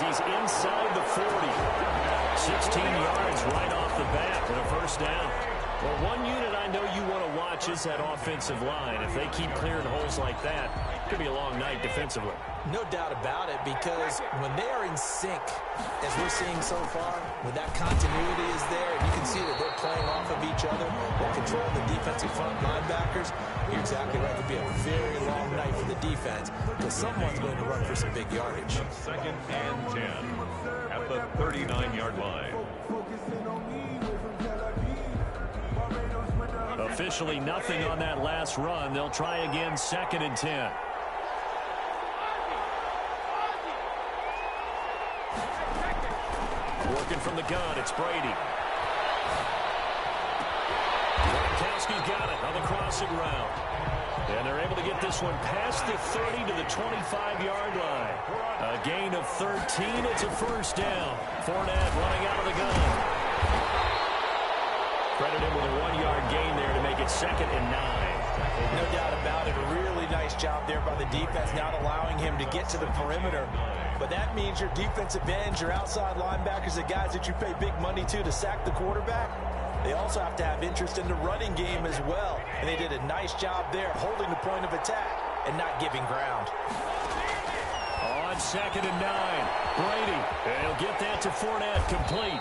as he's inside the 40. 16 yards right off the bat and a first down. Well, one unit I know you want to watch is that offensive line. If they keep clearing holes like that, it could be a long night defensively. No doubt about it, because when they are in sync, as we're seeing so far, when that continuity is there, and you can see that they're playing off of each other while controlling the defensive front linebackers, you're exactly right. It could be a very long night for the defense, because someone's going to run for some big yardage. 2nd and 10 at the 39-yard line. Officially nothing on that last run. They'll try again, 2nd and 10. Working from the gun, it's Brady. Gronkowski's got it on the crossing route. And they're able to get this one past the 30 to the 25-yard line. A gain of 13. It's a first down. Fournette running out of the gun. Credit him with a 1-yard gain there to make it 2nd and 9. No doubt about it. A really nice job there by the defense, not allowing him to get to the perimeter. But that means your defensive ends, your outside linebackers, the guys that you pay big money to sack the quarterback, they also have to have interest in the running game as well. And they did a nice job there holding the point of attack and not giving ground. On 2nd and 9, Brady. And he'll get that to Fournette, complete.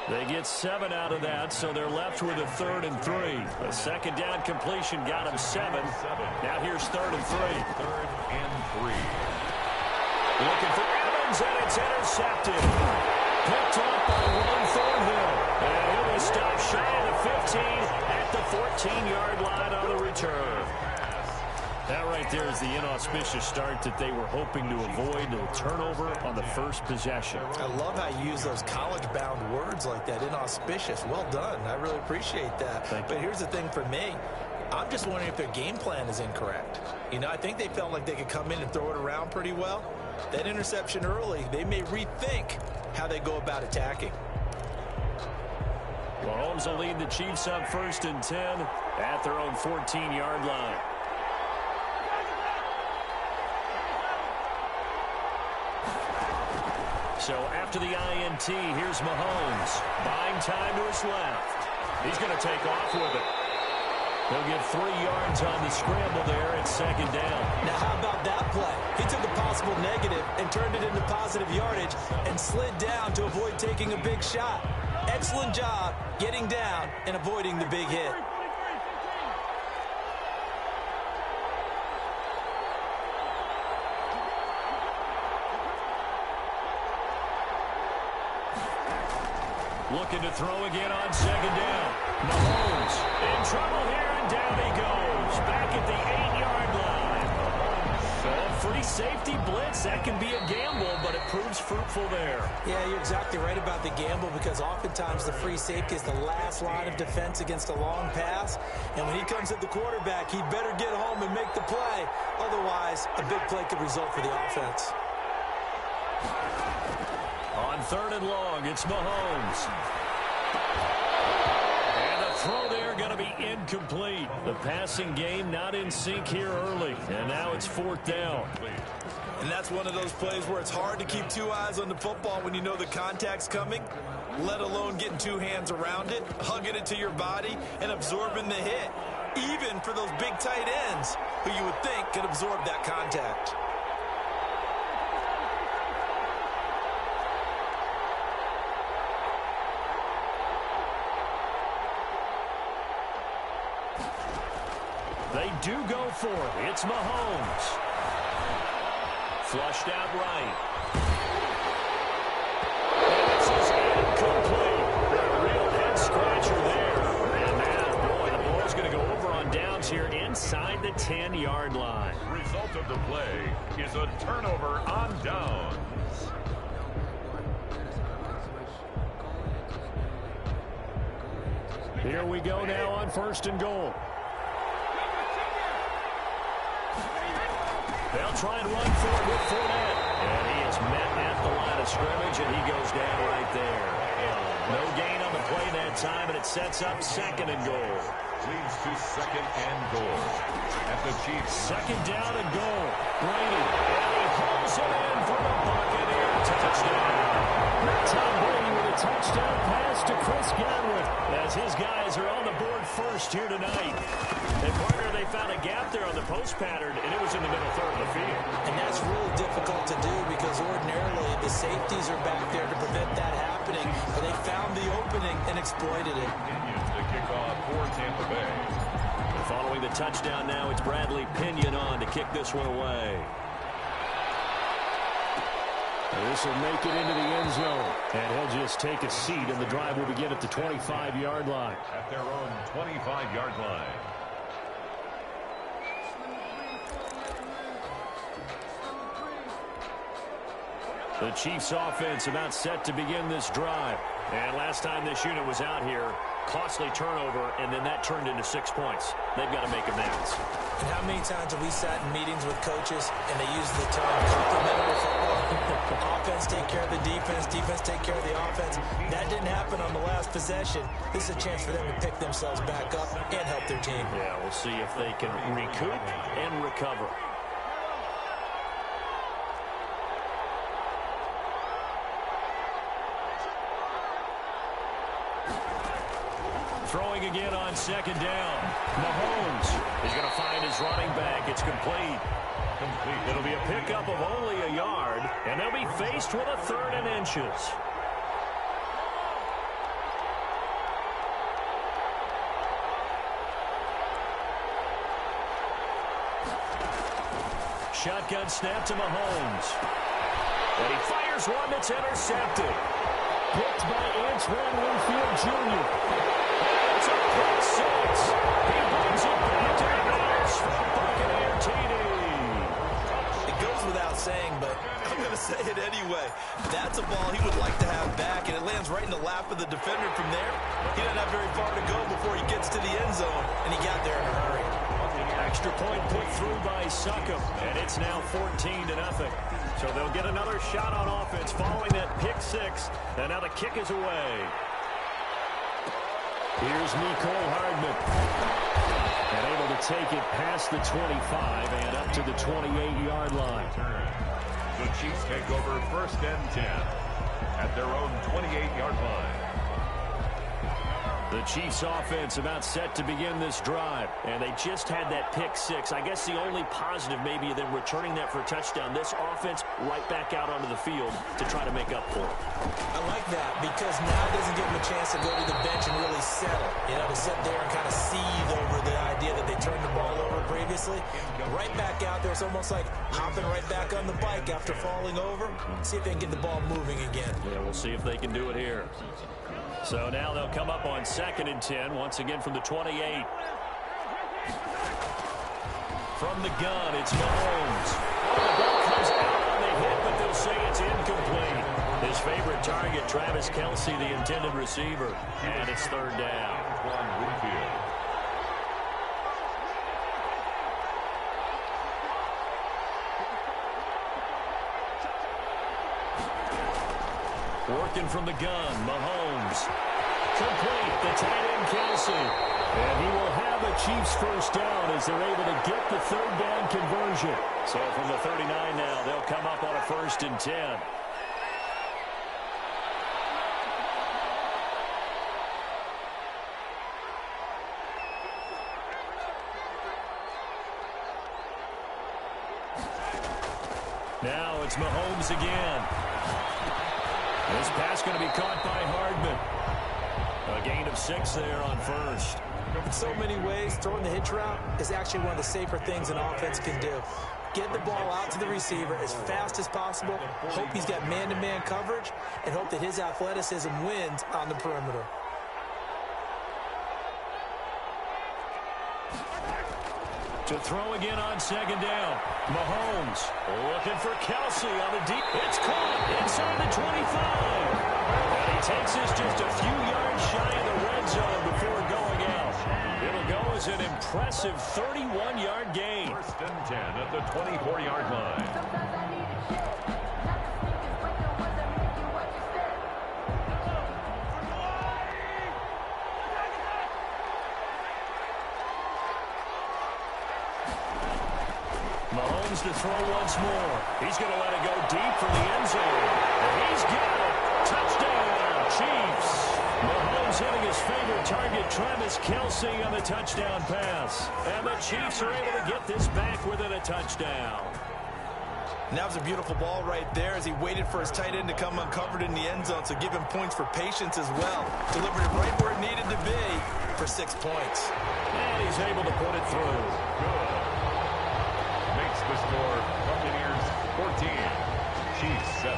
They get 7 out of that, so they're left with a 3rd and 3. A second down completion got him 7. Now here's 3rd and 3. 3rd and 3. Looking for Evans, and it's intercepted. Picked off by Ron Thornhill. And he'll be stopped shy of the 15 at the 14-yard line on the return. That right there is the inauspicious start that they were hoping to avoid, a turnover on the first possession. I love how you use those college-bound words like that, inauspicious. Well done. I really appreciate that. But here's the thing for me. I'm just wondering if their game plan is incorrect. You know, I think they felt like they could come in and throw it around pretty well. That interception early, they may rethink how they go about attacking. Mahomes will lead the Chiefs up 1st and 10 at their own 14-yard line. So after the INT, here's Mahomes. Buying time to his left. He's going to take off with it. He'll get 3 yards on the scramble there at 2nd down. Now, how about that play? He took a possible negative and turned it into positive yardage and slid down to avoid taking a big shot. Excellent job getting down and avoiding the big hit. Looking to throw again on 2nd down. Mahomes in trouble here, and down he goes. Back at the 8-yard line. So a free safety blitz, that can be a gamble, but it proves fruitful there. Yeah, you're exactly right about the gamble, because oftentimes the free safety is the last line of defense against a long pass. And when he comes at the quarterback, he better get home and make the play. Otherwise, a big play could result for the offense. On 3rd and long, it's Mahomes. And the throw there going to be incomplete. The passing game not in sync here early. And now it's 4th down. And that's one of those plays where it's hard to keep 2 eyes on the football when you know the contact's coming, let alone getting 2 hands around it, hugging it to your body, and absorbing the hit. Even for those big tight ends who you would think could absorb that contact. They do go for it. It's Mahomes. Flushed out right. And this is incomplete. A real head-scratcher there. And now, boy, the ball's going to go over on downs here inside the 10-yard line. Result of the play is a turnover on downs. Here we go now on 1st and goal. They'll try and run for it with Fournette. And he is met at the line of scrimmage, and he goes down right there. No gain on the play that time, and it sets up 2nd and goal. Leads to 2nd and goal at the Chiefs. 2nd down and goal. Brady, and he hauls it in for the Buccaneer touchdown. first here tonight. And partner, they found a gap there on the post pattern, and it was in the middle third of the field. And that's really difficult to do because ordinarily the safeties are back there to prevent that happening. But they found the opening and exploited it. The kickoff for Tampa Bay. And following the touchdown now, it's Bradley Pinion on to kick this one away. This will make it into the end zone. And he'll just take a seat, and the drive will begin at the 25-yard line. At their own 25-yard line. The Chiefs offense about set to begin this drive. And last time this unit was out here, costly turnover, and then that turned into 6 points. They've got to make amends. And how many times have we sat in meetings with coaches and they use the term complementary football? Offense take care of the defense, defense take care of the offense. That didn't happen on the last possession. This is a chance for them to pick themselves back up and help their team. Yeah, we'll see if they can recoup and recover. Throwing again on second down. Mahomes is going to find his running back. It's complete. It'll be a pickup of only a yard, and they'll be faced with a 3rd and inches. Shotgun snap to Mahomes. And he fires one that's intercepted. Picked by Antoine Winfield Jr. It's a pick 6. He brings it back to the Bears for a Buccaneer TD. It goes without saying, but I'm going to say it anyway. That's a ball he would like to have back, and it lands right in the lap of the defender from there. He doesn't have very far to go before he gets to the end zone, and he got there in a hurry. Extra point put through by Succop, and it's now 14-0. So they'll get another shot on offense following that pick 6, and now the kick is away. Here's Nicole Hardman. And able to take it past the 25 and up to the 28-yard line. The Chiefs take over 1st and 10 at their own 28-yard line. The Chiefs offense about set to begin this drive, and they just had that pick 6. I guess the only positive maybe of them returning that for a touchdown. This offense right back out onto the field to try to make up for it. I like that because now it doesn't give them a chance to go to the bench and really settle. You know, to sit there and kind of seethe over the idea that they turned the ball over previously. Right back out there. It's almost like hopping right back on the bike after falling over. See if they can get the ball moving again. Yeah, we'll see if they can do it here. So now they'll come up on 2nd and 10, once again from the 28. From the gun, it's Mahomes. The ball comes out on the hit, but they'll say it's incomplete. His favorite target, Travis Kelce, the intended receiver. And it's 3rd down. Working from the gun, Mahomes. Complete, the tight end Kelce. And he will have a Chiefs first down as they're able to get the 3rd down conversion. So from the 39 now, they'll come up on a 1st and 10. Now it's Mahomes again. This pass going to be caught by Hardman. A gain of 6 there on 1st. In so many ways, throwing the hitch route is actually one of the safer things an offense can do. Get the ball out to the receiver as fast as possible, hope he's got man-to-man coverage, and hope that his athleticism wins on the perimeter. To throw again on 2nd down. Mahomes looking for Kelce on the deep. It's caught inside the 25. And he takes this just a few yards shy of the red zone before going out. It'll go as an impressive 31-yard gain. 1st and 10 at the 24-yard line. Mahomes to throw once more. He's going to let it go deep for the end zone. And he's got it. Touchdown, Chiefs. Mahomes hitting his favorite target Travis Kelce on the touchdown pass. And the Chiefs are able to get this back within a touchdown. And that was a beautiful ball right there as he waited for his tight end to come uncovered in the end zone, so give him points for patience as well. Delivered it right where it needed to be for 6 points. And he's able to put it through. Good. Makes the score Buccaneers 14, Chiefs 7.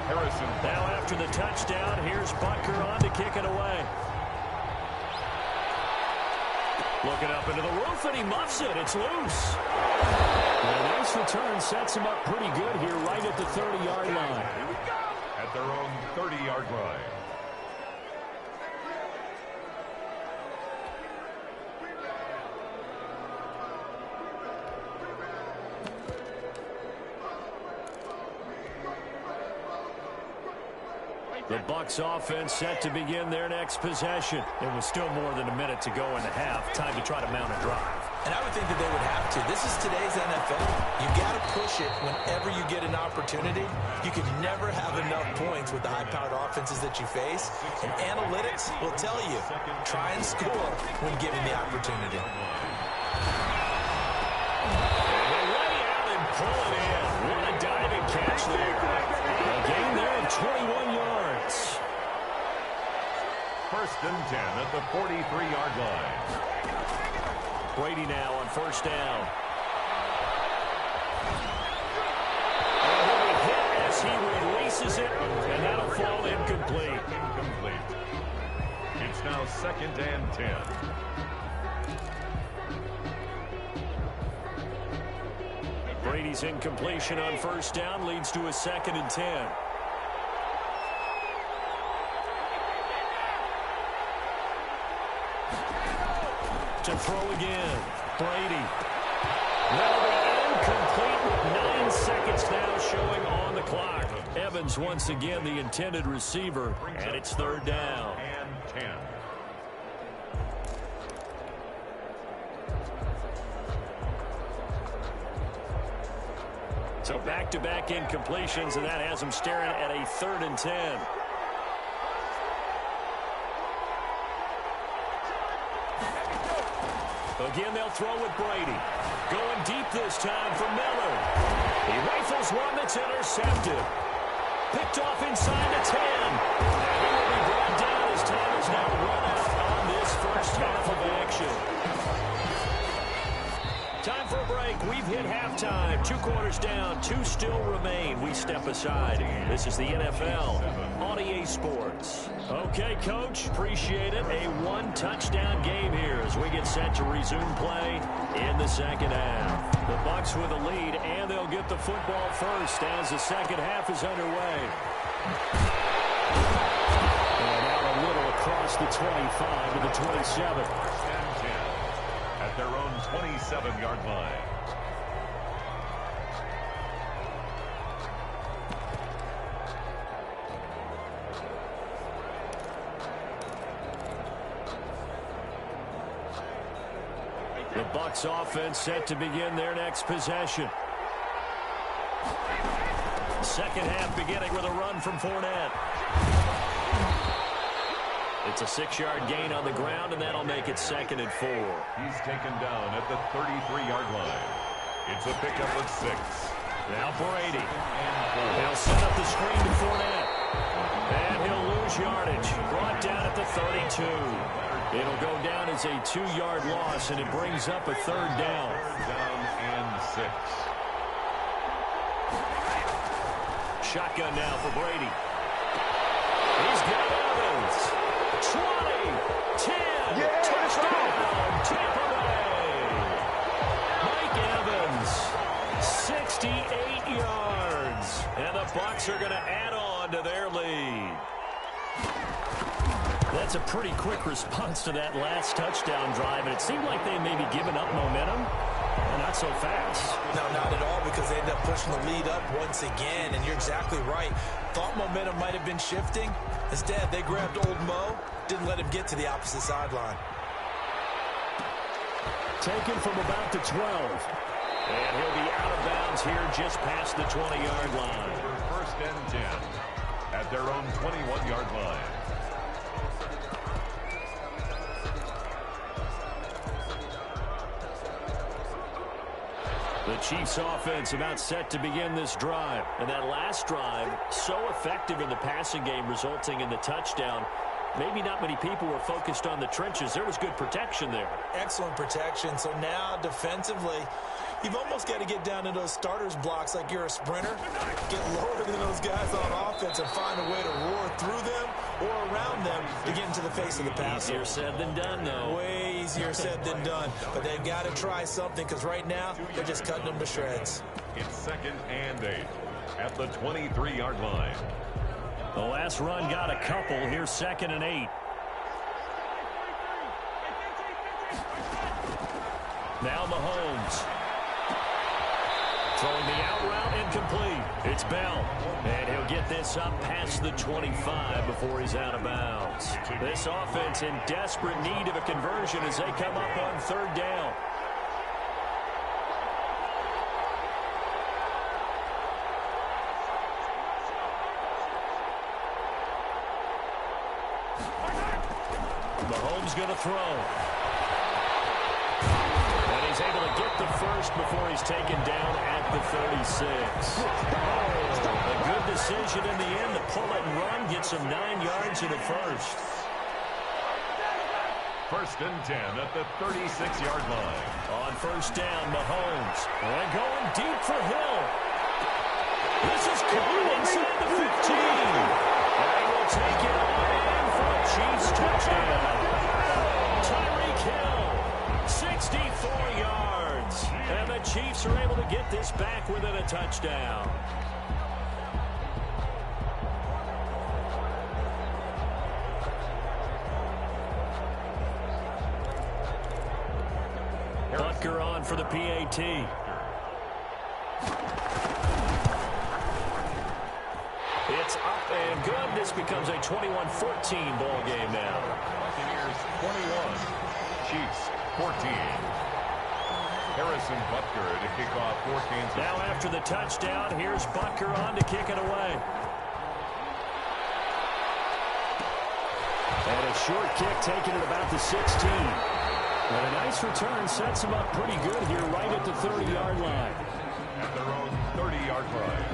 Harrison. Now after the touchdown, here's Butker on to kick it away. Looking up into the roof, and he muffs it. It's loose. And a nice return sets him up pretty good here right at the 30-yard line. At their own 30-yard line. The Bucs offense set to begin their next possession. It was still more than a minute to go in the half. Time to try to mount a drive. And I would think that they would have to. This is today's NFL. You got to push it whenever you get an opportunity. You can never have enough points with the high-powered offenses that you face. And analytics will tell you, try and score when given the opportunity. They lay out and pull it in. What a diving catch there. A gain there of 21 yards. First and 10 at the 43-yard line. Brady now on first down. And he'll be hit as he releases it, and that'll fall incomplete. It's now second and 10. Brady's incompletion on first down leads to a second and 10. To throw again. Brady. That'll be incomplete with 9 seconds now showing on the clock. Evans once again the intended receiver, and it's third down. And 10. So back-to-back incompletions, and that has him staring at a third and 10. Again, they'll throw with Brady. Going deep this time for Miller. He rifles one that's intercepted. Picked off inside the 10. And he will be brought down as time is now run out on this first half of action. Time for a break. We've hit halftime. 2 quarters down. 2 still remain. We step aside. This is the NFL on EA Sports. Okay, Coach. Appreciate it. A 1-touchdown game here as we get set to resume play in the second half. The Bucs with a lead, and they'll get the football first as the second half is underway. And out a little across the 25 to the 27. First and 10 at their own 27-yard line. The Bucs offense set to begin their next possession. Second half beginning with a run from Fournette. It's a 6-yard gain on the ground, and that'll make it second and 4. He's taken down at the 33-yard line. It's a pickup of 6. Now Brady. He'll set up the screen to Fournette. And he'll lose yardage. Brought down at the 32. It'll go down as a 2-yard loss, and it brings up a third down. Third down and 6. Shotgun now for Brady. He's got Evans. 20, 10, touchdown, Tampa Bay. Mike Evans, 68 yards. And the Bucs are going to add on to their lead. That's a pretty quick response to that last touchdown drive, and it seemed like they may be giving up momentum. Not so fast. No, not at all, because they end up pushing the lead up once again, and you're exactly right. Thought momentum might have been shifting. Instead, they grabbed old Mo, didn't let him get to the opposite sideline. Taken from about the 12. And he'll be out of bounds here just past the 20-yard line. First and 10 at their own 21-yard line. The Chiefs offense about set to begin this drive. And that last drive, so effective in the passing game, resulting in the touchdown. Maybe not many people were focused on the trenches. There was good protection there. Excellent protection. So now defensively, you've almost got to get down to those starters blocks like you're a sprinter. Get lower than those guys on offense and find a way to roar through them or around them to get into the face of the passer. Easier said than done, though. Way easier said than done. But they've got to try something because right now they're just cutting them to shreds. It's 2nd and 8 at the 23-yard line. The last run got a couple. Here's 2nd and 8. Now Mahomes. Throwing the out route incomplete. It's Bell. And he'll get this up past the 25 before he's out of bounds. This offense in desperate need of a conversion as they come up on 3rd down. Mahomes going to throw. And he's able to get the first before he's taken down at the 36. A good decision in the end to pull it and run, get some 9 yards in the first. 1st and 10 at the 36-yard line. On 1st down, Mahomes. And going deep for Hill. This is caught inside the 15. And he will take it on in for a Chiefs touchdown. Tyreek Hill, 64 yards. And the Chiefs are able to get this back within a touchdown. Butker on for the PAT. It's up and good. This becomes a 21-14 ball game now. Buccaneers 21, Chiefs 14. Harrison Butker to kick off for Kansas. Now after the touchdown, here's Butker on to kick it away. And a short kick taken at about the 16. And a nice return sets him up pretty good here right at the 30-yard line. At their own 30-yard line.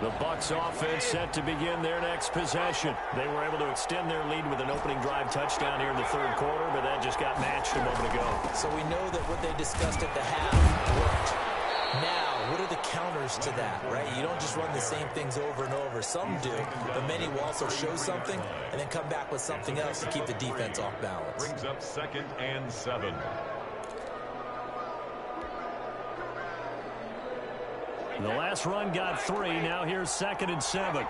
The Bucs offense set to begin their next possession. They were able to extend their lead with an opening drive touchdown here in the 3rd quarter, but that just got matched a moment ago. So we know that what they discussed at the half worked. Now, what are the counters to that, right? You don't just run the same things over and over. Some do, but many will also show something and then come back with something else to keep the defense off balance. Brings up 2nd and 7. The last run got 3. Now here's 2nd and 7.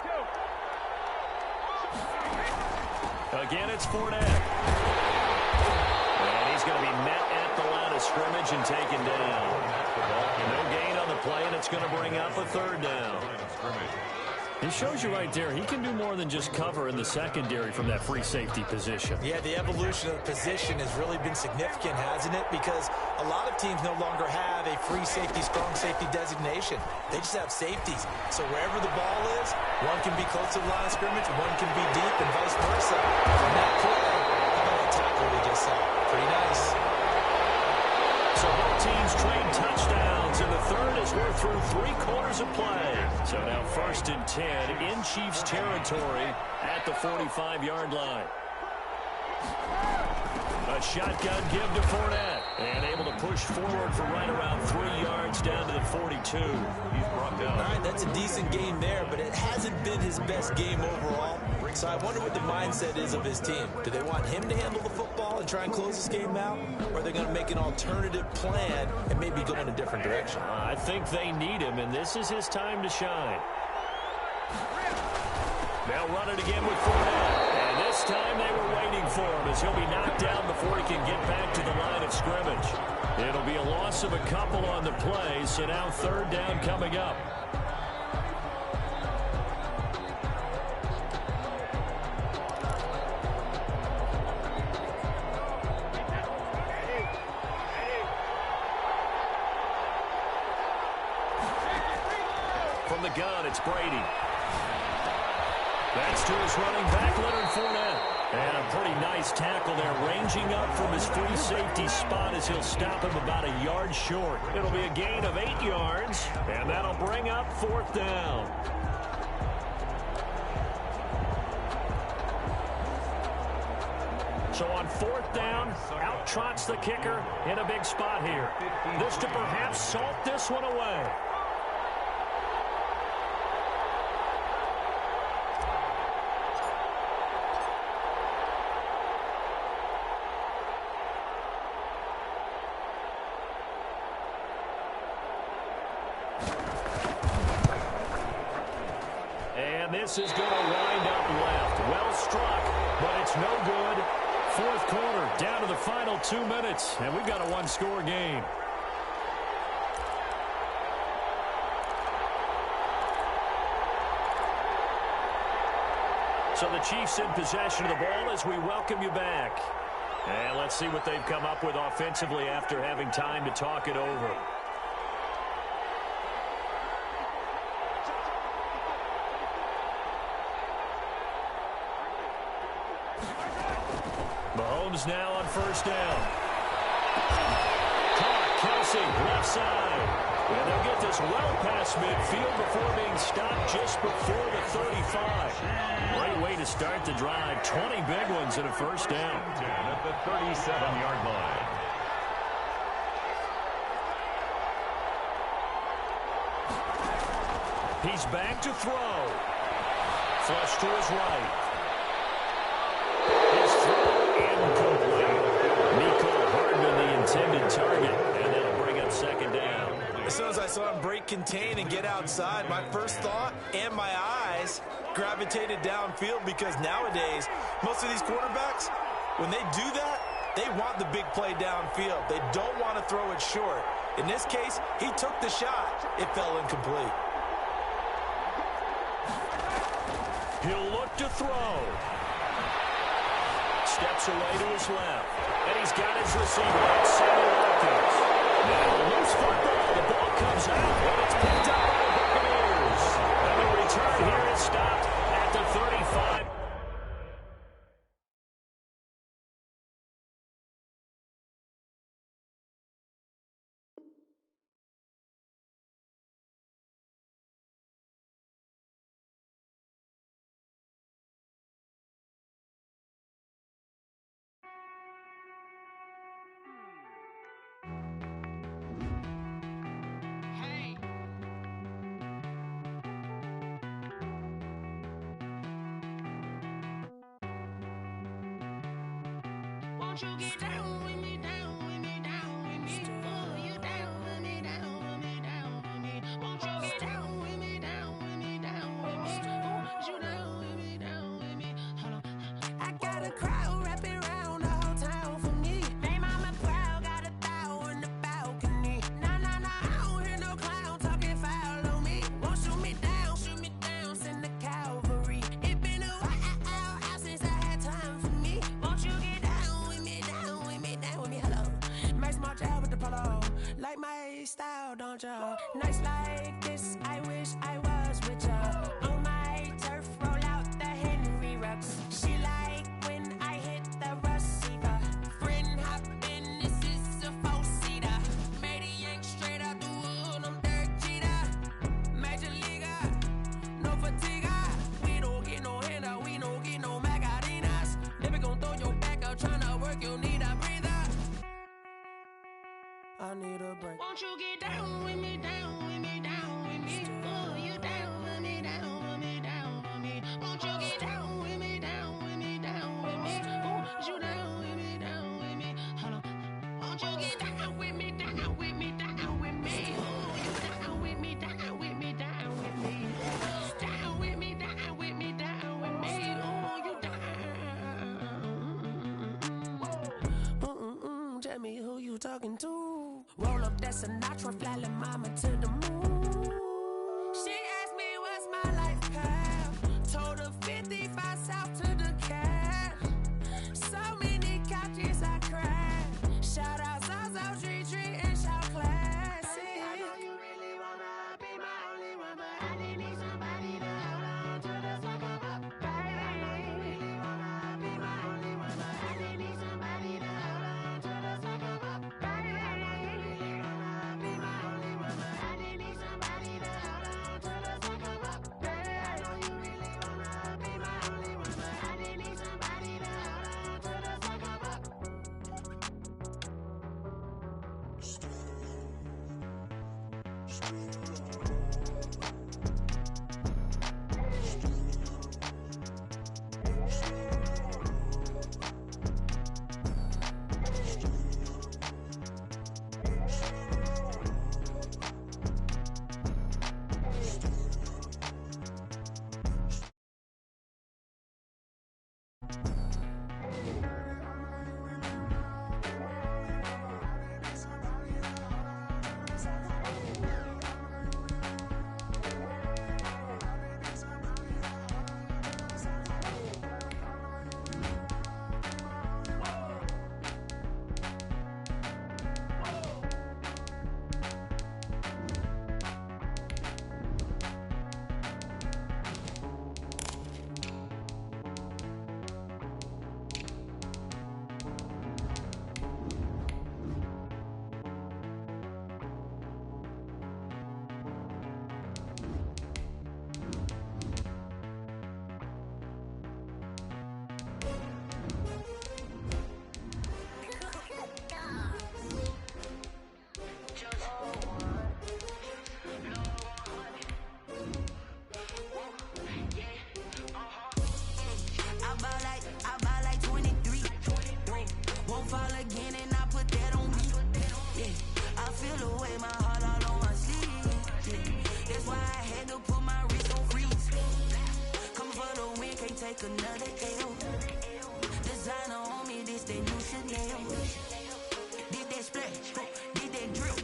Again, it's Fournette. And he's going to be met at the line of scrimmage and taken down. No gain on the play, and it's going to bring up a 3rd down. It shows you right there, he can do more than just cover in the secondary from that free safety position. Yeah, the evolution of the position has really been significant, hasn't it? Because a lot of teams no longer have a free safety, strong safety designation. They just have safeties. So wherever the ball is, one can be close to the line of scrimmage, one can be deep, and vice versa. On that play, how about that tackle we just saw? Pretty nice. So both teams trade touchdowns, and the 3rd as we're through 3 quarters of play. So now 1st and 10 in Chiefs territory at the 45-yard line. A shotgun give to Fournette. And able to push forward for right around 3 yards down to the 42. He's brought down. All right, that's a decent game there, but it hasn't been his best game overall. So I wonder what the mindset is of his team. Do they want him to handle the football and try and close this game out? Or are they going to make an alternative plan and maybe go in a different direction? I think they need him, and this is his time to shine. Now run it again with Fournette. And this time they were waiting for him as he'll be knocked down before he can get back to the line of scrimmage. It'll be a loss of a couple on the play, so now 3rd down coming up. From the gun, it's Brady. That's to his running back, Leonard Fournette. And a pretty nice tackle there, ranging up from his free safety spot as he'll stop him about a yard short. It'll be a gain of 8 yards, and that'll bring up 4th down. So on 4th down, out trots the kicker in a big spot here. This to perhaps salt this one away. This is going to wind up left. Well struck, but it's no good. 4th quarter, down to the final 2 minutes, and we've got a 1-score game. So the Chiefs in possession of the ball as we welcome you back. And let's see what they've come up with offensively after having time to talk it over. Mahomes now on 1st down. Caught, Kelsey, left side. And they'll get this well past midfield before being stopped just before the 35. Great way to start the drive. 20 big ones and a 1st down. At the 37-yard line. He's back to throw. Flush to his right. His throw incomplete. Nico Hardman the intended target, and that'll bring up 2nd down. As soon as I saw him break contain and get outside, my first thought and my eyes gravitated downfield, because nowadays, most of these quarterbacks, when they do that, they want the big play downfield. They don't want to throw it short. In this case, he took the shot. It fell incomplete. He'll look to throw. Steps away to his left. And he's got his receiver. That's Sammy Watkins. Now, loose football. The ball comes out, and it's picked up by the Buccaneers. And the return here is stopped at the 35. Won't you get down with me, down with me, down with me? Oh, you down with me, down with me, down with me. Won't you get down with me, down with me, down with me? Oh, you down with me, down with me? Hold on. I got a crowd wrapping around the whole town for me. They mama proud, got a thou in the balcony. Nah, nah, nah, I don't hear no clown talking foul on me. Won't shoot me down, send the cavalry. It been a while since I had time for me. Won't you get down with me, down with me, down with me? Hello. Max March out with the polo. Like my style, don't ya? Nights like this, I wish I was with ya. On my turf, roll out the Henry Rux. She like when I hit the receiver. Friend hop in, this is a 4-seater. Made a yank straight out the wood, I'm Derek Jeter. Major leaguer, no fatigue. We don't get no handout, we don't get no Macarinas. Never gon' throw your back out, tryna work, you need a breather. I need a break. Won't you get down with me, down with me, down with me? Oh, you down with me, down with me, down with me? Won't you get down with me, down with me, down with me? Oh, you down with me, down with me? Hold on. Won't you get down with me, down with me, down with me? Oh, you down with me, down with me, down with me? Down with me, down with me, down with me? Oh, you down. Tell me who you talking to. Roll up that Sinatra, fly la mama to the moon. She asked me what's my life path. Told her 55 south to the cat. So many couches I cried. Shout out Zazo, Tree, and shout classy. I know you really wanna be my only one, but I didn't need somebody to hold on to the fuck up, baby. I know you really wanna be my only Another L. Designer on me, this that new Chanel. Did that splash, did that drip.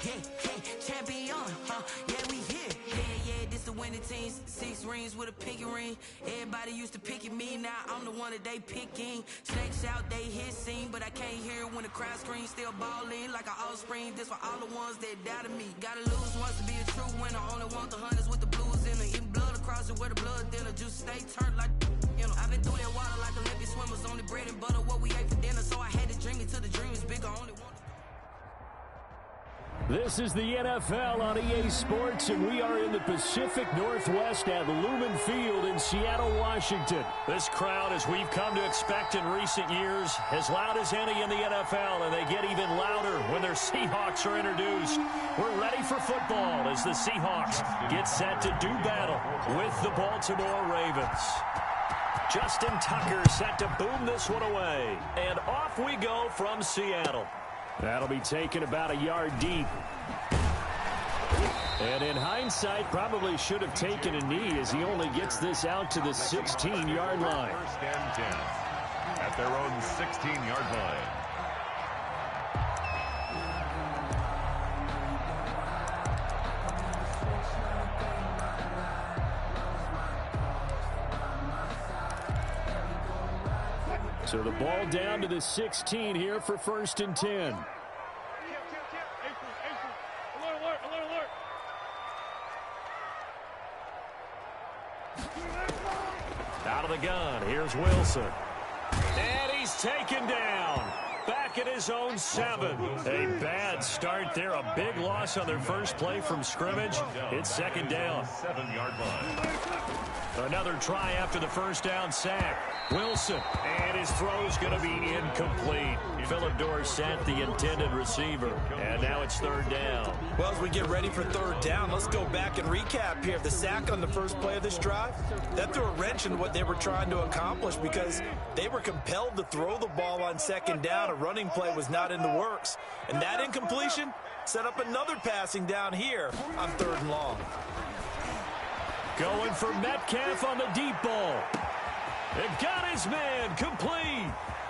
Yeah, champion, yeah, we here. Yeah, this the winning team. 6 rings with a pinky ring. Everybody used to pick at me, now I'm the one that they picking. Snakes out, they hit scene, but I can't hear it when the crowd screams. Still balling like an offspring. This for all the ones that doubted me. Gotta lose once to be a true winner. Only want the hunters with the blues in it. Eating blood across it where the blood dinner. Juice stay turned like, you know. I've been through that water like Olympic swimmers. Only bread and butter what we ate for dinner. So I had to dream it till the dream is bigger. Only one. This is the NFL on EA Sports, and we are in the Pacific Northwest at Lumen Field in Seattle, Washington. This crowd, as we've come to expect in recent years, as loud as any in the NFL, and they get even louder when their Seahawks are introduced. We're ready for football as the Seahawks get set to do battle with the Baltimore Ravens. Justin Tucker set to boom this one away, and off we go from Seattle. That'll be taken about a yard deep. And in hindsight, probably should have taken a knee as he only gets this out to the 16-yard line. First and 10 at their own 16-yard line. So the ball down to the 16 here for first and 10. Out of the gun, here's Wilson. And he's taken down. Back at his own 7. A bad start there. A big loss on their first play from scrimmage. It's second down. 7-yard line. Another try after the first down sack. Wilson, and his throw's going to be incomplete. Phillip Dorsett, the intended receiver, and now it's third down. Well, as we get ready for third down, let's go back and recap here. The sack on the first play of this drive, that threw a wrench in what they were trying to accomplish because they were compelled to throw the ball on second down. A running play was not in the works, and that incompletion set up another passing down here on third and long. Going for Metcalf on the deep ball. It got his man complete.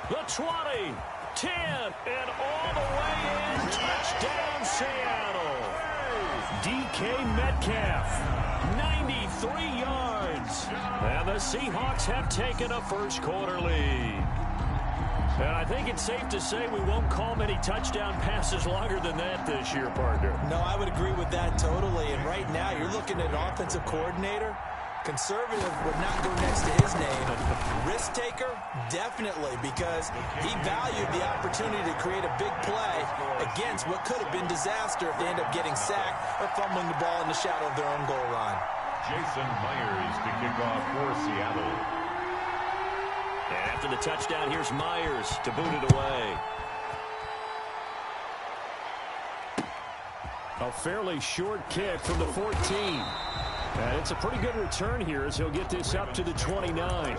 The 20, 10, and all the way in. Touchdown, Seattle. DK Metcalf, 93 yards. And the Seahawks have taken a first quarter lead. And I think it's safe to say we won't call many touchdown passes longer than that this year, partner. No, I would agree with that totally. And right now, you're looking at offensive coordinator. Conservative would not go next to his name. Risk taker, definitely, because he valued the opportunity to create a big play against what could have been disaster if they end up getting sacked or fumbling the ball in the shadow of their own goal line. Jason Myers to kick off for Seattle. And after the touchdown, here's Myers to boot it away. A fairly short kick from the 14. And it's a pretty good return here as he'll get this up to the 29. 10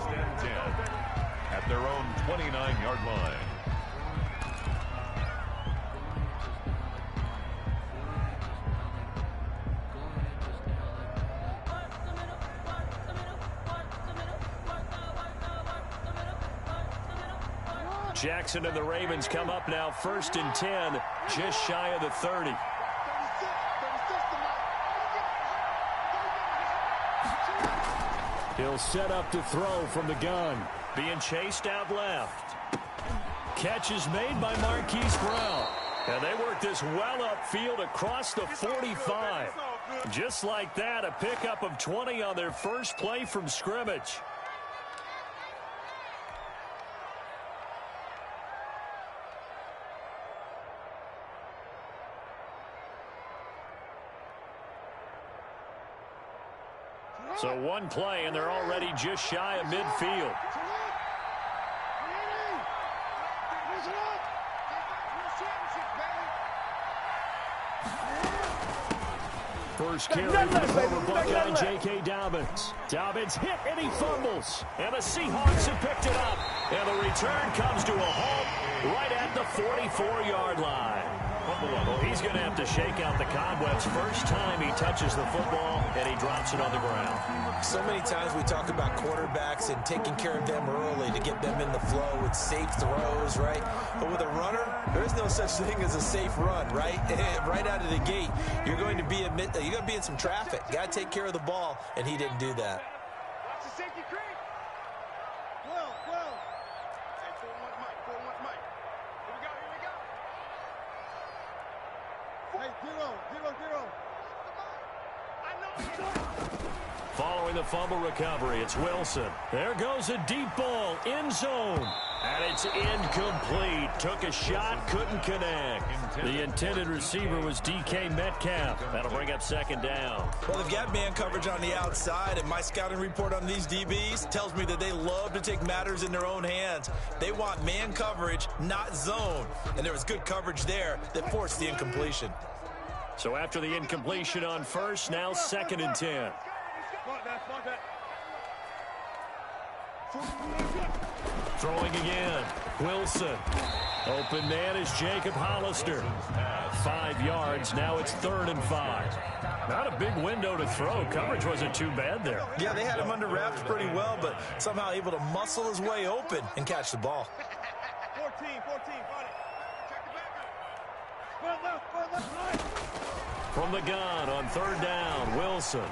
at their own 29-yard line. Jackson and the Ravens come up now 1st and 10, just shy of the 30. He'll set up to throw from the gun. Being chased out left. Catch is made by Marquise Brown. And they work this well upfield across the 45. Just like that, a pickup of 20 on their first play from scrimmage. So one play, and they're already just shy of midfield. First carry for the former Buckeye, J.K. Dobbins. Dobbins hit, and he fumbles. And the Seahawks have picked it up. And the return comes to a halt right at the 44-yard line. Well, he's going to have to shake out the cobwebs first time he touches the football, and he drops it on the ground. So many times we talk about quarterbacks and taking care of them early to get them in the flow with safe throws, right? But with a runner, there is no such thing as a safe run, right? Right out of the gate, you're going to be in some traffic. Got to take care of the ball, and he didn't do that. Watch the safety creep. Well. Hey, pull one mic. Here we go. Hey, zero. I know. Following the fumble recovery, it's Wilson. There goes a deep ball, end zone. And it's incomplete. Took a shot, couldn't connect. The intended receiver was DK Metcalf. That'll bring up 2nd down. Well, they've got man coverage on the outside, and my scouting report on these DBs tells me that they love to take matters in their own hands. They want man coverage, not zone. And there was good coverage there that forced the incompletion. So after the incompletion on first, now 2nd and 10. Throwing again. Wilson. Open man is Jacob Hollister. 5 yards. Now it's 3rd and 5. Not a big window to throw. Coverage wasn't too bad there. Yeah, they had him under wraps pretty well, but somehow able to muscle his way open and catch the ball. 14, got it. Check the back. From the gun on 3rd down, Wilson.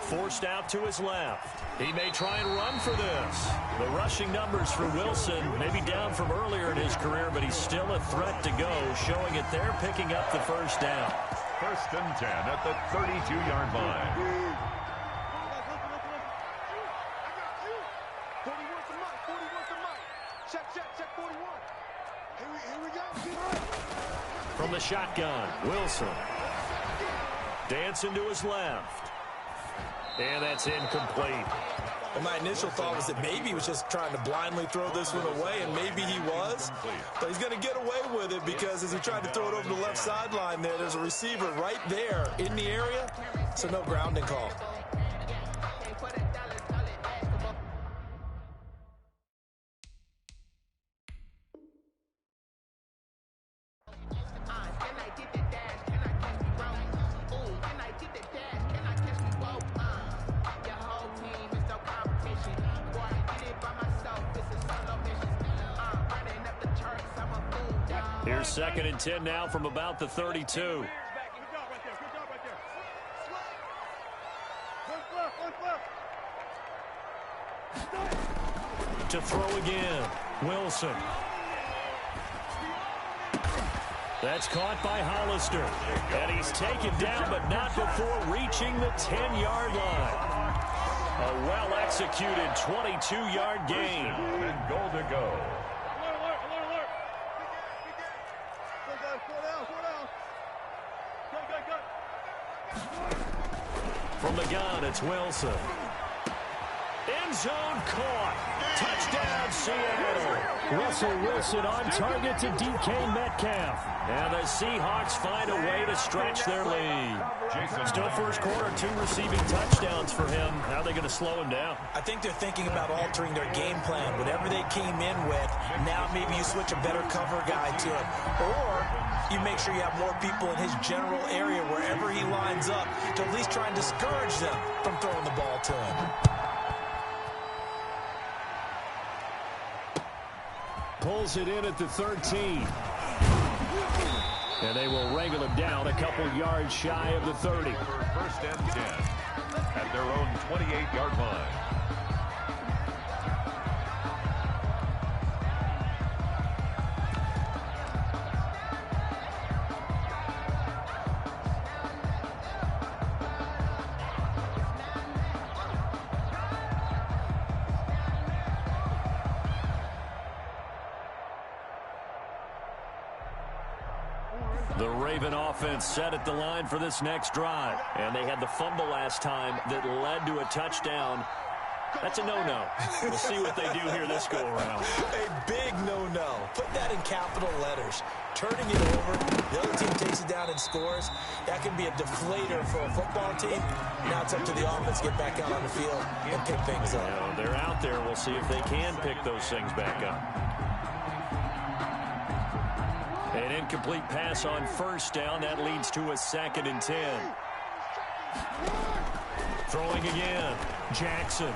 Forced out to his left. He may try and run for this. The rushing numbers for Wilson may be down from earlier in his career, but he's still a threat to go, showing it there, picking up the 1st down. 1st and 10 at the 32-yard line. 41 to Mike. Check 41. Here we go. From the shotgun, Wilson. Dancing to his left. And that's incomplete. Well, my initial thought was that maybe he was just trying to blindly throw this one away, and maybe he was. But he's going to get away with it because as he tried to throw it over the left sideline there's a receiver right there in the area, so no grounding call. Here's 2nd and 10 now from about the 32. To throw again, Wilson. That's caught by Hollister. And he's taken down, but not before reaching the 10-yard line. A well-executed 22-yard gain. And goal to go. From the gun, it's Wilson. end zone, caught. Touchdown, Seattle. Russell Wilson on target to DK Metcalf. And the Seahawks find a way to stretch their lead. Still first quarter, 2 receiving touchdowns for him. How are they going to slow him down? I think they're thinking about altering their game plan. Whatever they came in with, now maybe you switch a better cover guy to it. Or you make sure you have more people in his general area wherever he lines up to at least try and discourage them from throwing the ball to him. Pulls it in at the 13. And they will wrangle him down a couple yards shy of the 30. First and 10 at their own 28-yard line. The Raven offense set at the line for this next drive. And they had the fumble last time that led to a touchdown. That's a no-no. We'll see what they do here this go-around. A big no-no. Put that in capital letters. Turning it over, the other team takes it down and scores. That can be a deflator for a football team. Now it's up to the offense to get back out on the field and pick things up. They're out there. We'll see if they can pick those things back up. An incomplete pass on first down. That leads to a 2nd and 10. Throwing again. Jackson.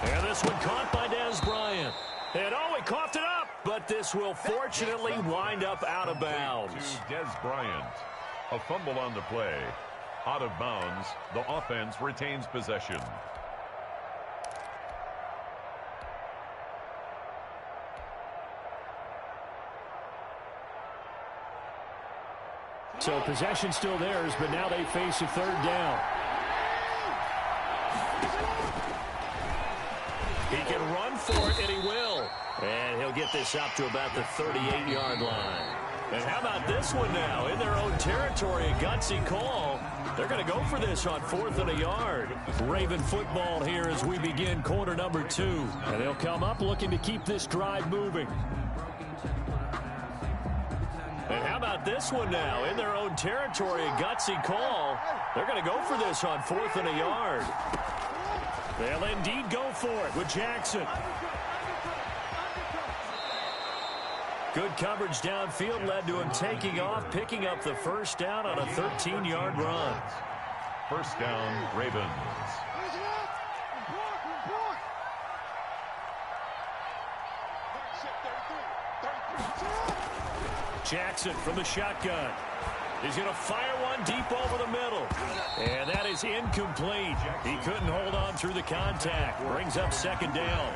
And this one caught by Dez Bryant. And he coughed it up. But this will fortunately wind up out of bounds. To Dez Bryant. A fumble on the play. Out of bounds. The offense retains possession. So possession still theirs, but now they face a 3rd down. He can run for it, and he will. And he'll get this up to about the 38-yard line. And how about this one now? In their own territory, a gutsy call. They're going to go for this on 4th and a yard. Raven football here as we begin quarter number 2. And they'll come up looking to keep this drive moving. And how about this one now? In their own territory, a gutsy call. They're going to go for this on 4th and a yard. They'll indeed go for it with Jackson. Good coverage downfield led to him taking off, picking up the first down on a 13-yard run. First down, Ravens. Jackson from the shotgun. He's going to fire one deep over the middle. And that is incomplete. He couldn't hold on through the contact. Brings up 2nd down.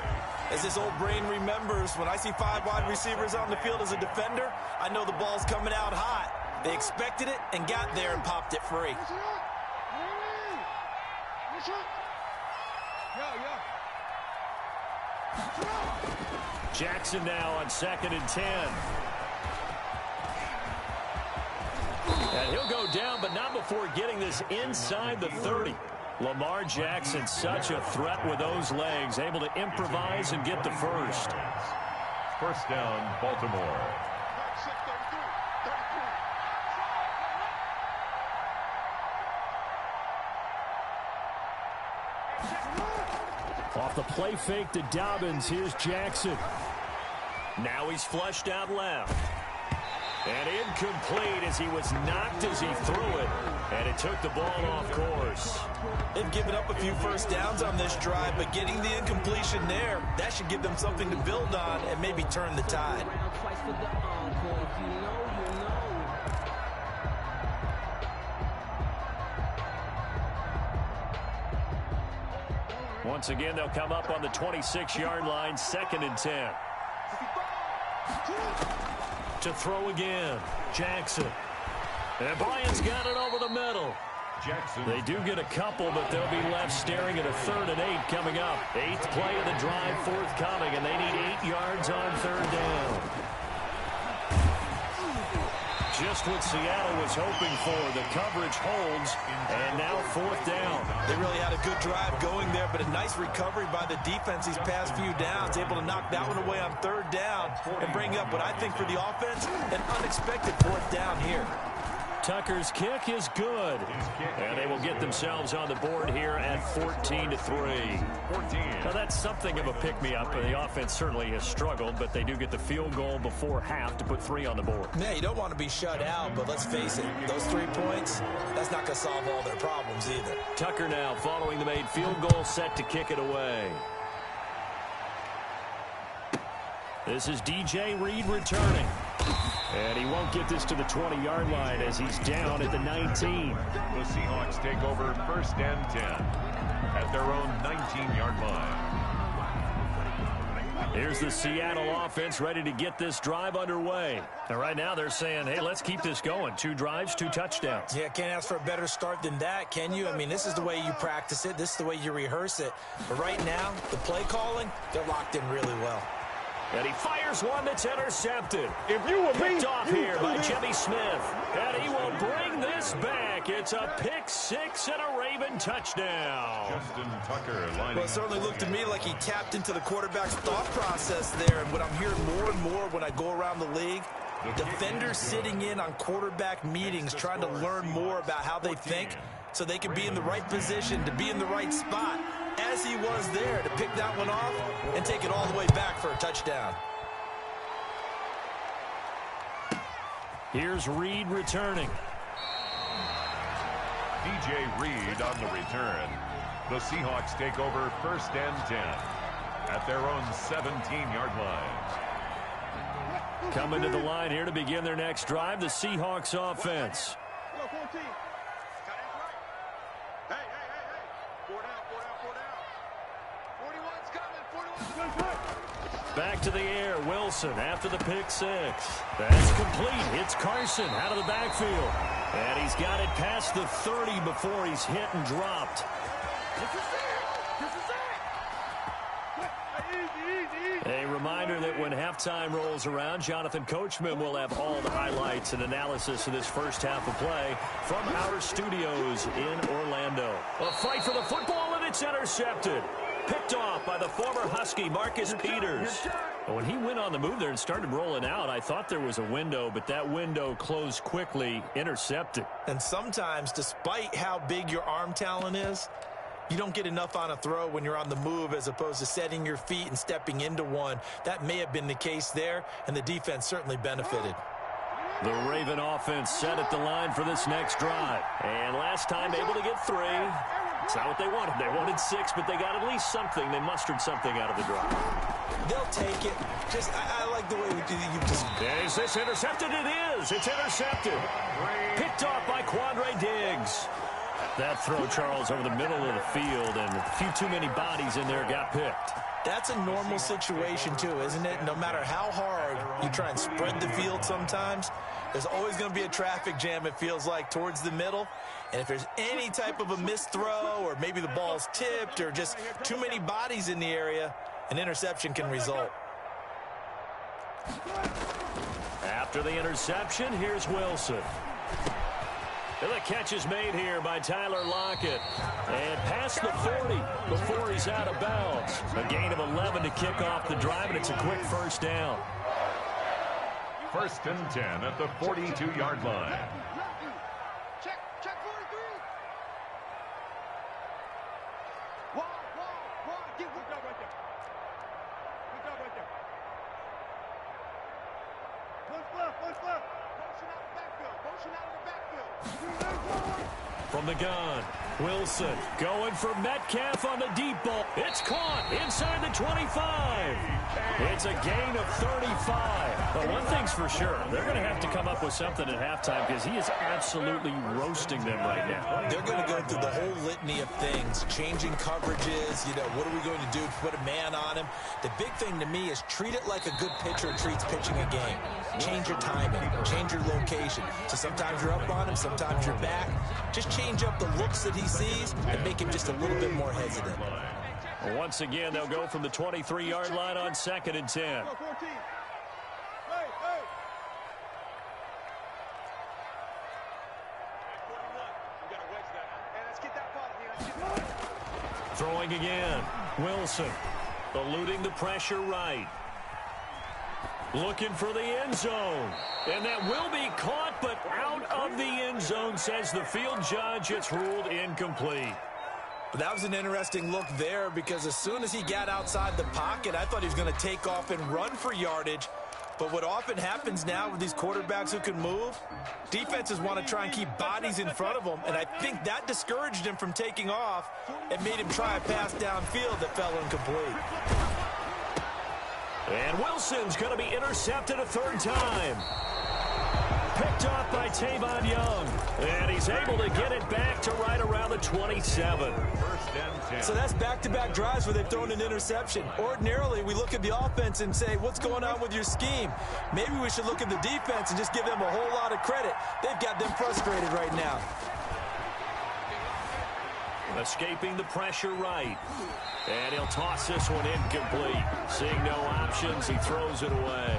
As this old brain remembers, when I see 5 wide receivers on the field as a defender, I know the ball's coming out hot. They expected it and got there and popped it free. Jackson now on 2nd and 10. And he'll go down, but not before getting this inside the 30. Lamar Jackson, such a threat with those legs, able to improvise and get the first. First down, Baltimore. Off the play fake to Dobbins, here's Jackson. Now he's flushed out left. And incomplete as he was knocked as he threw it. And it took the ball off course. They've given up a few first downs on this drive, but getting the incompletion there, that should give them something to build on and maybe turn the tide. Once again, they'll come up on the 26-yard line, 2nd and 10. To throw again, Jackson. And Bryant's got it over the middle. Jackson. They do get a couple, but they'll be left staring at a 3rd and 8 coming up. 8th play of the drive forthcoming, and they need 8 yards on 3rd down. Just what Seattle was hoping for. The coverage holds, and now 4th down. They really had a good drive going there, but a nice recovery by the defense these past few downs, able to knock that one away on 3rd down and bring up what I think for the offense, an unexpected 4th down here. Tucker's kick is good, and they will get themselves on the board here at 14-3. Now, that's something of a pick-me-up. The offense certainly has struggled, but they do get the field goal before half to put 3 on the board. Yeah, you don't want to be shut out, but let's face it, those 3 points, that's not going to solve all their problems either. Tucker now following the made field goal, set to kick it away. This is DJ Reed returning. And he won't get this to the 20-yard line as he's down at the 19. The Seahawks take over 1st and 10 at their own 19-yard line. Here's the Seattle offense ready to get this drive underway. And right now they're saying, hey, let's keep this going. 2 drives, 2 touchdowns. Yeah, can't ask for a better start than that, can you? I mean, this is the way you practice it. This is the way you rehearse it. But right now, the play calling, they're locked in really well. And he fires one that's intercepted. If you were Picked off here by Jimmy Smith. And he will bring this back. It's a pick 6 and a Raven touchdown. Justin Tucker lining Well, it certainly looked to me like he tapped into the quarterback's thought process there. And what I'm hearing more and more when I go around the league, defenders sitting in on quarterback meetings trying to learn more about how they think so they can be in the right position, to be in the right spot, as he was there, to pick that one off and take it all the way back for a touchdown. Here's Reed returning. DJ Reed on the return. The Seahawks take over 1st and 10 at their own 17-yard line. Coming to the line here to begin their next drive, the Seahawks offense. Go, 14. Hey, hey, hey, hey. 4 down, 4 down, 4 down. 41's coming, 41's Back to the air, Wilson after the pick 6. That's complete. It's Carson out of the backfield. And he's got it past the 30 before he's hit and dropped. This is it. A reminder that when halftime rolls around, Jonathan Coachman will have all the highlights and analysis of this first half of play from our studios in Orlando. A fight for the football, and it's intercepted. Picked off by the former Husky, Marcus Peters. When he went on the move there and started rolling out, I thought there was a window, but that window closed quickly, intercepted. And sometimes, despite how big your arm talent is, you don't get enough on a throw when you're on the move as opposed to setting your feet and stepping into one. That may have been the case there, and the defense certainly benefited. The Raven offense set at the line for this next drive. And last time able to get 3. It's not what they wanted. They wanted 6, but they got at least something. They mustered something out of the drive. They'll take it. Just, I like the way you just... Is this intercepted? It is. It's intercepted. Picked off by Quandre Diggs. That throw, Charles, over the middle of the field, and a few too many bodies in there got picked. That's a normal situation, too, isn't it? No matter how hard you try and spread the field sometimes, there's always going to be a traffic jam, it feels like, towards the middle. And if there's any type of a missed throw, or maybe the ball's tipped, or just too many bodies in the area, an interception can result. After the interception, here's Wilson. And the catch is made here by Tyler Lockett. And past the 40 before he's out of bounds. A gain of 11 to kick off the drive, and it's a quick first down. 1st and 10 at the 42-yard line. Check 43. Wall. Get good job right there. Good job right there. Push left. Motion out of the backfield. From the gun, Wilson going for Metcalf on the deep ball. It's caught inside the 25. It's a gain of 35. But one thing's for sure, they're going to have to come up with something at halftime because he is absolutely roasting them right now. They're going to go through the whole litany of things, changing coverages, what are we going to do, put a man on him. The big thing to me is treat it like a good pitcher treats pitching a game. Change your timing, change your location. So sometimes you're up on him, sometimes you're back. Just change up the looks that he sees and make him just a little bit more hesitant. Once again, they'll go from the 23-yard line on 2nd and 10. Go 14. Hey. Throwing again. Wilson eluding the pressure right. Looking for the end zone. And that will be caught, but out of the end zone, says the field judge. It's ruled incomplete. That was an interesting look there because as soon as he got outside the pocket, I thought he was going to take off and run for yardage. But what often happens now with these quarterbacks who can move, defenses want to try and keep bodies in front of them, and I think that discouraged him from taking off and made him try a pass downfield that fell incomplete. And Wilson's going to be intercepted a third time. Picked off by Tavon Young. And he's able to get it back to right around the 27. So that's back-to-back drives where they've thrown an interception. Ordinarily, we look at the offense and say, what's going on with your scheme? Maybe we should look at the defense and just give them a whole lot of credit. They've got them frustrated right now. Escaping the pressure right. And he'll toss this one incomplete. Seeing no options, he throws it away.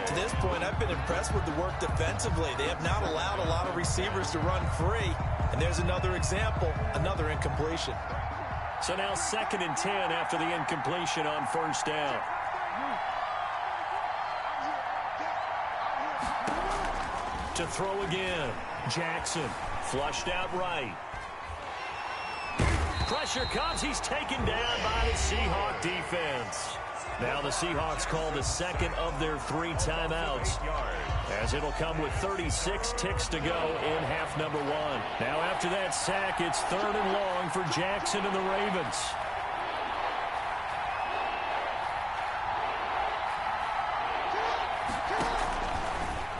To this point, I've been impressed with the work defensively. They have not allowed a lot of receivers to run free. And there's another example, another incompletion. So now 2nd and 10 after the incompletion on first down. To throw again. Jackson flushed out right. Pressure comes. He's taken down by the Seahawk defense. Now the Seahawks call the second of their 3 timeouts, as it'll come with 36 ticks to go in half number 1. Now after that sack, it's 3rd and long for Jackson and the Ravens.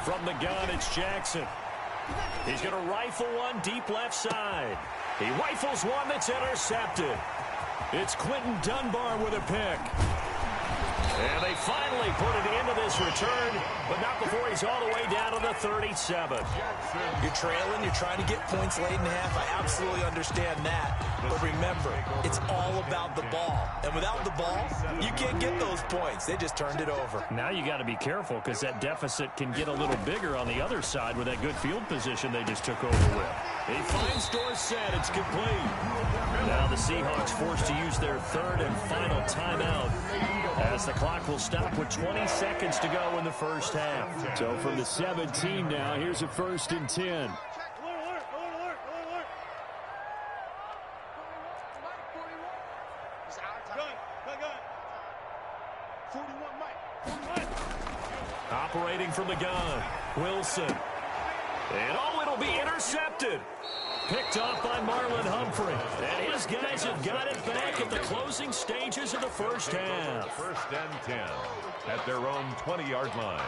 From the gun, it's Jackson. He's going to rifle one deep left side. He rifles one that's intercepted. It's Quentin Dunbar with a pick. And they finally put it into this return, but not before he's all the way down to the 37. You're trailing, you're trying to get points late in half. I absolutely understand that. But remember, it's all about the ball. And without the ball, you can't get those points. They just turned it over. Now you got to be careful because that deficit can get a little bigger on the other side with that good field position they just took over with. He finds Dorsett. It's complete. Now the Seahawks forced to use their 3rd and final timeout, as the clock will stop with 20 seconds to go in the first half. So from the 17 now, here's a 1st and 10. Operating from the gun, Wilson. And it'll be intercepted. Picked off by Marlon Humphrey. And his guys have got it back at the closing stages of the first half. 1st and 10 at their own 20-yard line.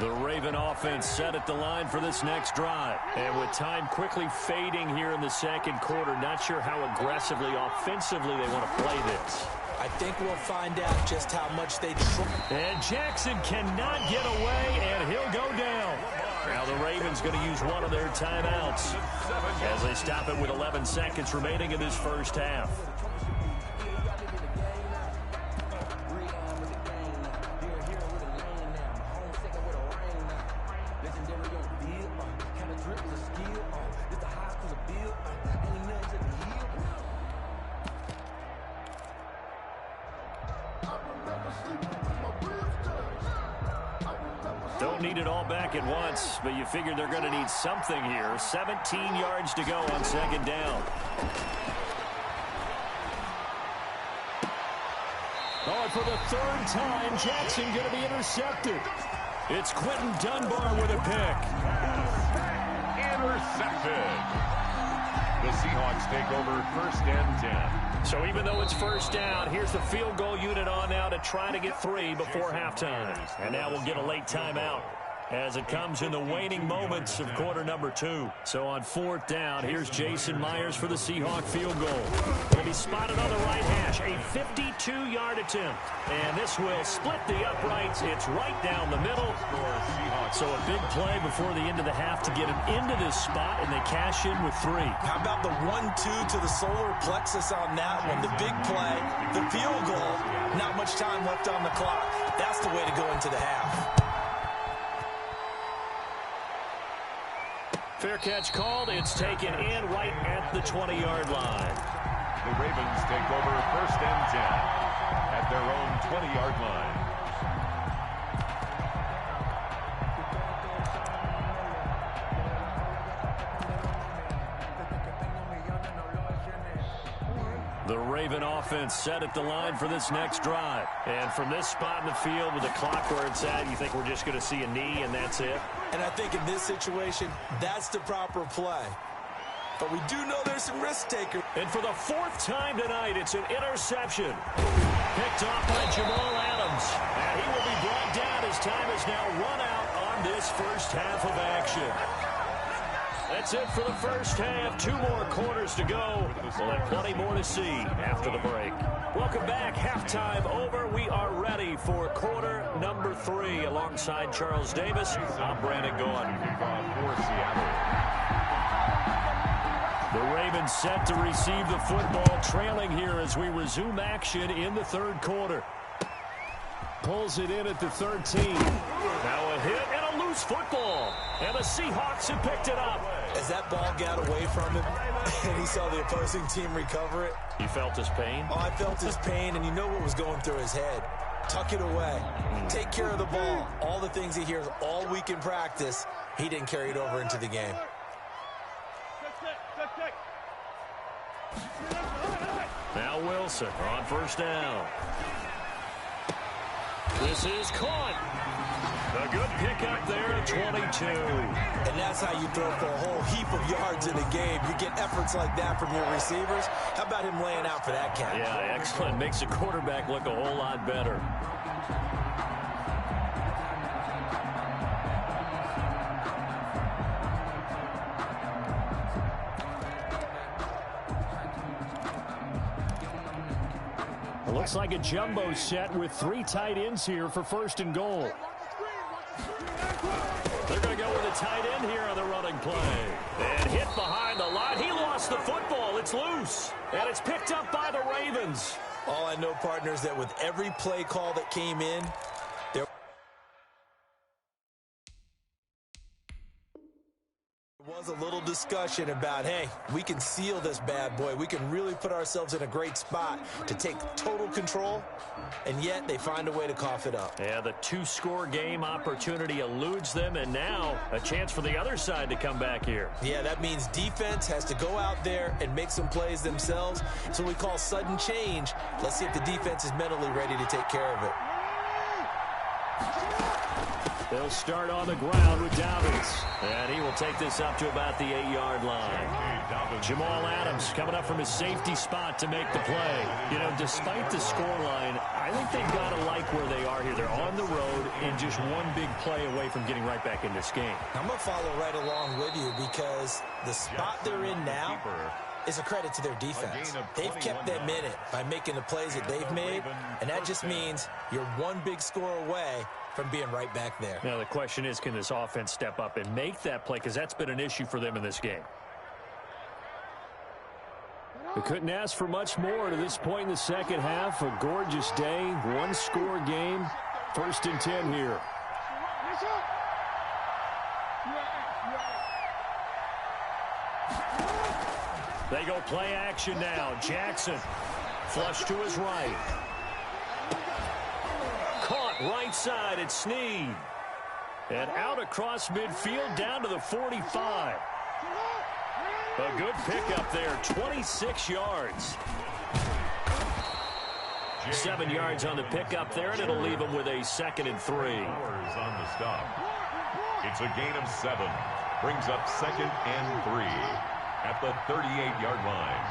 The Raven offense set at the line for this next drive. And with time quickly fading here in the second quarter, not sure how aggressively, offensively they want to play this. I think we'll find out just how much they try. And Jackson cannot get away, and he'll go down. Now the Ravens going to use one of their timeouts as they stop it with 11 seconds remaining in this first half. Don't need it all back at once, but you figure they're going to need something here. 17 yards to go on 2nd down. Oh, and for the 3rd time, Jackson going to be intercepted. It's Quentin Dunbar with a pick. Intercepted. The Seahawks take over 1st and 10. So even though it's first down, here's the field goal unit on now to try to get 3 before halftime. And now we'll get a late timeout as it comes in the waning moments of quarter number 2. So on 4th down, here's Jason Myers for the Seahawk field goal. Will be spotted on the right hash, a 52-yard attempt. And this will split the uprights. It's right down the middle. So a big play before the end of the half to get him into this spot, and they cash in with 3. How about the 1-2 to the solar plexus on that one? The big play, the field goal, not much time left on the clock. That's the way to go into the half. Fair catch called. It's taken in right at the 20-yard line. The Ravens take over 1st and 10 at their own 20-yard line. The Raven offense set at the line for this next drive. And from this spot in the field with the clock where it's at, you think we're just going to see a knee and that's it? And I think in this situation, that's the proper play. But we do know there's some risk takers. And for the 4th time tonight, it's an interception. Picked off by Jamal Adams. And he will be brought down as time has now run out on this first half of action. That's it for the first half. 2 more quarters to go. We'll have plenty more to see after the break. Welcome back. Halftime over. We are ready for quarter number 3. Alongside Charles Davis, I'm Brandon Gaughan. For Seattle. The Ravens set to receive the football, trailing here as we resume action in the 3rd quarter. Pulls it in at the 13. Now a hit and a loose football. And the Seahawks have picked it up. As that ball got away from him and he saw the opposing team recover it. You felt his pain? Oh, I felt his pain, and you know what was going through his head. Tuck it away. Take care of the ball. All the things he hears all week in practice, he didn't carry it over into the game. Now Wilson on 1st down. This is caught. A good pickup there at 22. And that's how you throw for a whole heap of yards in a game. You get efforts like that from your receivers. How about him laying out for that catch? Yeah, excellent. Makes the quarterback look a whole lot better. It looks like a jumbo set with 3 tight ends here for 1st and goal. They're going to go with a tight end here on the running play. And hit behind the line. He lost the football. It's loose. And it's picked up by the Ravens. All I know, partners, that with every play call that came in, there was a little discussion about, hey, we can seal this bad boy. We can really put ourselves in a great spot to take total control, and yet they find a way to cough it up. Yeah, the 2-score game opportunity eludes them, and now a chance for the other side to come back here. Yeah, that means defense has to go out there and make some plays themselves. So we call sudden change. Let's see if the defense is mentally ready to take care of it. They'll start on the ground with Dobbins. And he will take this up to about the 8-yard line. Jamal Adams coming up from his safety spot to make the play. You know, despite the scoreline, I think they've got to like where they are here. They're on the road and just one big play away from getting right back in this game. I'm going to follow right along with you because the spot they're in now is a credit to their defense. They've kept them in it by making the plays that they've made, and that just means you're one big score away from being right back there. Now, the question is, can this offense step up and make that play? Because that's been an issue for them in this game. We couldn't ask for much more to this point in the second half. A gorgeous day, 1-score game. 1st and 10 here. They go play action now. Jackson flush to his right. Caught right side at Snead. And out across midfield down to the 45. A good pickup there, 26 yards. 7 yards on the pickup there, and it'll leave him with a 2nd and 3. On the stop. It's a gain of 7. Brings up 2nd and 3 at the 38-yard line.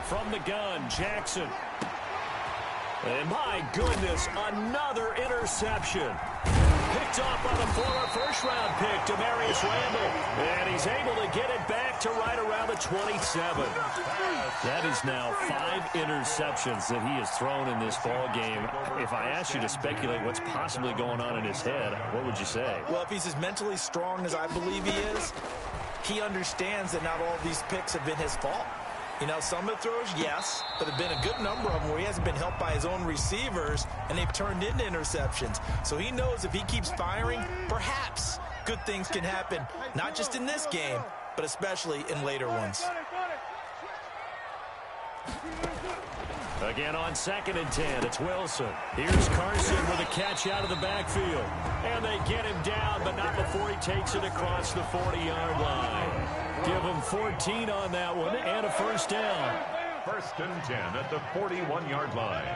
From the gun, Jackson. And my goodness, another interception. Picked off by the former first-round pick, Demarius Randall. And he's able to get it back to right around the 27. That is now 5 interceptions that he has thrown in this ball game. If I asked you to speculate what's possibly going on in his head, what would you say? Well, if he's as mentally strong as I believe he is, he understands that not all of these picks have been his fault. You know, some of the throws, yes, but there have been a good number of them where he hasn't been helped by his own receivers, and they've turned into interceptions. So he knows if he keeps firing, perhaps good things can happen, not just in this game, but especially in later ones. Again on 2nd and 10, it's Wilson. Here's Carson with a catch out of the backfield. And they get him down, but not before he takes it across the 40-yard line. Give him 14 on that one and a first down. 1st and 10 at the 41-yard line.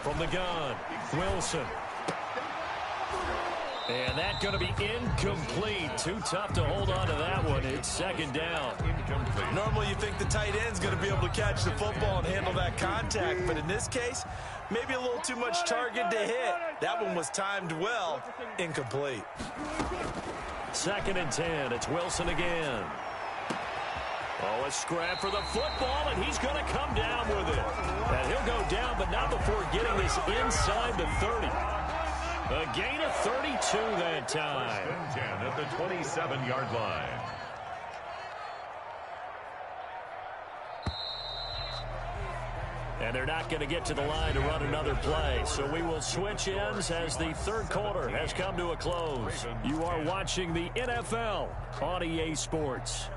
From the gun, Wilson. And that's going to be incomplete. Too tough to hold on to that one. It's 2nd down. Incomplete. Normally you think the tight end's going to be able to catch the football and handle that contact, but in this case, maybe a little too much target to hit. That one was timed well. Incomplete. 2nd and 10. It's Wilson again. Oh, a scrap for the football, and he's going to come down with it. And he'll go down, but not before getting this inside the 30. A gain of 32 that time. 1st and 10 at the 27-yard line. And they're not going to get to the line to run another play. So we will switch ends as the 3rd quarter has come to a close. You are watching the NFL on EA Sports.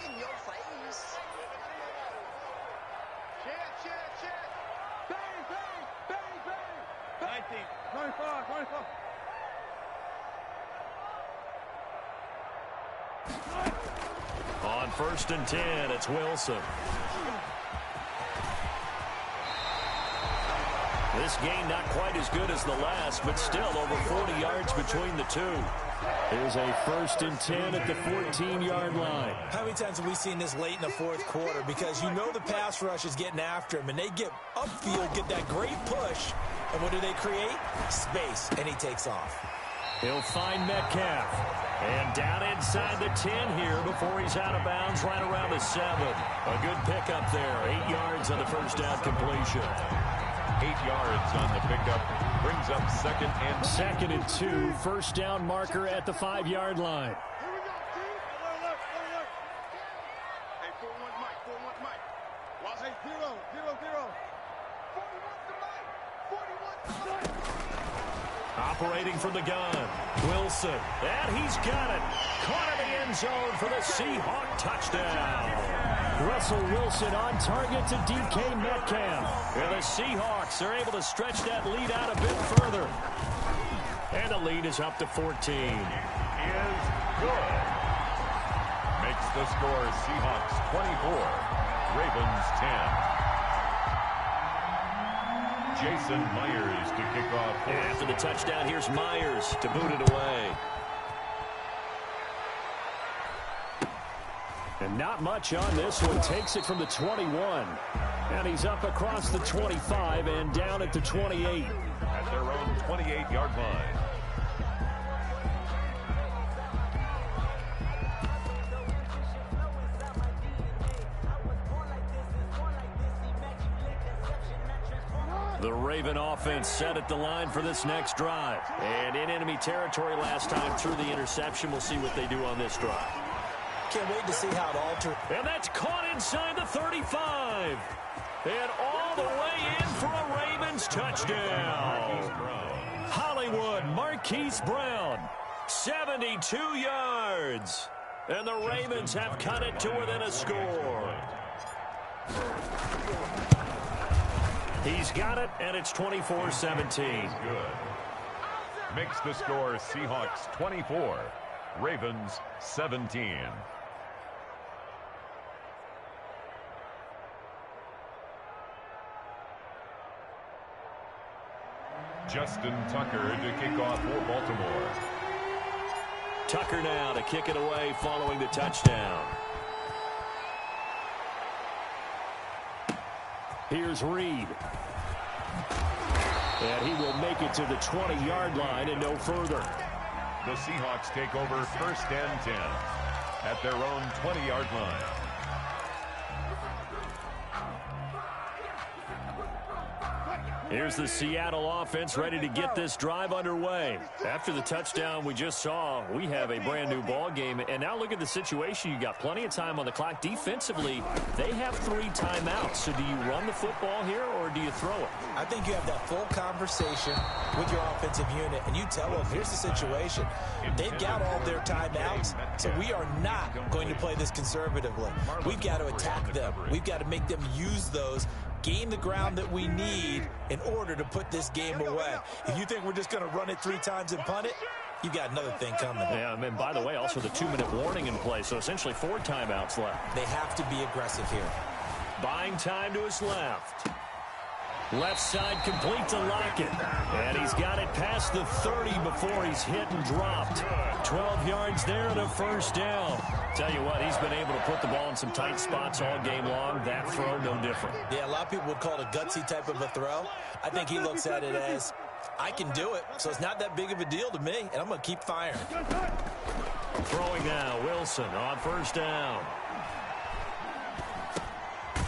In your face. Check. Bang, bang. 95. On 1st and 10, it's Wilson. This game not quite as good as the last, but still over 40 yards between the two. Here's a 1st and 10 at the 14-yard line. How many times have we seen this late in the 4th quarter? Because you know the pass rush is getting after him, and they get upfield, get that great push, and what do they create? Space, and he takes off. He'll find Metcalf. And down inside the 10 here before he's out of bounds right around the 7. A good pickup there. 8 yards on the first down completion. 8 yards on the pickup. Brings up 2nd and 2nd and 2. First down marker at the 5-yard line. Here we go, team. Look. Hey, 4-1 Mike. Watch. Hey, 0. 41 to Mike. Operating from the gun, Wilson. And he's got it. Caught in the end zone for the Seahawk touchdown. Russell Wilson on target to DK Metcalf. And the Seahawks are able to stretch that lead out a bit further. And the lead is up to 14. is good. Makes the score Seahawks 24, Ravens 10. Jason Myers to kick off. After the touchdown, here's Myers to boot it away. And not much on this one. Takes it from the 21. And he's up across the 25 and down at the 28. At their own 28-yard line. The Raven offense set at the line for this next drive. And in enemy territory last time through the interception. We'll see what they do on this drive. Can't wait to see how it alters. And that's caught inside the 35. And all the way in for a Ravens touchdown. Hollywood Marquise Brown, 72 yards. And the Ravens have cut it to within a score. He's got it, and it's 24-17. Good. Makes the score Seahawks 24, Ravens 17. Justin Tucker to kick off for Baltimore. Tucker now to kick it away following the touchdown. Here's Reed. And he will make it to the 20-yard line and no further. The Seahawks take over first and 10 at their own 20-yard line. Here's the Seattle offense ready to get this drive underway. After the touchdown we just saw, we have a brand new ball game. And now look at the situation. You got plenty of time on the clock. Defensively, they have 3 timeouts. So do you run the football here or do you throw it? I think you have that full conversation with your offensive unit, and you tell them, here's the situation. They've got all their timeouts, so we are not going to play this conservatively. We've got to attack them. We've got to make them use those, gain the ground that we need in order to put this game away. If you think we're just going to run it 3 times and punt it, you got another thing coming. Yeah, and by the way, also the 2-minute warning in play, so essentially 4 timeouts left. They have to be aggressive here. Buying time to his left. Left side complete to Lockett. And he's got it past the 30 before he's hit and dropped. 12 yards there and a first down. Tell you what, he's been able to put the ball in some tight spots all game long. That throw, no different. Yeah, a lot of people would call it a gutsy type of a throw. I think he looks at it as, I can do it, so it's not that big of a deal to me, and I'm going to keep firing. Throwing now, Wilson on first down.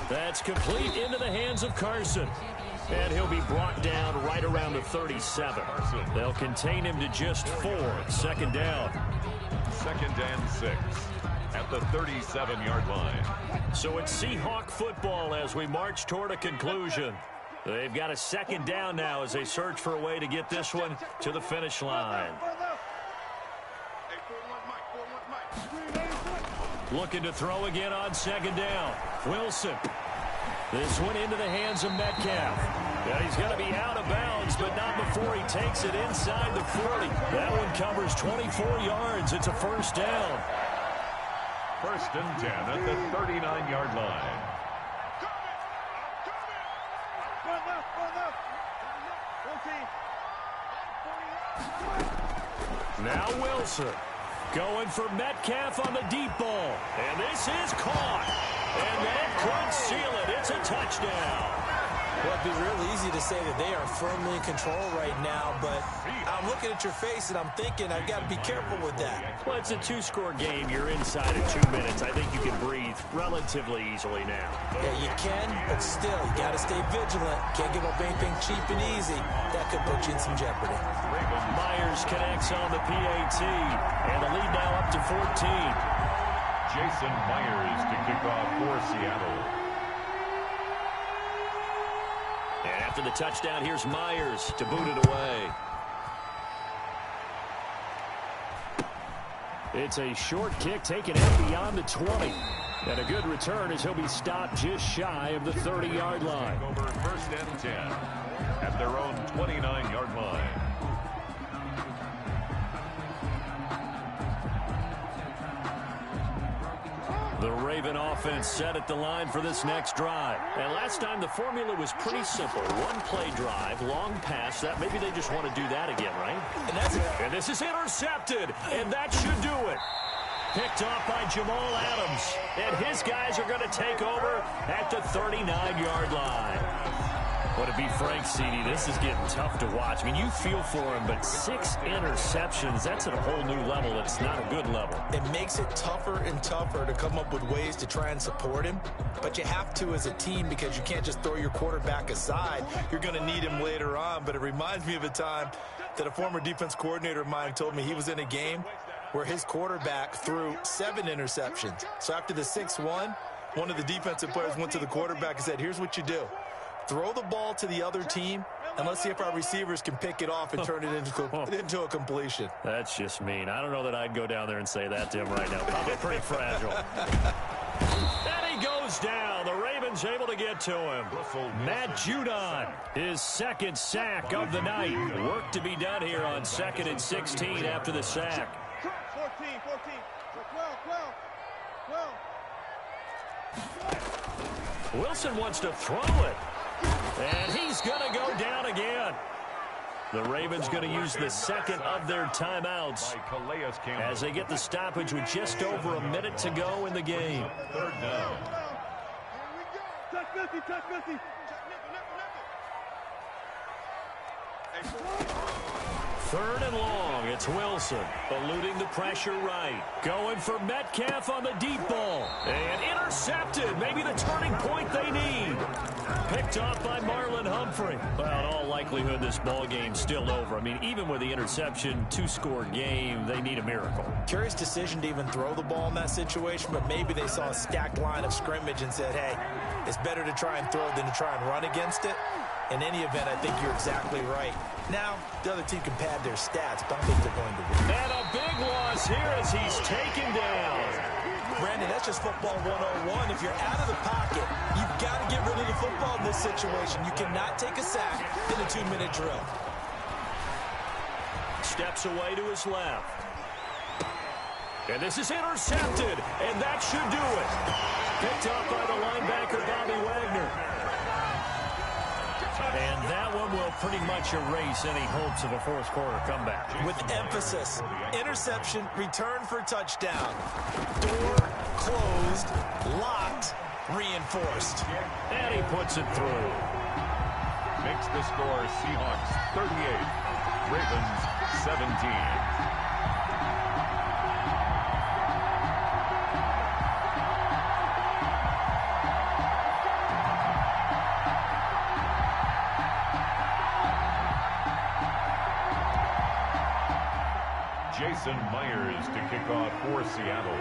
That's complete into the hands of Carson. And he'll be brought down right around the 37. They'll contain him to just 4. Second down. 2nd and 6 at the 37-yard line. So it's Seahawk football as we march toward a conclusion. They've got a 2nd down now as they search for a way to get this one to the finish line. Looking to throw again on 2nd down. Wilson. This one into the hands of Metcalf. Yeah, he's going to be out of bounds, but not before he takes it inside the 40. That one covers 24 yards. It's a first down. 1st and 10 at the 39-yard line. Now Wilson going for Metcalf on the deep ball. And this is caught. And that could seal it. It's a touchdown. Well, it'd be real easy to say that they are firmly in control right now, but I'm looking at your face and I'm thinking I've got to be careful with that. Well, it's a 2-score game. You're inside of 2 minutes. I think you can breathe relatively easily now. Yeah, you can, but still, you got to stay vigilant. Can't give up anything cheap and easy. That could put you in some jeopardy. Myers connects on the PAT, and the lead now up to 14. Jason Myers to kick off for Seattle. And after the touchdown, here's Myers to boot it away. It's a short kick taken out beyond the 20. And a good return as he'll be stopped just shy of the 30-yard line. Over 1st and 10 at their own 29-yard line. The Raven offense set at the line for this next drive. And last time the formula was pretty simple. 1-play drive, long pass. That maybe they just want to do that again, right? And this is intercepted. And that should do it. Picked off by Jamal Adams. And his guys are going to take over at the 39-yard line. But to be frank, CD, this is getting tough to watch. I mean, you feel for him, but 6 interceptions, that's at a whole new level. It's not a good level. It makes it tougher and tougher to come up with ways to try and support him. But you have to as a team because you can't just throw your quarterback aside. You're going to need him later on. But it reminds me of a time that a former defense coordinator of mine told me he was in a game where his quarterback threw 7 interceptions. So after the 6-1, one of the defensive players went to the quarterback and said, here's what you do. Throw the ball to the other team, and let's see if our receivers can pick it off and turn it into a completion. That's just mean. I don't know that I'd go down there and say that to him right now. Probably pretty fragile. And he goes down. The Ravens able to get to him. Matt Judon, his 2nd sack of the night. Work to be done here on 2nd and 16 after the sack. 14, 12. Wilson wants to throw it. And he's going to go down again. The Ravens going to use the 2nd of their timeouts as they get the stoppage with just over a minute to go in the game. 3rd down. Touch Missy. 3rd and long. It's Wilson eluding the pressure right. Going for Metcalf on the deep ball. And intercepted. Maybe the turning point they need. Picked off by Marlon Humphrey. Well, in all likelihood, this ball game's still over. I mean, even with the interception, 2-score game, they need a miracle. Curious decision to even throw the ball in that situation, but maybe they saw a stacked line of scrimmage and said, hey, it's better to try and throw than to try and run against it. In any event, I think you're exactly right. Now, the other team can pad their stats, but I don't think they're going to win. And a big loss here as he's taken down. Brandon, that's just football 101. If you're out of the pocket, you've got to get rid of the football in this situation. You cannot take a sack in a 2-minute drill. Steps away to his left. And this is intercepted, and that should do it. Picked up by the linebacker, Bobby Wagner. And that one will pretty much erase any hopes of a fourth-quarter comeback. With emphasis, interception, return for touchdown. Door closed, locked, reinforced. And he puts it through. Makes the score Seahawks 38, Ravens 17. Jason Myers to kick off for Seattle.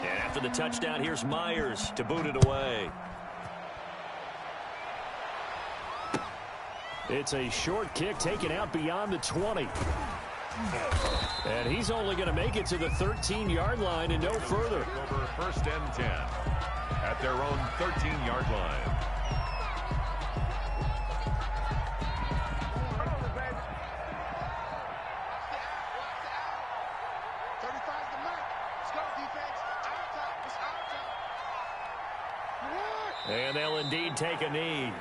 And after the touchdown, here's Myers to boot it away. It's a short kick taken out beyond the 20. And he's only going to make it to the 13-yard line and no further. Over 1st and 10 at their own 13-yard line. And they'll indeed take a knee.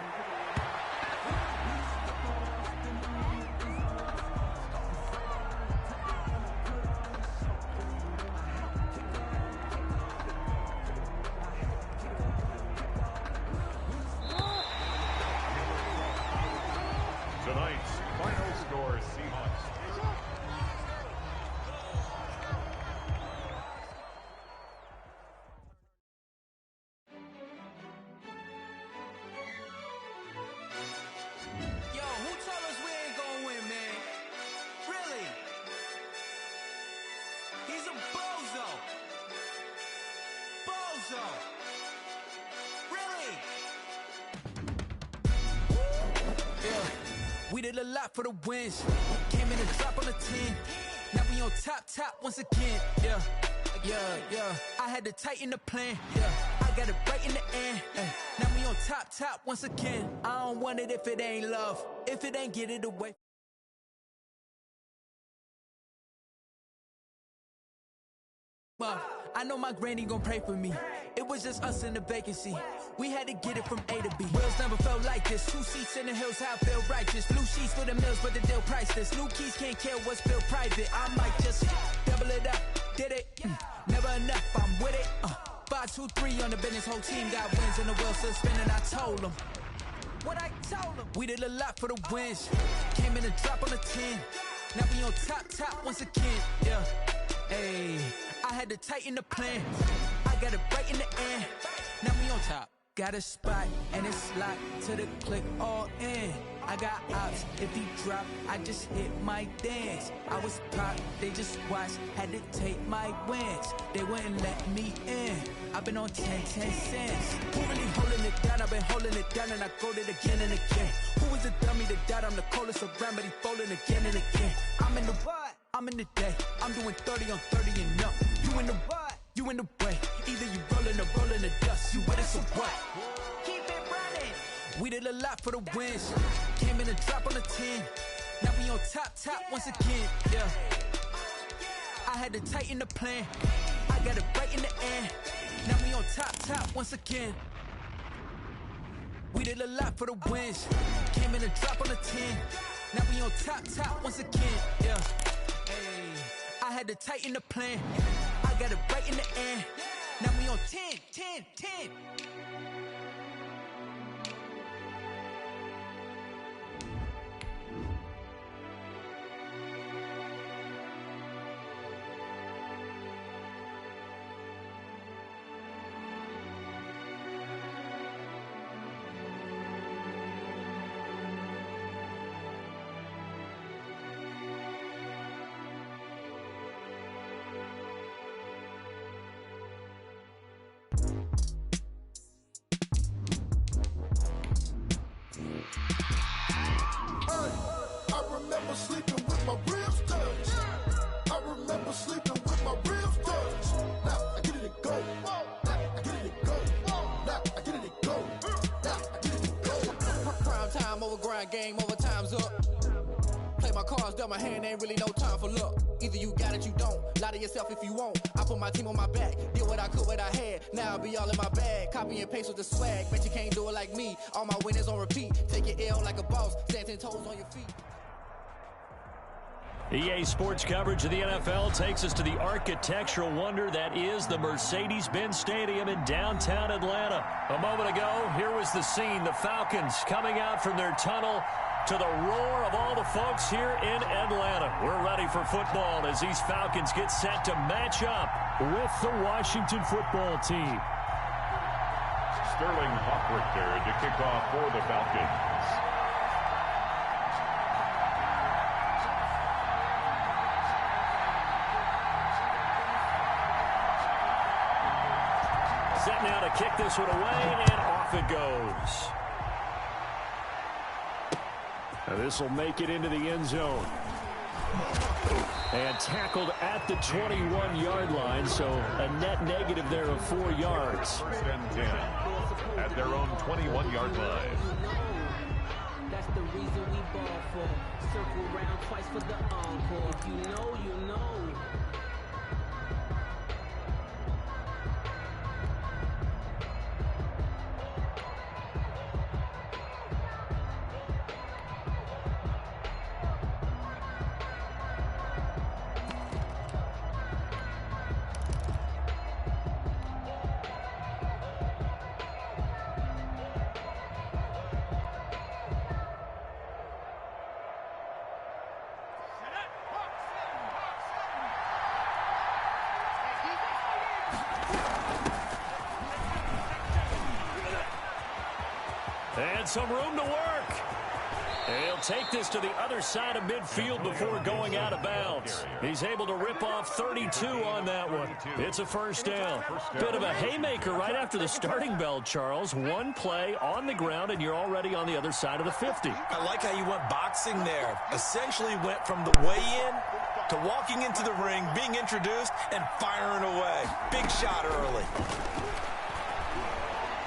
Tonight's final score, Seahawks. Yo, who told us we ain't gonna win, man? Really? He's a bozo. Bozo. Really? Yeah. We did a lot for the wins. Came in and drop on the 10. Now we on top once again. Yeah. I had to tighten the plan. Yeah. I got it right in the end. Now we on top once again. I don't want it if it ain't love. If it ain't, get it away. I know my granny gon' pray for me. It was just us in the vacancy. We had to get it from A to B. Wheels never felt like this. 2 seats in the hills, how I feel righteous. Blue sheets for the mills, but the deal priceless. New keys can't care what's feel private. I might just double it up. Did it? Never enough, I'm with it. 5, 2, 3 on the business. Whole team got wins and the wheels still spinning. I told them what I told them. We did a lot for the wins. Came in and drop on the 10. Now we on top once again. Yeah. Hey, I had to tighten the plan. I got it right in the end. Now we on top. Got a spot and it's locked to the click all in. I got ops, if he drop, I just hit my dance. I was pop, they just watched, had to take my wins. They wouldn't let me in. I've been on 10 cents. Who really holding it down? I've been holding it down and I go it again and again. Who is the dummy that died? I'm the coldest around, but he folding again and again. I'm in the what? I'm in the day. I'm doing 30 on 30 and up. You in the what? You in the way. Either you rolling or rolling the dust. You with us or what? Keep it running. We did a lot for the wins. Came in and drop on the 10. Now we on top once again. Yeah. I had to tighten the plan. I got it right in the end. Now we on top once again. We did a lot for the wins. Came in and drop on the 10. Now we on top once again. Yeah. Hey. I had to tighten the plan. I got it right in the end. Now we on 10, 10, 10. Sleeping with my ribs touched. I remember sleeping with my ribs touched. Now I get it and go. Now I get it and go. Now I get it and go. Now I get it and go. Prime time over grind game, over time's up. Play my cards, dealt my hand, ain't really no time for luck. Either you got it, you don't. Lie to yourself if you won't. I put my team on my back, did what I could, what I had. Now I'll be all in my bag. Copy and paste with the swag. Bet you can't do it like me. All my winners on repeat. Take your L like a boss. Stand 10 toes on your feet. EA Sports coverage of the NFL takes us to the architectural wonder that is the Mercedes-Benz Stadium in downtown Atlanta. A moment ago, here was the scene. The Falcons coming out from their tunnel to the roar of all the folks here in Atlanta. We're ready for football as these Falcons get set to match up with the Washington football team. Sterling Hoffrichter to kick off for the Falcons. Set now to kick this one away, and off it goes. Now this will make it into the end zone. And tackled at the 21-yard line, so a net negative there of 4 yards. First and 10 at their own 21-yard line. That's the reason we ball for. Circle round twice for the encore. If you know, you know. And some room to work. And he'll take this to the other side of midfield before going out of bounds. He's able to rip off 32 on that one. It's a first down. Bit of a haymaker right after the starting bell, Charles. One play on the ground, and you're already on the other side of the 50. I like how you went boxing there. Essentially went from the weigh-in to walking into the ring, being introduced, and firing away. Big shot early.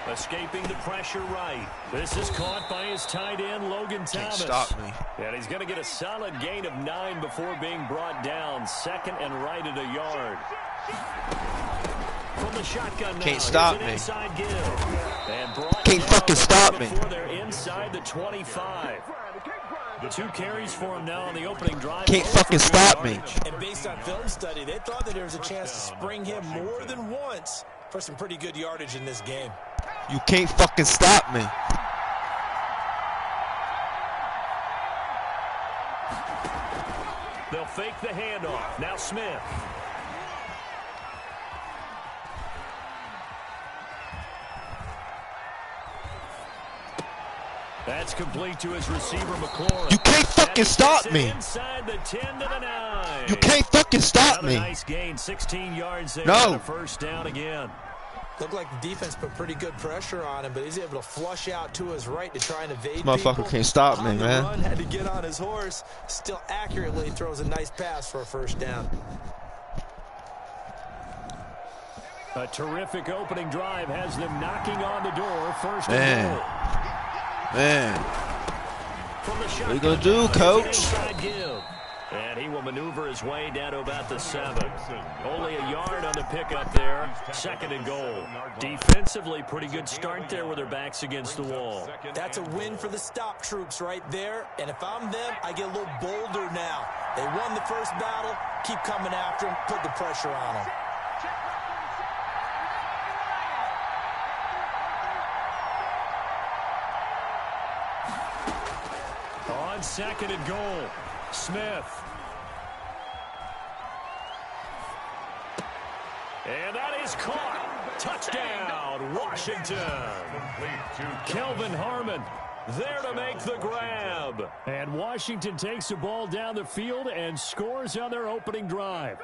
Escaping the pressure right. This is caught by his tight end, Logan Thomas. Can't stop me. And he's going to get a solid gain of 9 before being brought down. Second and right at a yard. From the shotgun now. Can't stop me. Inside give. And brought Can't down fucking stop me. before they're inside the 25. 2 carries for him now on the opening drive. Can't fucking stop me. And based on film study, they thought that there was a chance to spring him more than once for some pretty good yardage in this game. You can't fucking stop me. They'll fake the handoff. Now Smith. That's complete to his receiver, McLaurin. You can't fucking stop me. Inside the 10 to the 9. You can't fucking stop Another me. nice gain, 16 yards there. No. The first down again. Looked like the defense put pretty good pressure on him, but he's able to flush out to his right to try and evade Motherfucker people. can't stop me, On the man. run, had to get on his horse. Still accurately throws a nice pass for a first down. A terrific opening drive has them knocking on the door. First Man. and goal. Man. From the What you gonna do, coach? And he will maneuver his way down to about the 7. Only a yard on the pickup there. Second and goal. Defensively, pretty good start there with their backs against the wall. That's a win for the stop troops right there. And if I'm them, I get a little bolder now. They won the first battle. Keep coming after him. Put the pressure on him. On second and goal, Smith. And that is caught. Touchdown, Washington. Kelvin Harmon there to make the grab. And Washington takes the ball down the field and scores on their opening drive.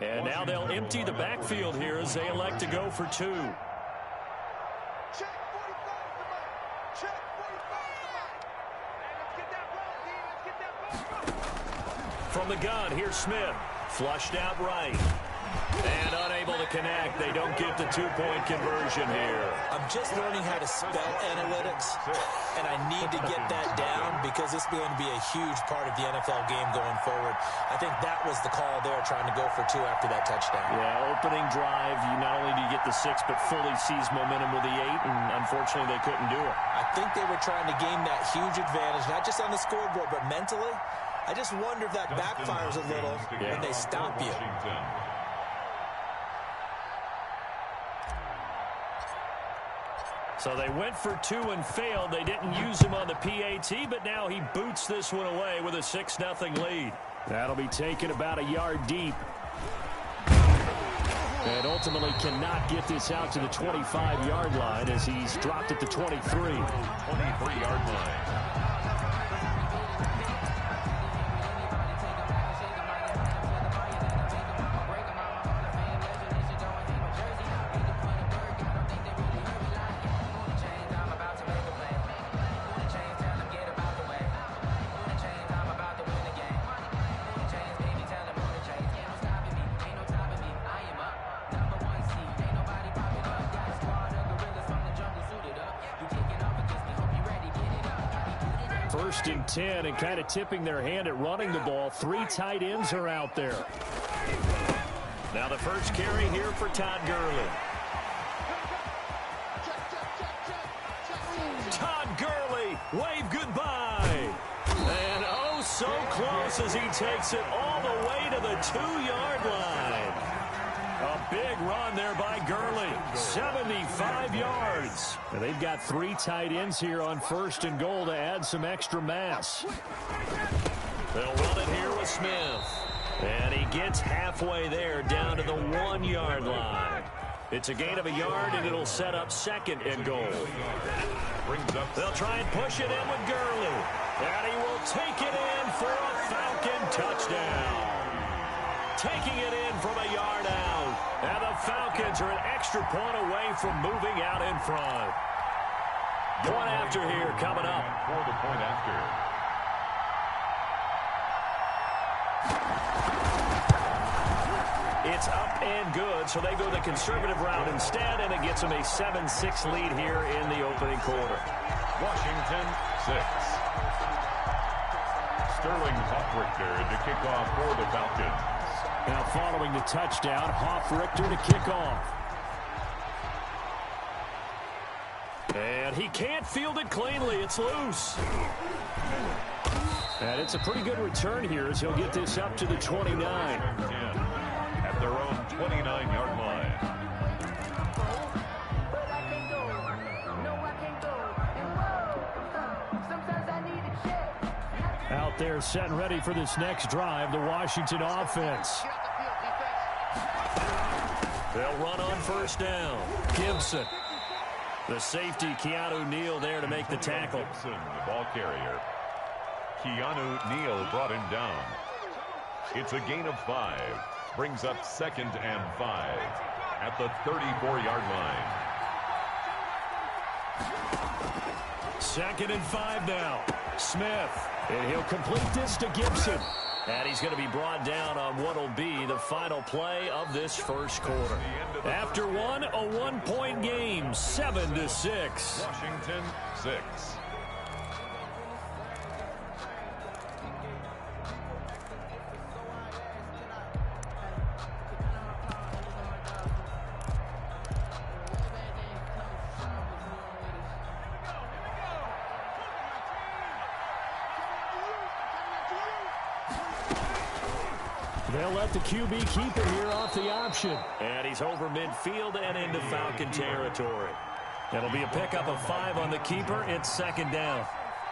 And now they'll empty the backfield here as they elect to go for two. Check 45 tonight. Check 45 tonight. Let's get that ball, D. Let's get that ball. From the gun, here's Smith. Flushed out right. And unable to connect. They don't get the two-point conversion here. I'm just learning how to spell analytics, and I need to get that down because it's going to be a huge part of the NFL game going forward. I think that was the call there, trying to go for two after that touchdown. Yeah, opening drive, you not only do you get the 6, but fully seize momentum with the 8, and unfortunately they couldn't do it. I think they were trying to gain that huge advantage, not just on the scoreboard, but mentally. I just wonder if that backfires a little when they stop you. So they went for two and failed. They didn't use him on the PAT, but now he boots this one away with a 6-0 lead. That'll be taken about a yard deep. And ultimately cannot get this out to the 25-yard line as he's dropped at the 23. 23-yard line. First and 10, and kind of tipping their hand at running the ball. 3 tight ends are out there. Now the first carry here for Todd Gurley. Todd Gurley, wave goodbye. And oh, so close as he takes it all the way to the 2-yard line. A big run there by Gurley. 75 yards. And they've got 3 tight ends here on first and goal to add some extra mass. They'll run it here with Smith. And he gets halfway there down to the 1-yard line. It's a gain of a yard, and it'll set up second and goal. They'll try and push it in with Gurley. And he will take it in for a Falcon touchdown. Taking it in from a yard out. And the Falcons are an extra point away from moving out in front. Point after here coming up. For the point after. It's up and good, so they go the conservative route instead, and it gets them a 7-6 lead here in the opening quarter. Washington 6. Sterling Hoffrichter to kick off for the Falcons. Now following the touchdown, Hoffrichter to kick off. And he can't field it cleanly. It's loose. And it's a pretty good return here as he'll get this up to the 29. At their own 29-yard line. Out there set and ready for this next drive, the Washington offense. They'll run on first down. Gibson. The safety, Keanu Neal, there to make the tackle. Gibson, the ball carrier. Keanu Neal brought him down. It's a gain of 5. Brings up 2nd and 5 at the 34-yard line. 2nd and 5 now. Smith. And he'll complete this to Gibson. And he's going to be brought down on what will be the final play of this first quarter. After one, a 1-point game, 7-6. Washington 6. They'll let the QB keep it here off the option. And he's over midfield and into Falcon territory. It'll be a pickup of 5 on the keeper. It's second down.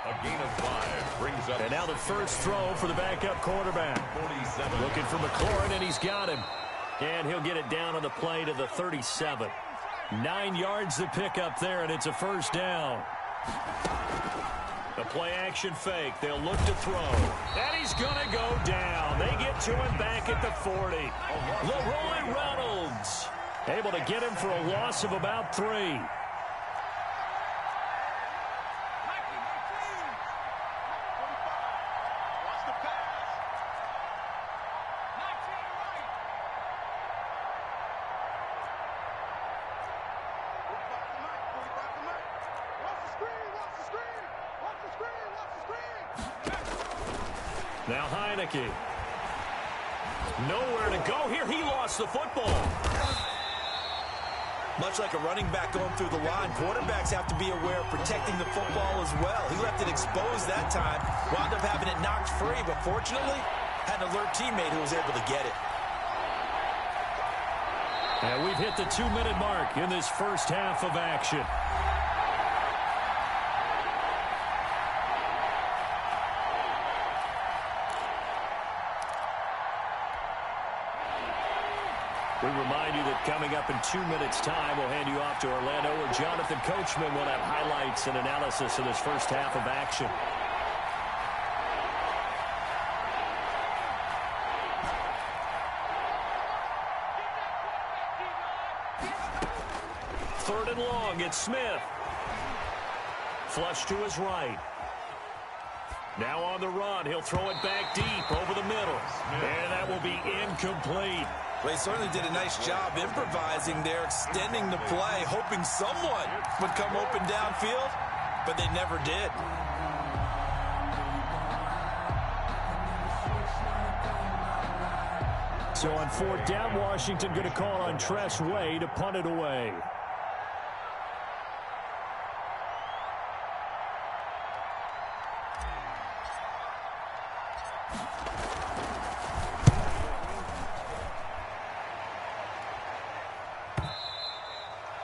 A gain of 5 brings up. And now the first throw for the backup quarterback. 47. Looking for McLaurin, and he's got him. And he'll get it down on the play to the 37. 9 yards to pick up there, and it's a first down. The play-action fake. They'll look to throw. And he's going to go down. They get to him back at the 40. Leroy Reynolds able to get him for a loss of about 3. Now Heineke. Nowhere to go here. He lost the football. Much like a running back going through the line, quarterbacks have to be aware of protecting the football as well. He left it exposed that time, wound up having it knocked free, but fortunately, had an alert teammate who was able to get it. And we've hit the 2-minute mark in this first half of action. We remind you that coming up in 2 minutes' time, we'll hand you off to Orlando, where Jonathan Coachman will have highlights and analysis of this first half of action. Third and long, it's Smith. Flush to his right. Now on the run, he'll throw it back deep over the middle. And that will be incomplete. Well, he certainly did a nice job improvising there, extending the play, hoping someone would come open downfield, but they never did. So on 4th down, Washington going to call on Tress Way to punt it away.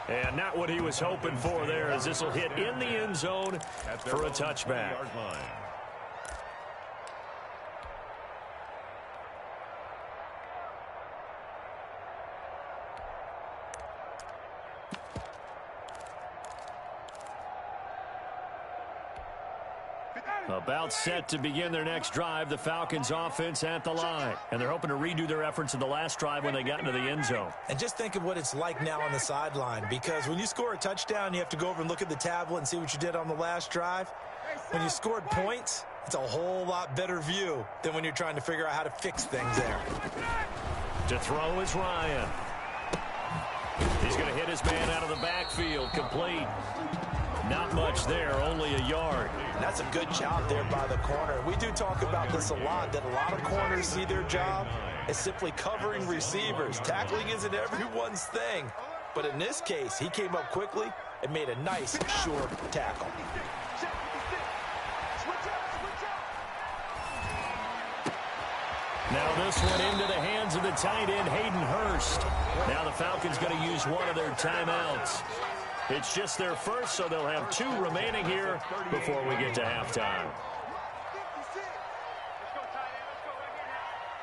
And not what he was hoping for there, as this will hit in the end zone for a touchback. About set to begin their next drive, the Falcons offense at the line. And they're hoping to redo their efforts in the last drive when they got into the end zone. And just think of what it's like now on the sideline, because when you score a touchdown, you have to go over and look at the tablet and see what you did on the last drive. When you scored points, it's a whole lot better view than when you're trying to figure out how to fix things there. To throw is Ryan. He's going to hit his man out of the backfield, complete. Not much there, only a yard. That's a good job there by the corner. We do talk about this a lot, that a lot of corners see their job as simply covering receivers. Tackling isn't everyone's thing. But in this case, he came up quickly and made a nice, sure tackle. Now this one into the hands of the tight end, Hayden Hurst. Now the Falcons going to use one of their timeouts. It's just their first, so they'll have 2 remaining here before we get to halftime.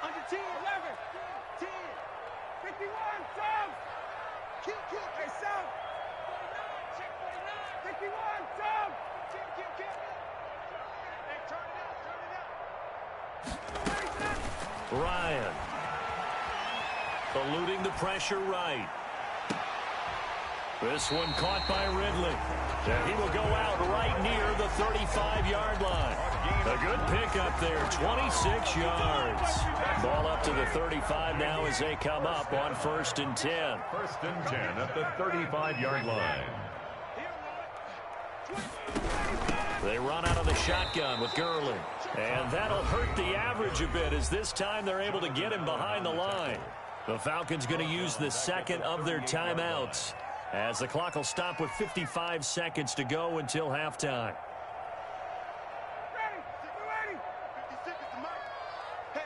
Under 10, 11, 10, 51, Sam. Kick, hey, Sam. 51, Sam. Kick. Hey, turn it out. Ryan. Eluding the pressure right. This one caught by Ridley. And he will go out right near the 35-yard line. A good pickup there, 26 yards. Ball up to the 35 now as they come up on 1st and 10. 1st and 10 at the 35-yard line. They run out of the shotgun with Gurley. And that'll hurt the average a bit, as this time they're able to get him behind the line. The Falcons going to use the second of their timeouts, as the clock will stop with 55 seconds to go until halftime. Ready. 56 is the mic. Hey.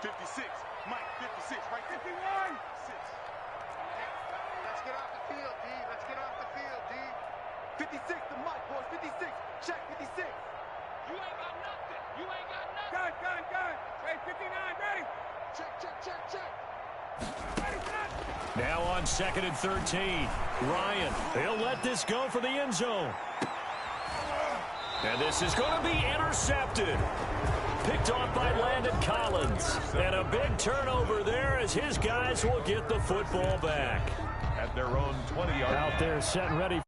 56. Mike, 56, right there. 51. 6. Let's get off the field, D. Let's get off the field, D. 56 to Mike, boys. 56. Check, 56. You ain't got nothing. You ain't got nothing. Gun. Ready, 59, ready. Check. Ready for that. Now on 2nd and 13. Ryan, he'll let this go for the end zone. And this is going to be intercepted. Picked off by Landon Collins. And a big turnover there as his guys will get the football back. At their own 20-yard line. Out there set and ready.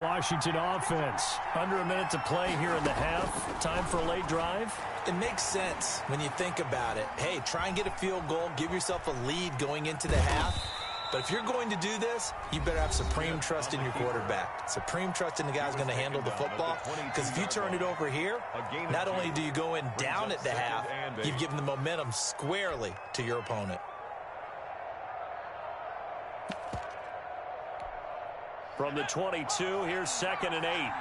Washington offense. Under a minute to play here in the half. Time for a late drive. It makes sense when you think about it. Hey, try and get a field goal. Give yourself a lead going into the half. But if you're going to do this, you better have supreme trust in your quarterback. Supreme trust in the guy who's going to handle the football. Because if you turn it over here, not only do you go in down at the half, you've given the momentum squarely to your opponent. From the 22, here's 2nd and 8.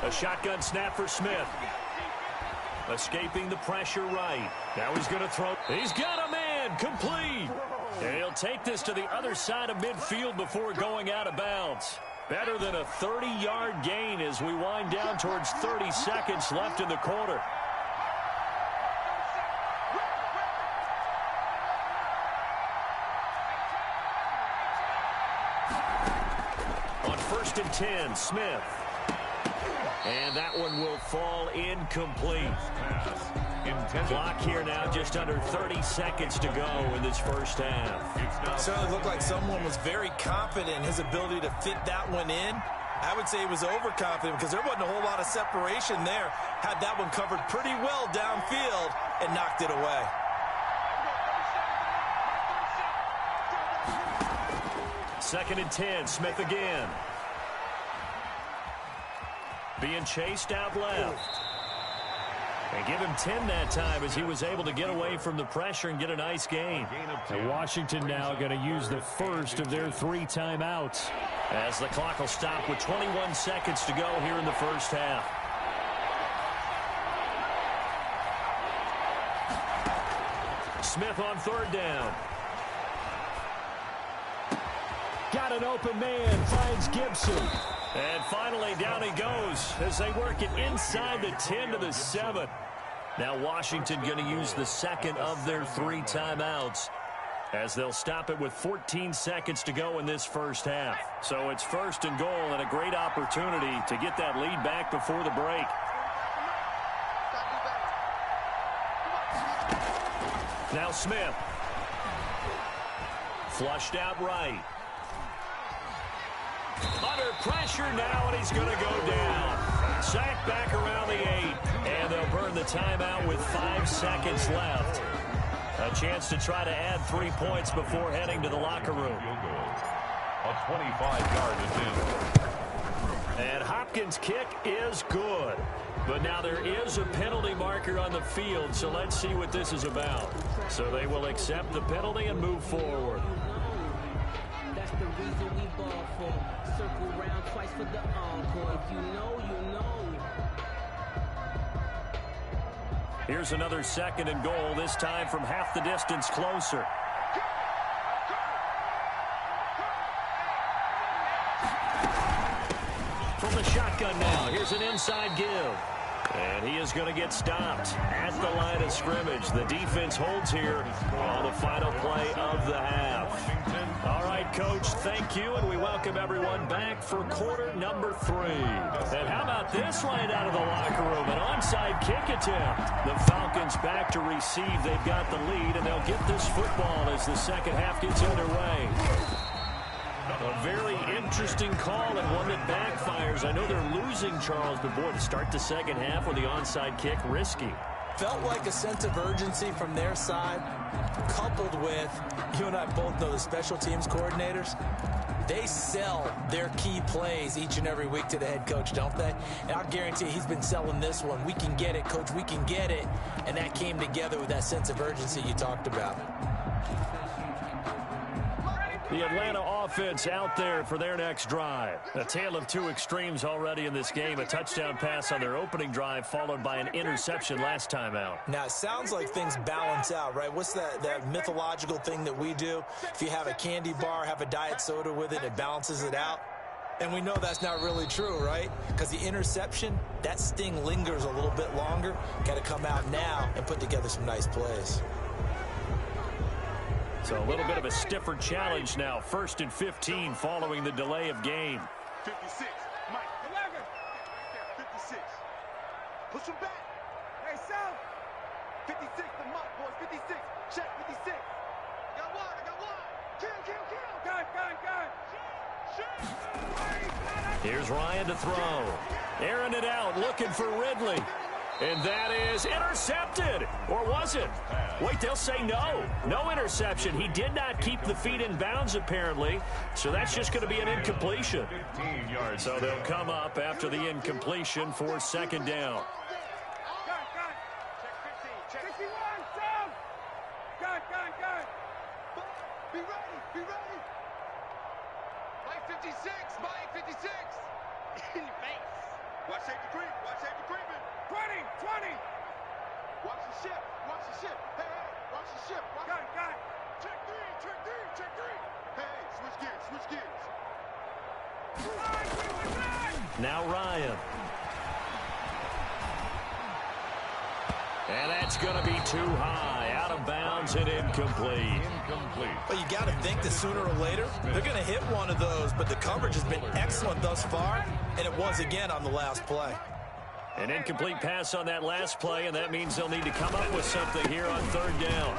A shotgun snap for Smith. Escaping the pressure right. Now he's going to throw. He's got a man. Complete. And he'll take this to the other side of midfield before going out of bounds. Better than a 30-yard gain as we wind down towards 30 seconds left in the quarter. On 1st and 10, Smith. And that one will fall incomplete. Clock here now, just under 30 seconds to go in this first half. It certainly looked like someone was very confident in his ability to fit that one in. I would say he was overconfident because there wasn't a whole lot of separation there. Had that one covered pretty well downfield and knocked it away. Second and 10, Smith again. Being chased out left. And give him 10 that time as he was able to get away from the pressure and get a nice gain. And Washington now going to use the first of their 3 timeouts as the clock will stop with 21 seconds to go here in the first half. Smith on 3rd down. Got an open man, finds Gibson. And finally, down he goes as they work it inside the 10 to the 7. Now Washington going to use the second of their 3 timeouts as they'll stop it with 14 seconds to go in this first half. So it's 1st and goal and a great opportunity to get that lead back before the break. Now Smith. Flushed out right. Under pressure now, and he's going to go down. Sacked back around the 8, and they'll burn the timeout with 5 seconds left. A chance to try to add 3 points before heading to the locker room. A 25-yard attempt. And Hopkins' kick is good. But now there is a penalty marker on the field, so let's see what this is about. So they will accept the penalty and move forward. That's the reason we ball for. Circle round twice for the encore. If you know, you know. Here's another 2nd and goal, this time from half the distance closer. From the shotgun now, here's an inside give. And he is going to get stopped at the line of scrimmage. The defense holds here on the final play of the half. All right, Coach, thank you, and we welcome everyone back for quarter number 3. And how about this right out of the locker room? An onside kick attempt. The Falcons back to receive. They've got the lead, and they'll get this football as the second half gets underway. A very interesting call and one that backfires. I know they're losing, Charles, but boy, to start the second half with the onside kick, risky. Felt like a sense of urgency from their side, coupled with, you and I both know the special teams coordinators. They sell their key plays each and every week to the head coach, don't they? And I'll guarantee he's been selling this one. We can get it, Coach, we can get it. And that came together with that sense of urgency you talked about. The Atlanta offense out there for their next drive. A tale of two extremes already in this game. A touchdown pass on their opening drive followed by an interception last time out. Now, it sounds like things balance out, right? What's that mythological thing that we do? If you have a candy bar, have a diet soda with it, it balances it out. And we know that's not really true, right? Because the interception, that sting lingers a little bit longer. Got to come out now and put together some nice plays. So a little bit of a stiffer challenge now. 1st and 15 following the delay of game. 56. Mike. 11. 56. Push him back. Hey, South. 56 to Mike, boys. 56. Check. 56. Got one. I got one. Kill. Gun. Shoot. Here's Ryan to throw. Airing it out, looking for Ridley. And that is intercepted. Or was it? Wait, they'll say no. No interception. He did not keep the feet in bounds, apparently. So that's just going to be an incompletion. 15 yards. So they'll come up after the incompletion for 2nd down. Gun. Check 15. Check 51. Down. Gun. Be ready. Mike 56. Mike 56. In your face. Watch safety creep. 20. Watch the ship. Hey, watch the ship. Gun. Check three. Hey, switch gears. Now Ryan. And that's going to be too high. Out of bounds and incomplete. Well, you got to think that sooner or later, they're going to hit one of those, but the coverage has been excellent thus far, and it was again on the last play. An incomplete pass on that last play, and that means they'll need to come up with something here on 3rd down.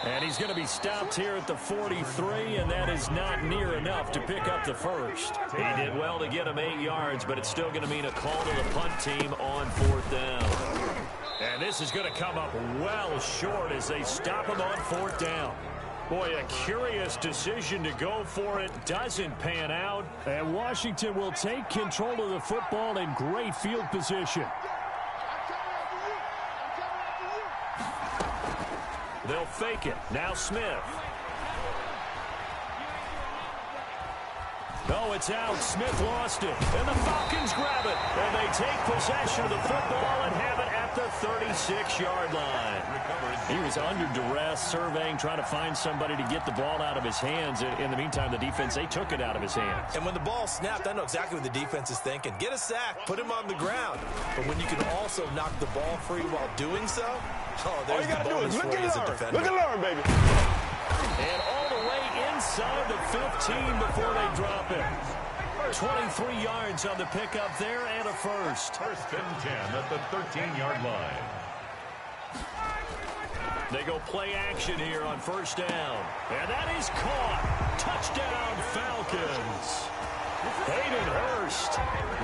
And he's going to be stopped here at the 43, and that is not near enough to pick up the first. He did well to get him 8 yards, but it's still going to mean a call to the punt team on 4th down. And this is going to come up well short as they stop him on 4th down. Boy, a curious decision to go for it. Doesn't pan out. And Washington will take control of the football in great field position. They'll fake it. Now Smith. No, it's out. Smith lost it. And the Falcons grab it. And they take possession of the football and have it at the 36-yard line. He was under duress, surveying, trying to find somebody to get the ball out of his hands. In the meantime, the defense, they took it out of his hands. And when the ball snapped, I know exactly what the defense is thinking. Get a sack, put him on the ground. But when you can also knock the ball free while doing so, there's the bonus for you as a defender. Look at Lauren, baby. And all the way inside the 15 before they drop it. 23 yards on the pickup there and a first. 1st and 10 at the 13-yard line. They go play action here on 1st down. And that is caught. Touchdown, Falcons. Hayden Hurst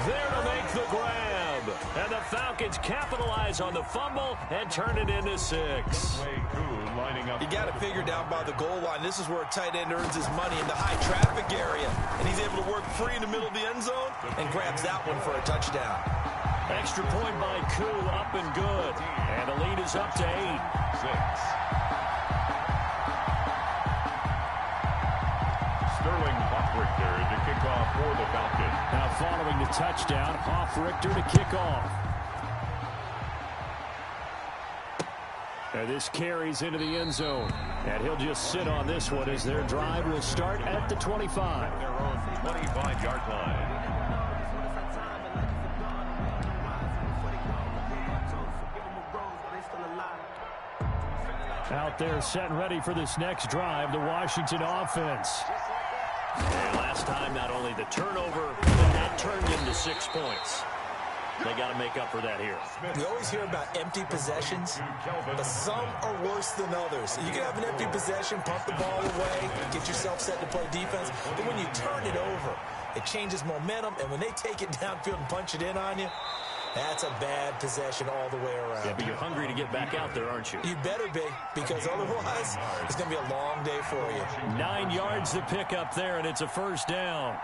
there to make the grab. And the Falcons capitalize on the fumble and turn it into 6. You got to figure down by the goal line. This is where a tight end earns his money in the high traffic area. And he's able to work free in the middle of the end zone and grabs that one for a touchdown. Extra point by Koo, up and good. And the lead is up to 8. 6. Sterling Hoffrichter to kick off for the Falcons. Now following the touchdown, Hoffrichter to kick off. And this carries into the end zone. And he'll just sit on this one as their drive will start at the 25. Their own 25-yard line. Out there set and ready for this next drive, the Washington offense. And last time, not only the turnover, but that turned into 6 points. They got to make up for that here. We always hear about empty possessions, but some are worse than others. You can have an empty possession, pump the ball away, get yourself set to play defense, but when you turn it over, it changes momentum, and when they take it downfield and punch it in on you, that's a bad possession all the way around. Yeah, but you're hungry to get back out there, aren't you? You better be, because otherwise, it's going to be a long day for you. 9 yards to pick up there, and it's a 1st down.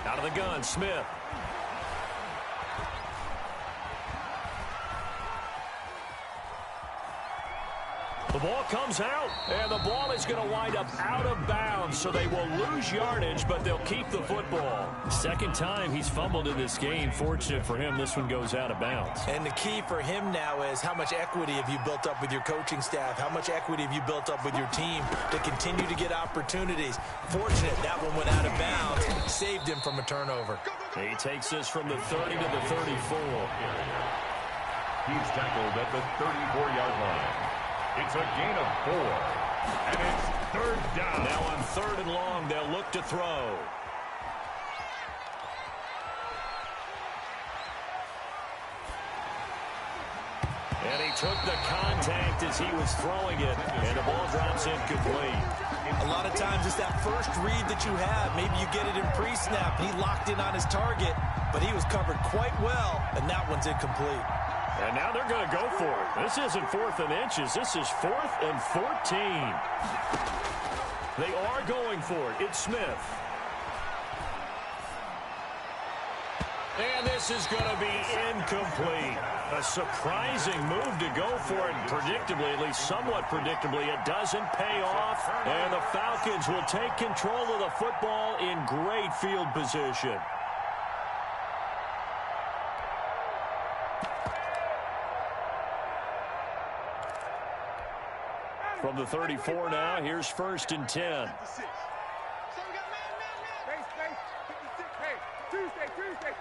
Out of the gun, Smith. The ball comes out, and the ball is going to wind up out of bounds, so they will lose yardage, but they'll keep the football. Second time he's fumbled in this game. Fortunate for him, this one goes out of bounds. And the key for him now is how much equity have you built up with your coaching staff? How much equity have you built up with your team to continue to get opportunities? Fortunate that one went out of bounds, saved him from a turnover. He takes this from the 30 to the 34. He's tackled at the 34-yard line. It's a gain of 4, and it's third down. Now on 3rd and long, they'll look to throw. And he took the contact as he was throwing it, and the ball drops incomplete. A lot of times it's that first read that you have. Maybe you get it in pre-snap. He locked in on his target, but he was covered quite well, and that one's incomplete. And now they're going to go for it. This isn't 4th and inches. This is 4th and 14. They are going for it. It's Smith. And this is going to be incomplete. A surprising move to go for it. Predictably, at least somewhat predictably, it doesn't pay off. And the Falcons will take control of the football in great field position. From the 34 now, here's 1st and 10. So we got man. Space. 56. Hey, Tuesday. I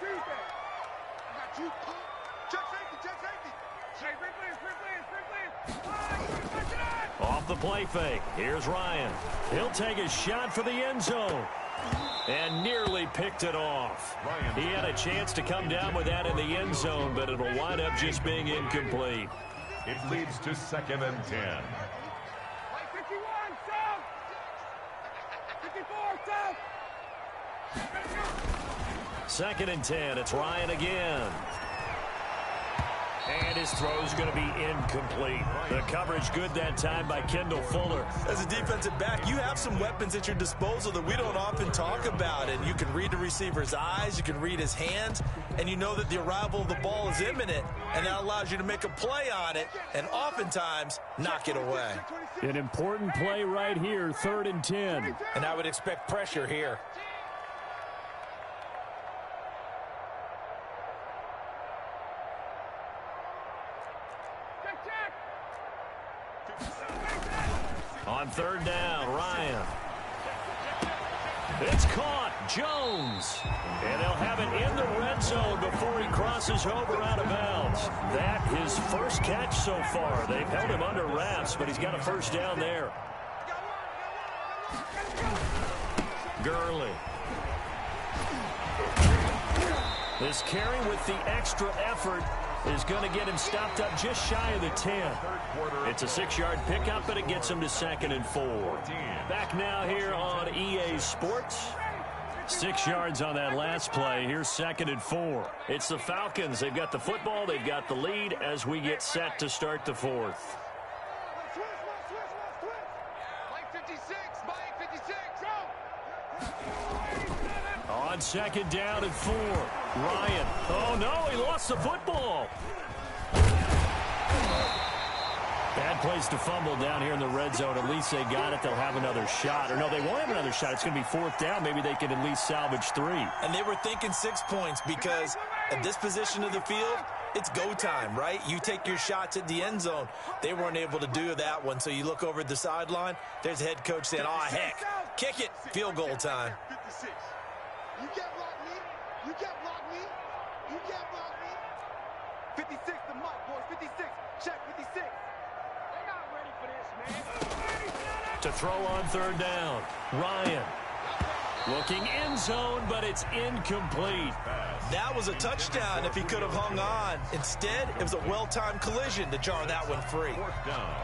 got you. Check safety. Hey, free play. Off the play fake. Here's Ryan. He'll take a shot for the end zone. And nearly picked it off. He had a chance to come down with that in the end zone, but it'll wind up just being incomplete. It leads to 2nd and 10. 51, south. 54, south. 2nd and 10. It's Ryan again. And his throw's going to be incomplete. The coverage good that time by Kendall Fuller. As a defensive back, you have some weapons at your disposal that we don't often talk about. And you can read the receiver's eyes, you can read his hands, and you know that the arrival of the ball is imminent. And that allows you to make a play on it and oftentimes knock it away. An important play right here, 3rd and 10. And I would expect pressure here. On 3rd down, Ryan. It's caught. Jones. And they'll have it in the red zone before he crosses over out of bounds. That his first catch so far. They've held him under wraps, but he's got a 1st down there. Gurley. This carry with the extra effort is going to get him stopped up just shy of the 10. It's a 6-yard pickup, but it gets him to 2nd and 4. Back now here on EA Sports. 6 yards on that last play. Here's 2nd and 4. It's the Falcons. They've got the football. They've got the lead as we get set to start the 4th. Mike 56. Mike 56. Go. On 2nd down and 4. Ryan. Oh, no, he lost the football. Bad place to fumble down here in the red zone. At least they got it. They'll have another shot. Or no, they won't have another shot. It's going to be 4th down. Maybe they can at least salvage 3. And they were thinking 6 points because at this position of the field, it's go time, right? You take your shots at the end zone. They weren't able to do that one. So you look over at the sideline. There's the head coach saying, oh, heck, kick it. Field goal time. 56. You can't block me. You can't block me. You can't block me. 56 the mark, boys. 56. Check 56. They're not ready for this, man. To throw on 3rd down. Ryan. Looking end zone, but it's incomplete. That was a touchdown if he could have hung on. Instead, it was a well-timed collision to jar that one free. 4th down.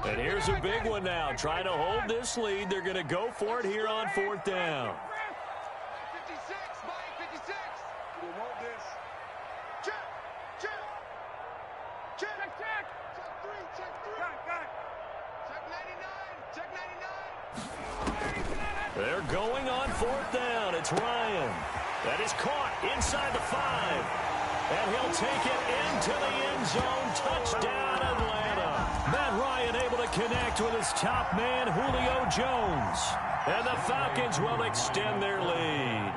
And here's a big one now. Trying to hold this lead. They're going to go for it here on 4th down. 56. Mike 56. We want this. Check. They're going on fourth down. It's Ryan. That is caught inside the 5. And he'll take it into the end zone. Touchdown, Atlanta. Matt Ryan able to connect with his top man, Julio Jones. And the Falcons will extend their lead.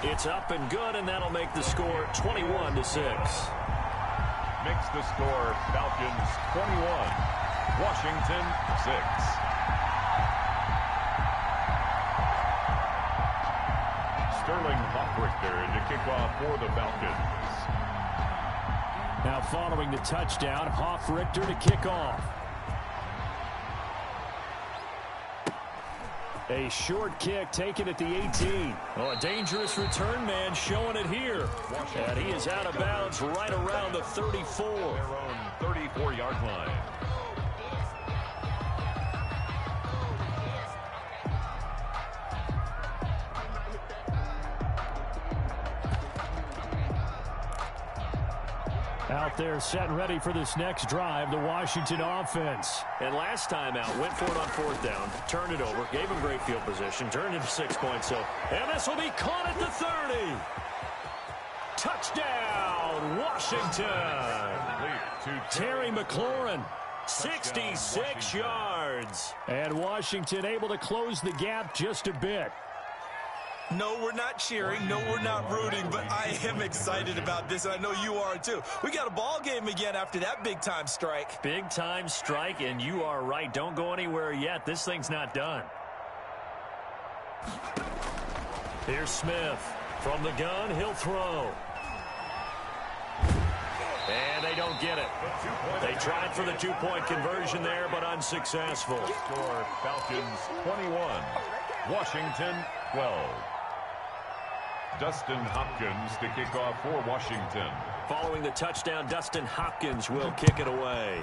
It's up and good, and that'll make the score 21-6. Makes the score Falcons 21, Washington 6. Sterling Hoffrichter to kick off for the Falcons. Now following the touchdown, Hoffrichter to kick off. A short kick taken at the 18. Oh, a dangerous return man showing it here. And he is out of bounds right around the 34. Their own 34-yard line. Out there set and ready for this next drive, the Washington offense. And last time out, went for it on fourth down, turned it over, gave him great field position, turned into 6 points. And this will be caught at the 30. Touchdown, Washington. Terry McLaurin, 66 yards. And Washington able to close the gap just a bit. No, we're not cheering. No, we're not rooting, but I am excited about this. I know you are too. We got a ball game again after that big-time strike. Big-time strike, and you are right. Don't go anywhere yet. This thing's not done. Here's Smith. From the gun, he'll throw. And they don't get it. They tried for the two-point conversion there, but unsuccessful. Score Falcons 21, Washington 12. Dustin Hopkins to kick off for Washington. Following the touchdown, Dustin Hopkins will kick it away.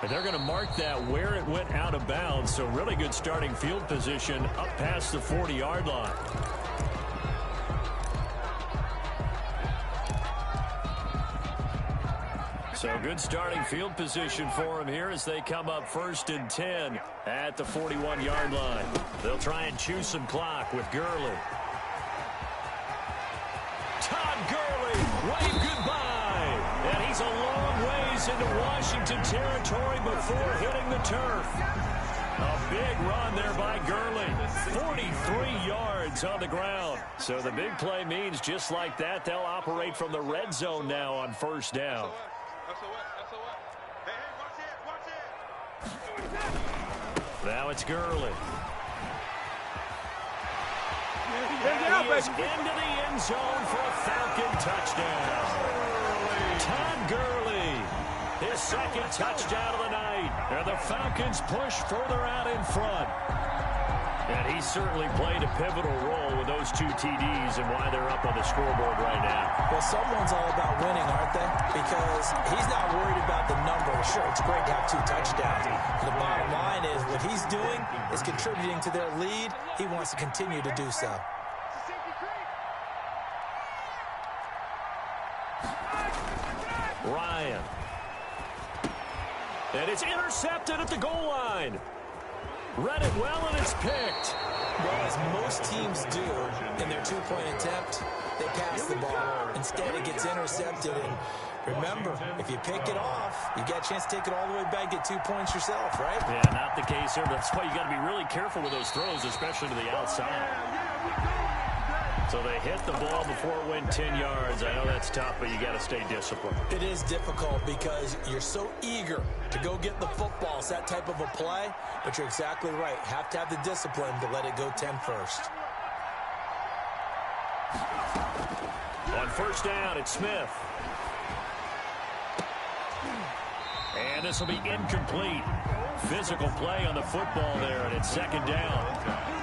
And they're going to mark that where it went out of bounds, so really good starting field position up past the 40-yard line. So good starting field position for him here as they come up 1st and 10 at the 41-yard line. They'll try and chew some clock with Gurley. Todd Gurley, wave goodbye. And he's a long ways into Washington territory before hitting the turf. A big run there by Gurley. 43 yards on the ground. So the big play means just like that, they'll operate from the red zone now on 1st down. Now it's Gurley. And he is into the end zone for a Falcon touchdown. Todd Gurley, his second touchdown of the night. And the Falcons push further out in front. And he certainly played a pivotal role with those 2 TDs and why they're up on the scoreboard right now. Well, someone's all about winning, aren't they? Because he's not worried about the number. Sure, it's great to have 2 touchdowns. The bottom line is what he's doing is contributing to their lead. He wants to continue to do so. Ryan. And it's intercepted at the goal line. Read it well, and it's picked. Well, as most teams do in their 2-point attempt, they pass the ball. Instead, it gets intercepted. And remember, if you pick it off, you get a chance to take it all the way back, get 2 points yourself, right? Yeah, not the case here. That's why you got to be really careful with those throws, especially to the outside. So they hit the ball before it went 10 yards. I know that's tough, but you got to stay disciplined. It is difficult because you're so eager to go get the football. It's that type of a play, but you're exactly right. Have to have the discipline to let it go 10 first. On 1st down, it's Smith. And this will be incomplete. Physical play on the football there, and it's 2nd down.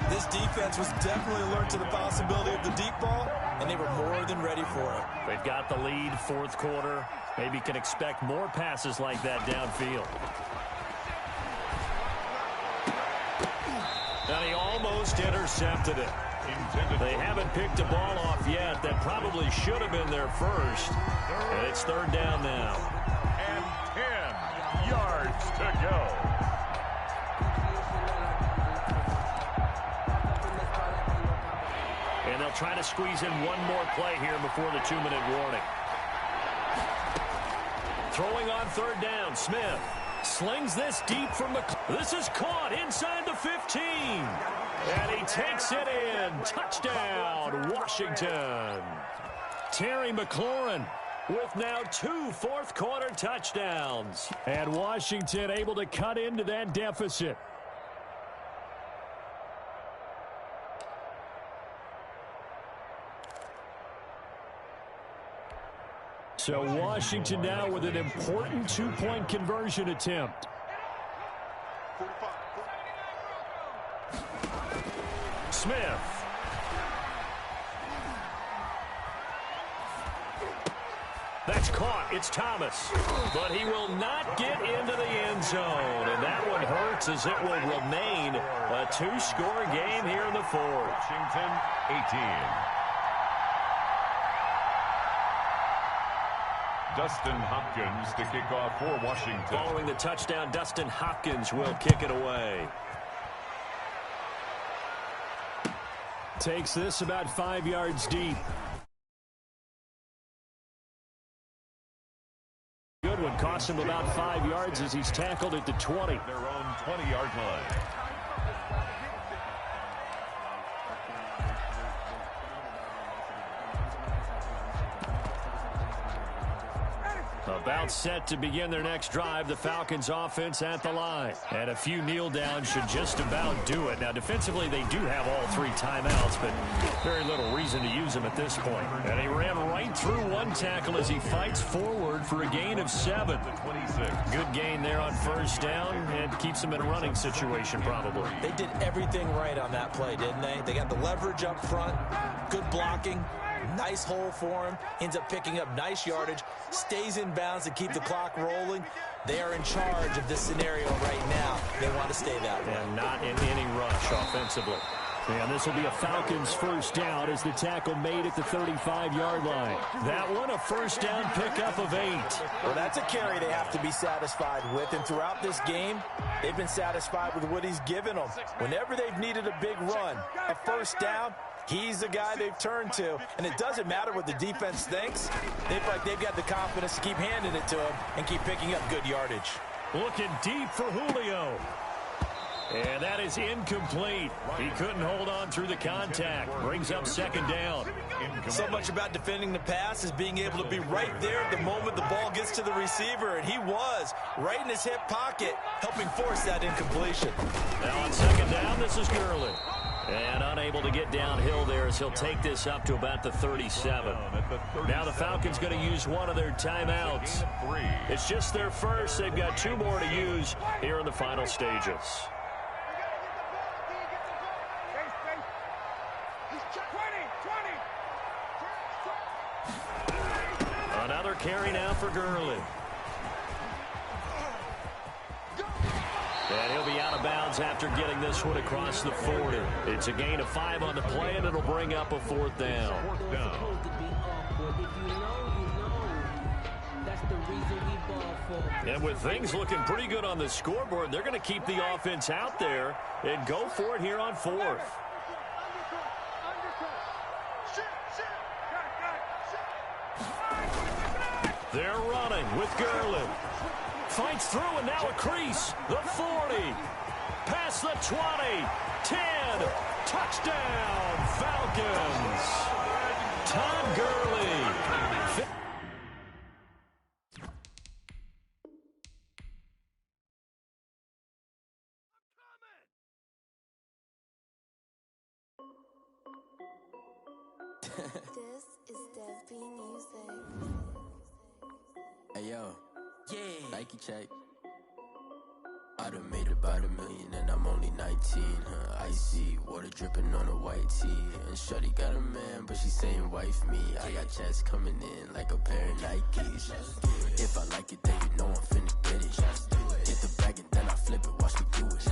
This defense was definitely alert to the possibility of the deep ball, and they were more than ready for it. They've got the lead, 4th quarter. Maybe can expect more passes like that downfield. And he almost intercepted it. They haven't picked a ball off yet. That probably should have been their first. And it's third down now. And 10 yards to go. And they'll try to squeeze in one more play here before the 2-minute warning. Throwing on third down, Smith slings this deep from the... This is caught inside the 15. And he takes it in. Touchdown, Washington. Terry McLaurin with now 2 fourth-quarter touchdowns. And Washington able to cut into that deficit. So Washington now with an important 2-point conversion attempt. Smith. That's caught. It's Thomas. But he will not get into the end zone. And that one hurts as it will remain a 2-score game here in the fourth. Washington 18. Dustin Hopkins to kick off for Washington. Following the touchdown, Dustin Hopkins will kick it away. Takes this about 5 yards deep. Good one. Cost him about 5 yards as he's tackled at the 20. Their own 20-yard line. About set to begin their next drive, the Falcons offense at the line. And a few kneel downs should just about do it. Now, defensively, they do have all 3 timeouts, but very little reason to use them at this point. And he ran right through one tackle as he fights forward for a gain of 7. Good gain there on first down and keeps them in a running situation probably. They did everything right on that play, didn't they? They got the leverage up front, good blocking. Nice hole for him. Ends up picking up nice yardage. Stays in bounds to keep the clock rolling. They are in charge of this scenario right now. They want to stay that way. And not in any rush offensively. And this will be a Falcons first down as the tackle made at the 35-yard line. That one a first down pickup of 8. Well, that's a carry they have to be satisfied with. And throughout this game, they've been satisfied with what he's given them. Whenever they've needed a big run, a first down, he's the guy they've turned to. And it doesn't matter what the defense thinks. They've got the confidence to keep handing it to him and keep picking up good yardage. Looking deep for Julio. And that is incomplete. He couldn't hold on through the contact. Brings up second down. So much about defending the pass is being able to be right there at the moment the ball gets to the receiver. And he was right in his hip pocket, helping force that incompletion. Now on second down, this is Gurley. And unable to get downhill there as he'll take this up to about the 37. Now the Falcons going to use one of their timeouts. It's just their first. They've got 2 more to use here in the final stages. Another carry now for Gurley. And he'll be out of bounds after getting this one across the 40. It's a gain of 5 on the play, and it'll bring up a 4th down. And with things looking pretty good on the scoreboard, they're going to keep the offense out there and go for it here on 4th. They're running with Gurley. Fights through and now a crease. The 40. Past the 20. 10. Touchdown, Falcons. Todd Gurley. This is Dev B Music. Hey yo, Nike check. I done made about $1 million and I'm only 19. Icy water dripping on a white tee. And shorty got a man, but she saying wife me. I got checks coming in like a pair of Nikes. If I like it, then you know I'm finna get it. Hit the bag and then I flip it. Watch me do it.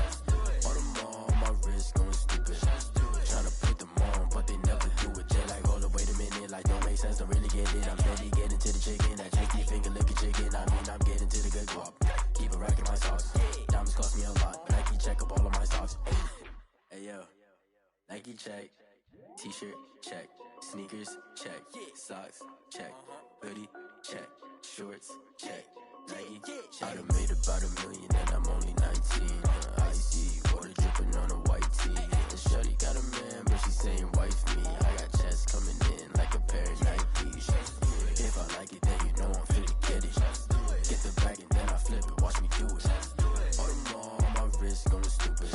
All them on my wrist going stupid. Tryna put them on, sense, don't really get it. I'm steady getting to the chicken. That tasty finger licking chicken. I mean, I'm getting to the good guap. Keep a rack in my socks. Diamonds cost me a lot. Nike check up all of my stocks. Hey yo, Nike check. T-shirt check. Sneakers check. Socks check. Hoodie check. Shorts check. Nike. I done made about $1 million and I'm only 19. Icy water dripping on a white tee. And shorty got a man, but she saying wife me. I got chest coming in like a pair of Nikes. If I like it, then you know I'm finna get it. Get the bag and then I flip it. Watch me do it. All them on my wrist going stupid.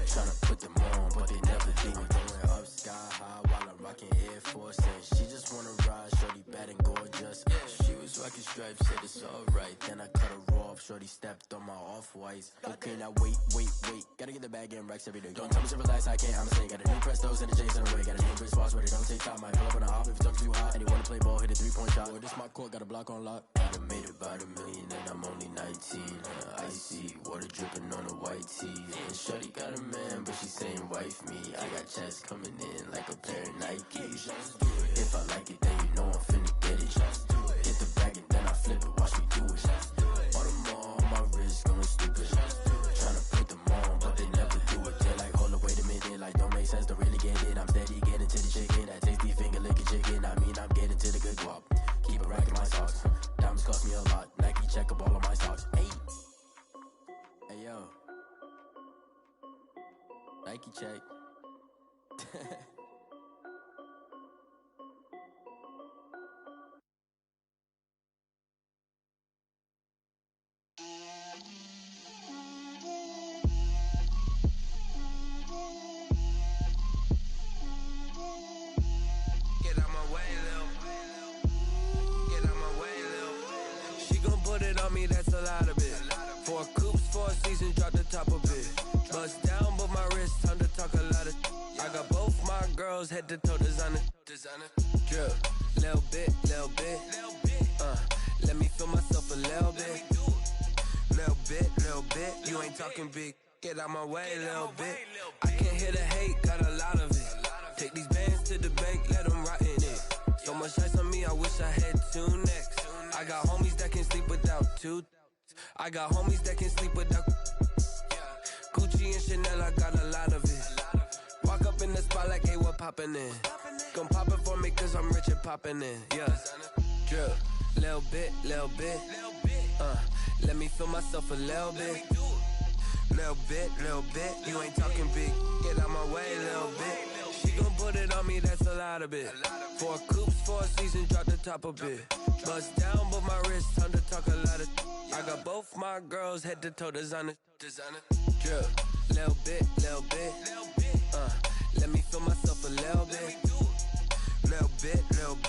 Tryna put them on, but they never do it. Going up sky high while I'm rocking Air Force. And she just wanna ride, shorty bad and gorgeous. She was rocking stripes, said it's alright. Then I cut her off, shorty stepped on my off-whites. Okay, now wait. Gotta get the bag and racks every day. Don't tell me to relax, I can't, I'ma say. Got a new Prestos and the J's in the way. Got a new Chris Foss, but it don't take time. Might pull up on a hop if it talks too hot. And you wanna play ball, hit a 3-point shot. Or this my court, got a block on lock. I done made about $1 million and I'm only 19. Icy water dripping on a white tee. And shorty got a man, but she saying wife me. I got chest coming in like a pair of Nikes. If I like it, then you know I'm finna get it. Get the bag and then I flip it, watch me do it. All them on my wrist going stupid. Tryna put them on, but they never do it. They're like, hold up, wait a minute, like don't make sense, don't really get it. I'm steady getting to the chicken, that tasty finger licking chicken. I mean, I'm getting to the good guap. Keep a rack in my socks. Diamonds cost me a lot. Nike check up all of my stocks. Hey yo, Nike check. That's a lot of it. 4 coops, 4 seasons, drop the top of it. Bust down, but my wrist, time to talk a lot of. I got both my girls head to toe designer. Drip, little bit. Let me feel myself a little bit. Little bit. You ain't talking big. Get out my way, little bit. I can't hear the hate, got a lot of it. Take these bands to the bank, let them rot in it. So much ice on me, I wish I had 2 necks. I got homies that can sleep without 2. I got homies that can sleep without Gucci and Chanel, I got a lot of it. Walk up in the spot like, hey, what poppin' in? Gon' pop it for me cause I'm rich and poppin' in. Yeah, drip, little bit. Let me feel myself a little bit. Little bit. You ain't talking big. Get out my way, little bit. She gon' put it on me, that's a lot of it. 4 coops, 4 seasons, drop the top of it. Bust down, but my wrist, time to talk a lot of. I got both my girls head to toe designer. Drip, little bit. Let me feel myself a little bit. Little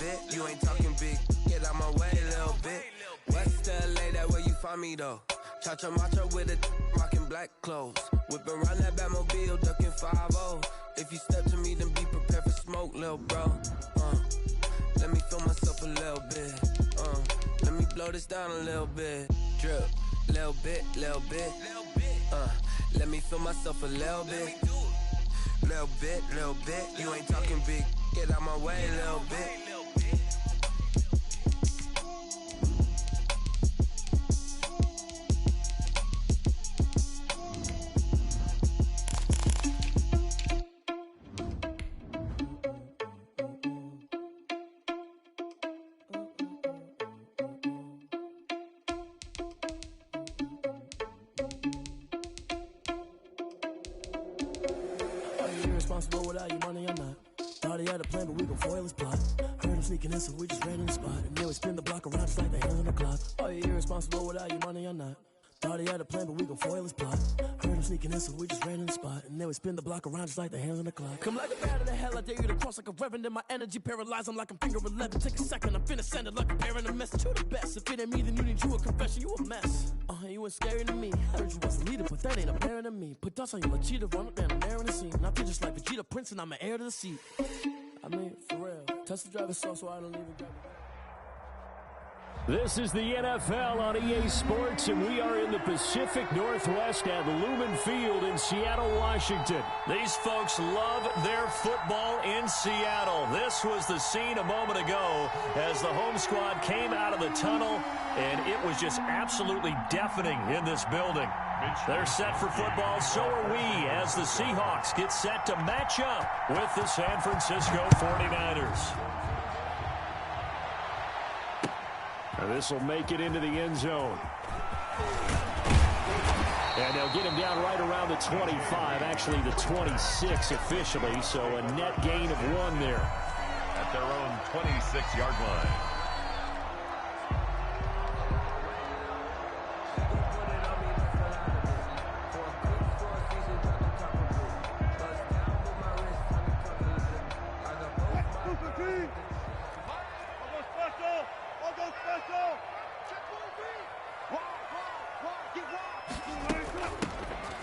bit. You ain't talking big. Get out my way, little bit. West LA, that where you find me though. Cha-cha macha with a rockin' black clothes. Whip around that Batmobile, ducking 5-0. If you step to me, then be prepared for smoke, lil' bro. Let me feel myself a little bit. Let me blow this down a little bit. Drip, little bit. Let me feel myself a little bit. Little bit. You ain't talking big. Get out my way, little bit. Irresponsible without your money or not. Thought he had a plan, but we gon' foil his plot. Heard him sneaking in, so we just ran in the spot. And then we spin the block around just like the hands on the clock. Are you irresponsible without your money or not? Thought he had a plan, but we gon' foil his plot. Heard him sneaking in, so we just ran in the spot. And then we spin the block around just like the hands on the clock. Come like a bat of the hell, I dare you to cross like a reverend. And my energy paralyzed, I'm like I'm finger 11. Take a second, I'm finna send it like a parent a message. You the best, if it ain't me, then you need you a confession. You a mess, you ain't scary to me. Heard you was a leader, but that ain't apparent to me. Put dust on you like cheetah, run up down the air in the scene. I feel just like Vegeta Prince and I'm an heir to the seat. I mean, for real. Test the driver's soft so I don't even grab it. This is the NFL on EA Sports, and we are in the Pacific Northwest at Lumen Field in Seattle, Washington. These folks love their football in Seattle. This was the scene a moment ago as the home squad came out of the tunnel, and it was just absolutely deafening in this building. They're set for football, so are we, as the Seahawks get set to match up with the San Francisco 49ers. This will make it into the end zone. And they'll get him down right around the 25, actually the 26 officially, so a net gain of 1 there. At their own 26-yard line.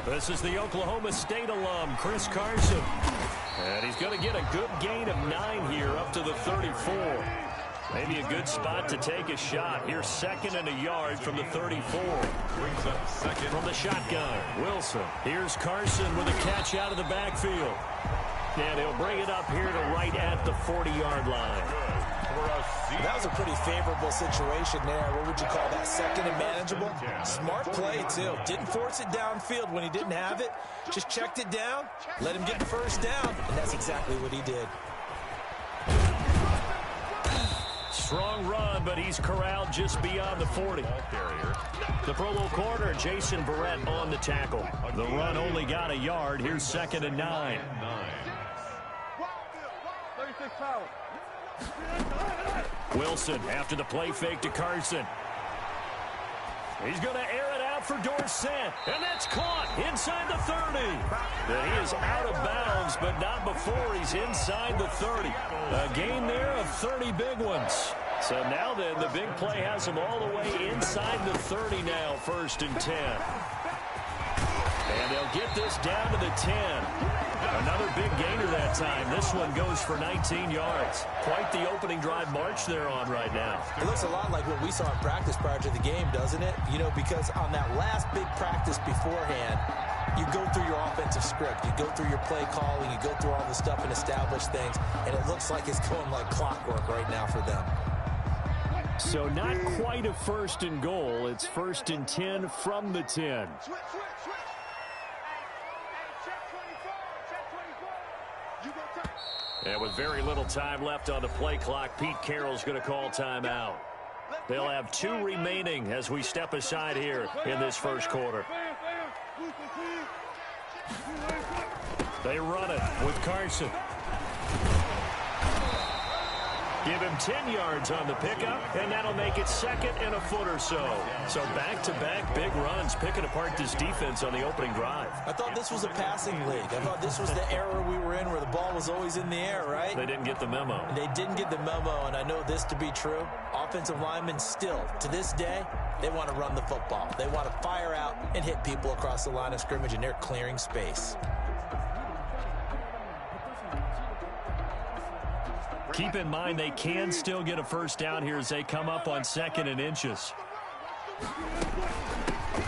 This is the Oklahoma State alum, Chris Carson. And he's going to get a good gain of 9 here up to the 34. Maybe a good spot to take a shot. Here's 2nd and a yard from the 34. Brings up 2nd. From the shotgun, Wilson. Here's Carson with a catch out of the backfield. And he'll bring it up here to right at the 40-yard line. That was a pretty favorable situation there. What would you call that? 2nd and manageable? Smart play, too. Didn't force it downfield when he didn't have it. Just checked it down, let him get the first down, and that's exactly what he did. Strong run, but he's corralled just beyond the 40. The Pro Bowl corner, Jason Barrett, on the tackle. The run only got a yard. Here's 2nd and 9. 36 power. Wilson after the play fake to Carson. He's going to air it out for Dorsett, and that's caught inside the 30. And he is out of bounds, but not before he's inside the 30. A gain there of 30 big ones. So now then, the big play has him all the way inside the 30 now, 1st and 10. And they'll get this down to the 10. Another big gainer that time. This one goes for 19 yards. Quite the opening drive march they're on right now. It looks a lot like what we saw in practice prior to the game, doesn't it? You know, because on that last big practice beforehand, you go through your offensive script. You go through your play calling. You go through all the stuff and establish things. And it looks like it's going like clockwork right now for them. So not quite a 1st and goal. It's 1st and 10 from the 10. And with very little time left on the play clock, Pete Carroll's going to call timeout. They'll have 2 remaining as we step aside here in this 1st quarter. They run it with Carson. Give him 10 yards on the pickup, and that'll make it 2nd and a foot or so. So back-to-back big runs, picking apart this defense on the opening drive. I thought this was a passing league. I thought this was the era we were in where the ball was always in the air, right? They didn't get the memo. They didn't get the memo, and I know this to be true. Offensive linemen still, to this day, they want to run the football. They want to fire out and hit people across the line of scrimmage, and they're clearing space. Keep in mind they can still get a 1st down here as they come up on 2nd and inches.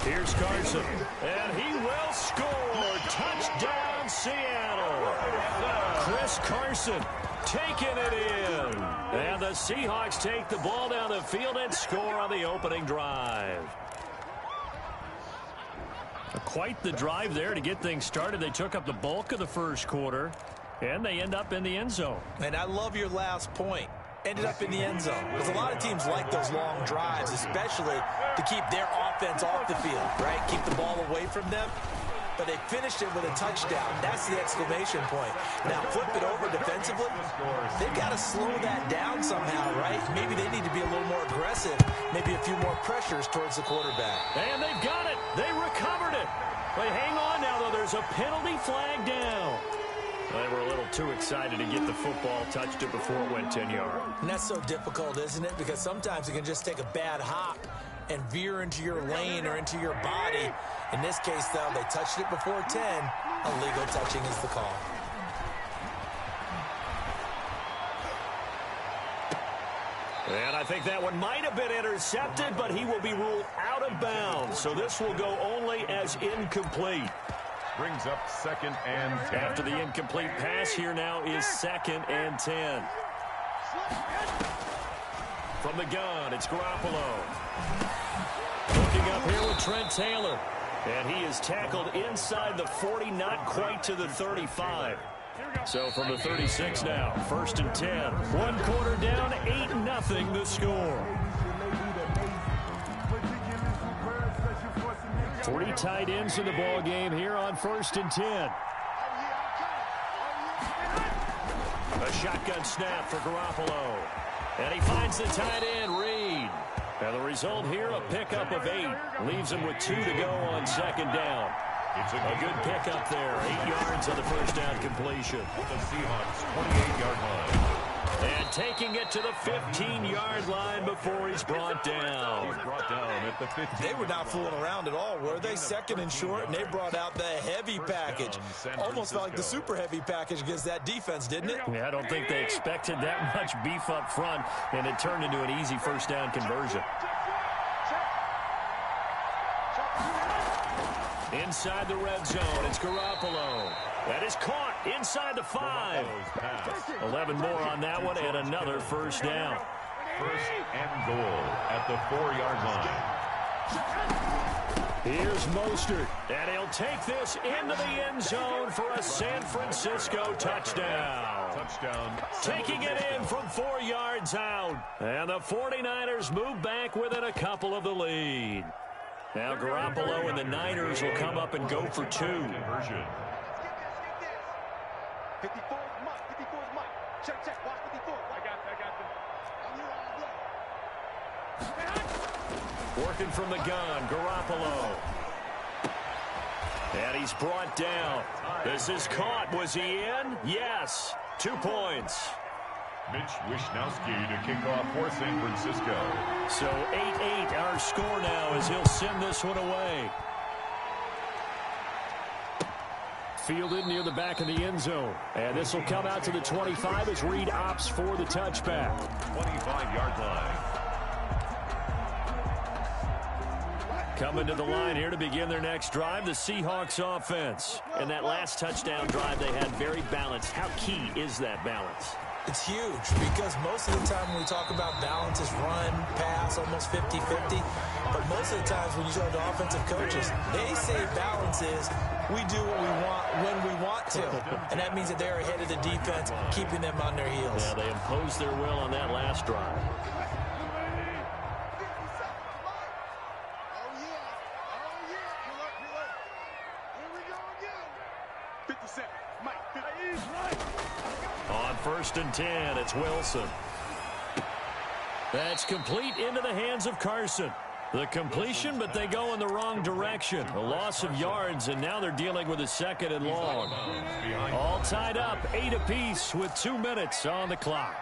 Here's Carson, and he will score. Touchdown, Seattle. Chris Carson taking it in. And the Seahawks take the ball down the field and score on the opening drive. Quite the drive there to get things started. They took up the bulk of the 1st quarter. And they end up in the end zone. And I love your last point. Ended up in the end zone. Because a lot of teams like those long drives, especially to keep their offense off the field, right? Keep the ball away from them. But they finished it with a touchdown. That's the exclamation point. Now flip it over defensively. They've got to slow that down somehow, right? Maybe they need to be a little more aggressive. Maybe a few more pressures towards the quarterback. And they've got it. They recovered it. But hang on now, though. There's a penalty flag down. They were a little too excited to get the football, touched it before it went 10 yards. And that's so difficult, isn't it? Because sometimes it can just take a bad hop and veer into your lane or into your body. In this case, though, they touched it before 10. Illegal touching is the call. And I think that one might have been intercepted, but he will be ruled out of bounds. So this will go only as incomplete. Brings up 2nd and 10. After the incomplete pass, here now is 2nd and 10. From the gun, it's Garoppolo. Looking up here with Trent Taylor. And he is tackled inside the 40, not quite to the 35. So from the 36 now, 1st and 10. 1 quarter down, 8-0 the score. 3 tight ends in the ball game here on 1st and 10. A shotgun snap for Garoppolo. And he finds the tight end, Reed. And the result here, a pickup of 8. Leaves him with 2 to go on 2nd down. It's A good pickup there. 8 yards on the first down completion. The Seahawks 28-yard line. And taking it to the 15-yard line before he's brought down. He's brought down at the 15. They were not fooling around at all, were they? 2nd and short, and they brought out the heavy package. Almost felt like the super heavy package against that defense, didn't it? Yeah, I don't think they expected that much beef up front, and it turned into an easy first down conversion. Inside the red zone, it's Garoppolo. That is caught inside the 5. 11 more on that one, and another first down. 1st and goal at the 4-yard line. Here's Mostert, and he'll take this into the end zone for a San Francisco touchdown. Taking it in from 4 yards out. And the 49ers move back within a couple of the lead. Now Garoppolo and the Niners will come up and go for 2. 54 is Mike. 54 is Mike. Check. Watch 54. I got you. Working from the gun, Garoppolo. And he's brought down. This is caught. Was he in? Yes. 2 points. Mitch Wishnowsky to kick off for San Francisco. So 8-8 our score now as he'll send this one away. Fielded near the back of the end zone. And this will come out to the 25 as Reed opts for the touchback. 25-yard line. Coming to the line here to begin their next drive, the Seahawks offense. In that last touchdown drive, they had very balanced. How key is that balance? It's huge because most of the time when we talk about balance is run, pass, almost 50-50. But most of the times when you talk to offensive coaches, they say balance is we do what we want when we want to. And that means that they're ahead of the defense, keeping them on their heels. Yeah, they imposed their will on that last drive. On 1st and 10, it's Wilson. That's complete into the hands of Carson. The completion, but they go in the wrong direction. A loss of yards, and now they're dealing with a 2nd and long. All tied up, 8 apiece with 2 minutes on the clock.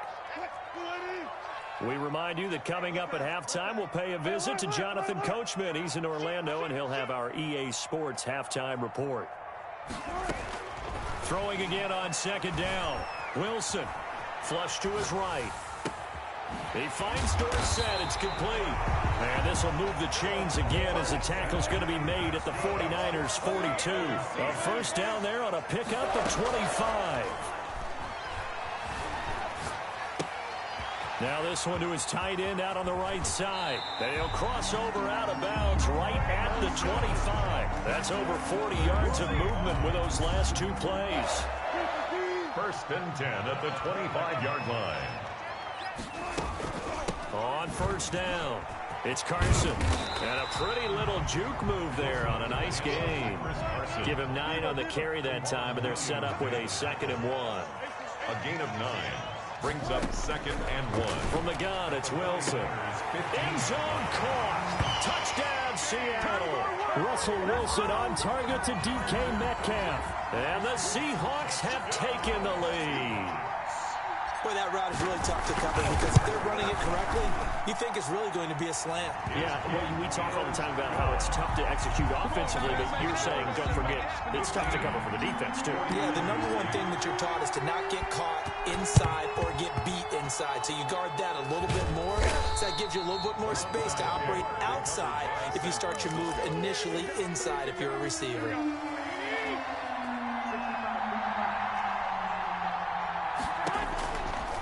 We remind you that coming up at halftime, we'll pay a visit to Jonathan Coachman. He's in Orlando, and he'll have our EA Sports halftime report. Throwing again on 2nd down. Wilson, flush to his right. He finds Dorsett. It's complete. And this will move the chains again as the tackle's going to be made at the 49ers' 42. A first down there on a pickup of 25. Now this one to his tight end out on the right side. And he'll cross over out of bounds right at the 25. That's over 40 yards of movement with those last 2 plays. 1st and 10 at the 25-yard line. On 1st down, it's Carson. And a pretty little juke move there on a nice game. Give him 9 on the carry that time, and they're set up with a 2nd and 1. A gain of 9. Brings up 2nd and 1. From the gun, it's Wilson. End zone caught. Touchdown, Seattle. Russell Wilson on target to DK Metcalf. And the Seahawks have taken the lead. Boy, that route is really tough to cover because if they're running it correctly, you think it's really going to be a slant. Yeah, well, we talk all the time about how it's tough to execute offensively, but you're saying, don't forget, it's tough to cover for the defense, too. Yeah, the number one thing that you're taught is to not get caught inside or get beat inside. So you guard that a little bit more. So that gives you a little bit more space to operate outside if you start your move initially inside if you're a receiver.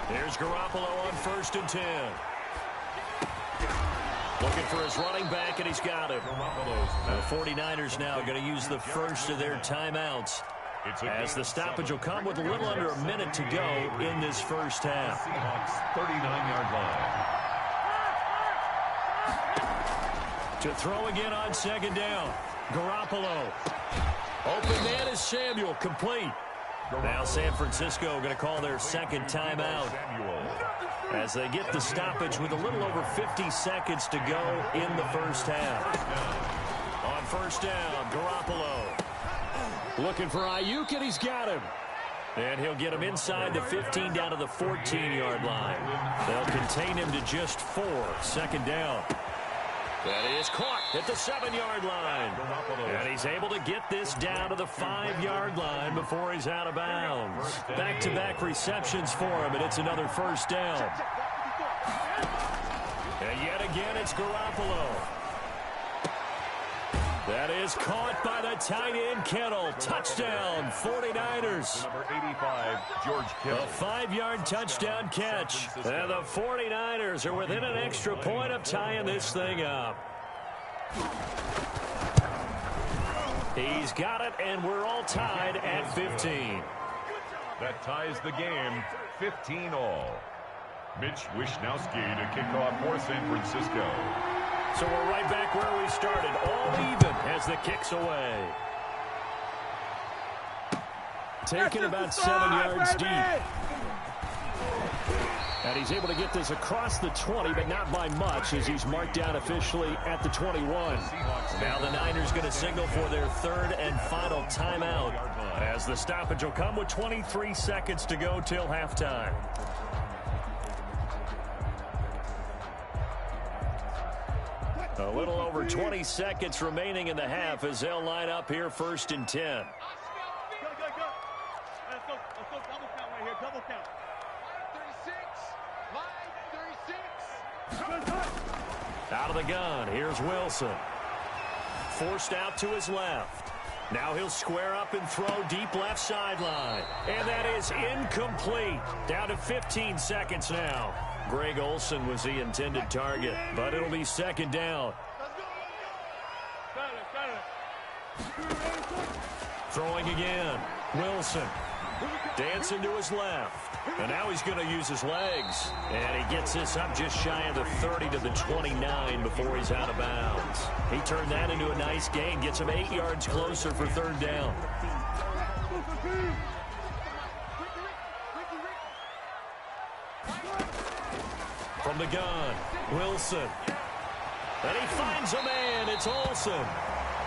Here's Garoppolo on 1st and 10. Looking for his running back, and he's got him. The 49ers now going to use the first of their timeouts, as the stoppage will come with a little under a minute to go in this first half. Seahawks 39-yard line. To throw again on 2nd down. Garoppolo. Open man is Samuel, complete. Now San Francisco going to call their 2nd timeout as they get the stoppage with a little over 50 seconds to go in the first half. On 1st down, Garoppolo looking for Ayuk, and he's got him. And he'll get him inside the 15 down to the 14-yard line. They'll contain him to just 4. 2nd down. That is caught at the 7-yard line. And he's able to get this down to the 5-yard line before he's out of bounds. Back-to-back receptions for him, and it's another 1st down. And yet again, it's Garoppolo. That is caught by the tight end, Kittle. Touchdown, 49ers. Number 85, George Kittle. A 5-yard touchdown catch. And the 49ers are within an extra point of tying this thing up. He's got it, and we're all tied at 15. That ties the game, 15 all. Mitch Wishnowsky to kick off for San Francisco. So we're right back where we started, all even as the kick's away. Taken about 7 yards deep. And he's able to get this across the 20, but not by much, as he's marked down officially at the 21. Now the Niners going to signal for their 3rd and final timeout, as the stoppage will come with 23 seconds to go till halftime. A little over 20 seconds remaining in the half as they'll line up here 1st and 10. Let's go double count right here, double count. 36. Out of the gun, here's Wilson. Forced out to his left. Now he'll square up and throw deep left sideline. And that is incomplete. Down to 15 seconds now. Greg Olsen was the intended target, but it'll be 2nd down. Throwing again. Wilson. Dancing to his left. And now he's going to use his legs. And he gets this up just shy of the 30 to the 29 before he's out of bounds. He turned that into a nice gain. Gets him 8 yards closer for 3rd down. From the gun, Wilson. And he finds a man. It's Olsen.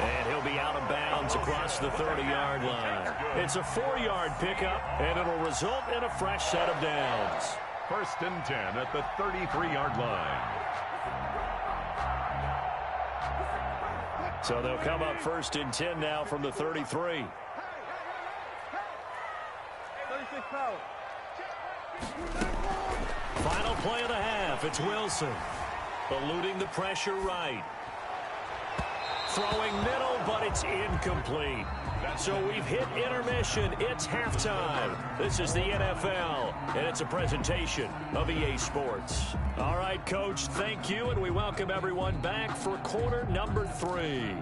And he'll be out of bounds across the 30-yard line. It's a 4-yard pickup, and it'll result in a fresh set of downs. 1st and 10 at the 33-yard line. So they'll come up 1st and 10 now from the 33. 36 power. Final play of the half. It's Wilson. Eluding the pressure right. Throwing middle, but it's incomplete. So we've hit intermission. It's halftime. This is the NFL, and it's a presentation of EA Sports. All right, Coach, thank you, and we welcome everyone back for quarter number 3.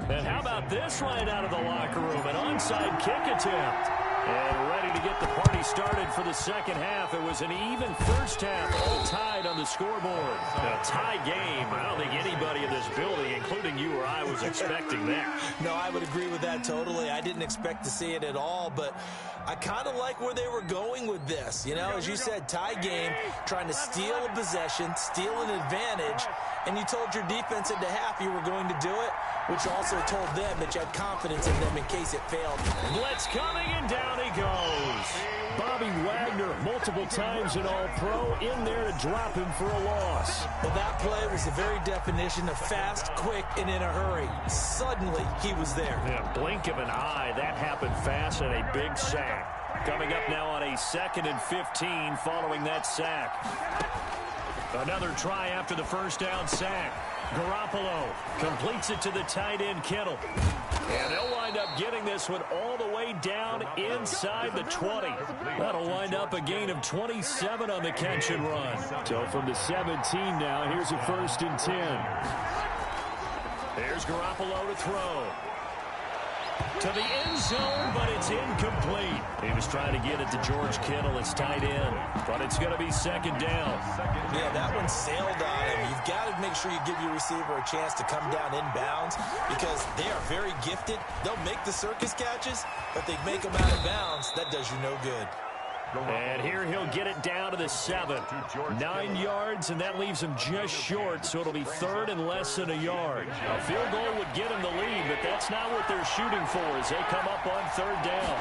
And how about this right out of the locker room? An onside kick attempt. And ready to get the party started for the 2nd half. It was an even first half, all tied on the scoreboard. A tie game. I don't think anybody in this building, including you or I, was expecting that. No, I would agree with that totally. I didn't expect to see it at all, but I kind of like where they were going with this. You know, as you said, tie game, trying to steal a possession, steal an advantage, and you told your defense at the half you were going to do it, which also told them that you had confidence in them in case it failed. Blitz coming, and down he goes. Bobby Wagner, multiple times an All-Pro, in there to drop him for a loss. Well, that play was the very definition of fast, quick, and in a hurry. Suddenly, he was there. Yeah, blink of an eye. That happened fast, and a big sack. Coming up now on a 2nd and 15 following that sack. Another try after the first down sack. Garoppolo completes it to the tight end, Kittle. And they'll wind up getting this one all the way down inside the 20. That'll wind up a gain of 27 on the catch and run. So from the 17 now, here's a 1st and 10. There's Garoppolo to throw. To the end zone, but it's incomplete. He was trying to get it to George Kittle. It's tight end, but it's going to be 2nd down. Yeah, that one sailed on him. You've got to make sure you give your receiver a chance to come down inbounds because they are very gifted. They'll make the circus catches, but they make them out of bounds. That does you no good. And here he'll get it down to the 7. 9 yards, and that leaves him just short, so it'll be 3rd and less than a yard. A field goal would get him the lead, but that's not what they're shooting for as they come up on 3rd down.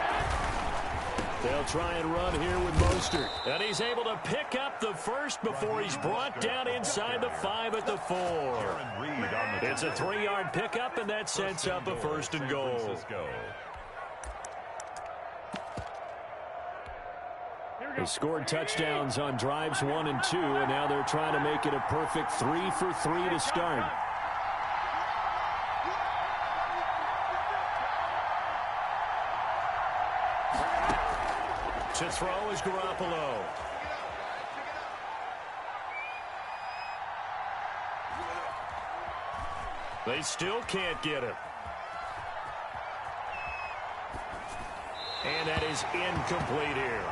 They'll try and run here with Mostert. And he's able to pick up the first before he's brought down inside the 5 at the 4. It's a 3-yard pickup, and that sets up a 1st and goal. They scored touchdowns on drives 1 and 2, and now they're trying to make it a perfect 3 for 3 to start. To throw is Garoppolo. They still can't get him. And that is incomplete here.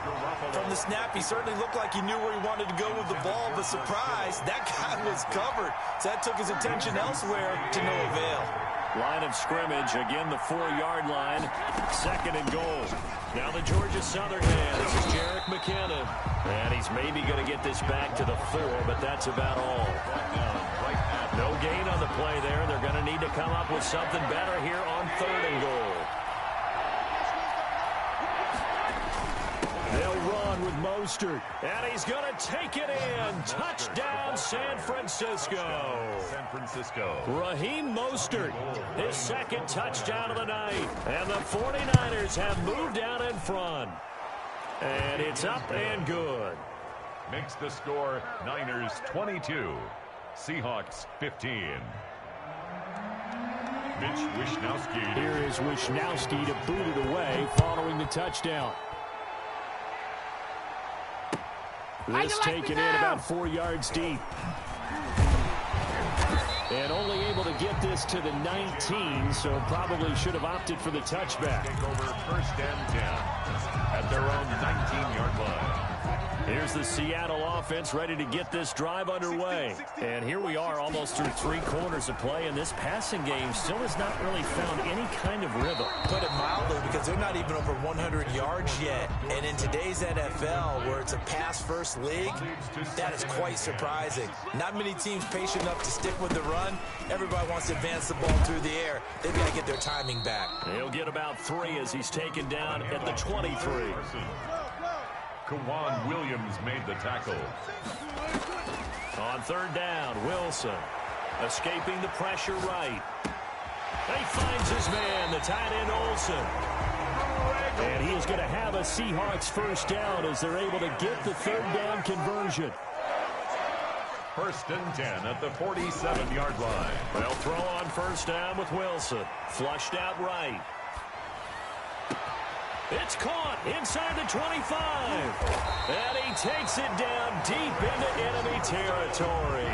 From the snap, he certainly looked like he knew where he wanted to go with the ball, but surprise, that guy was covered. So that took his attention elsewhere to no avail. Line of scrimmage, again the 4-yard line, 2nd and goal. Now the Georgia Southern man, this is Jerick McKinnon. And he's maybe going to get this back to the 4, but that's about all. No gain on the play there. They're going to need to come up with something better here on 3rd and goal. They'll run with Mostert, and he's going to take it in. Touchdown, San Francisco. Raheem Mostert, his 2nd touchdown of the night. And the 49ers have moved out in front. And it's up and good. Makes the score Niners 22, Seahawks 15. Mitch Wishnowsky. Here is Wishnowsky to boot it away following the touchdown. This taken in about 4 yards deep. And only able to get this to the 19, so probably should have opted for the touchback. Take over 1st and 10 at their own 19-yard line. Here's the Seattle offense ready to get this drive underway. And here we are almost through 3 quarters of play, and this passing game still has not really found any kind of rhythm. Put it mildly, because they're not even over 100 yards yet. And in today's NFL, where it's a pass-first league, that is quite surprising. Not many teams patient enough to stick with the run. Everybody wants to advance the ball through the air. They've got to get their timing back. He'll get about 3 as he's taken down at the 23. Kawan Williams made the tackle. On 3rd down, Wilson escaping the pressure right. He finds his man, the tight end Olsen. And he is going to have a Seahawks 1st down as they're able to get the 3rd down conversion. 1st and 10 at the 47-yard line. They'll throw on 1st down with Wilson. Flushed out right. It's caught inside the 25. And he takes it down deep into enemy territory.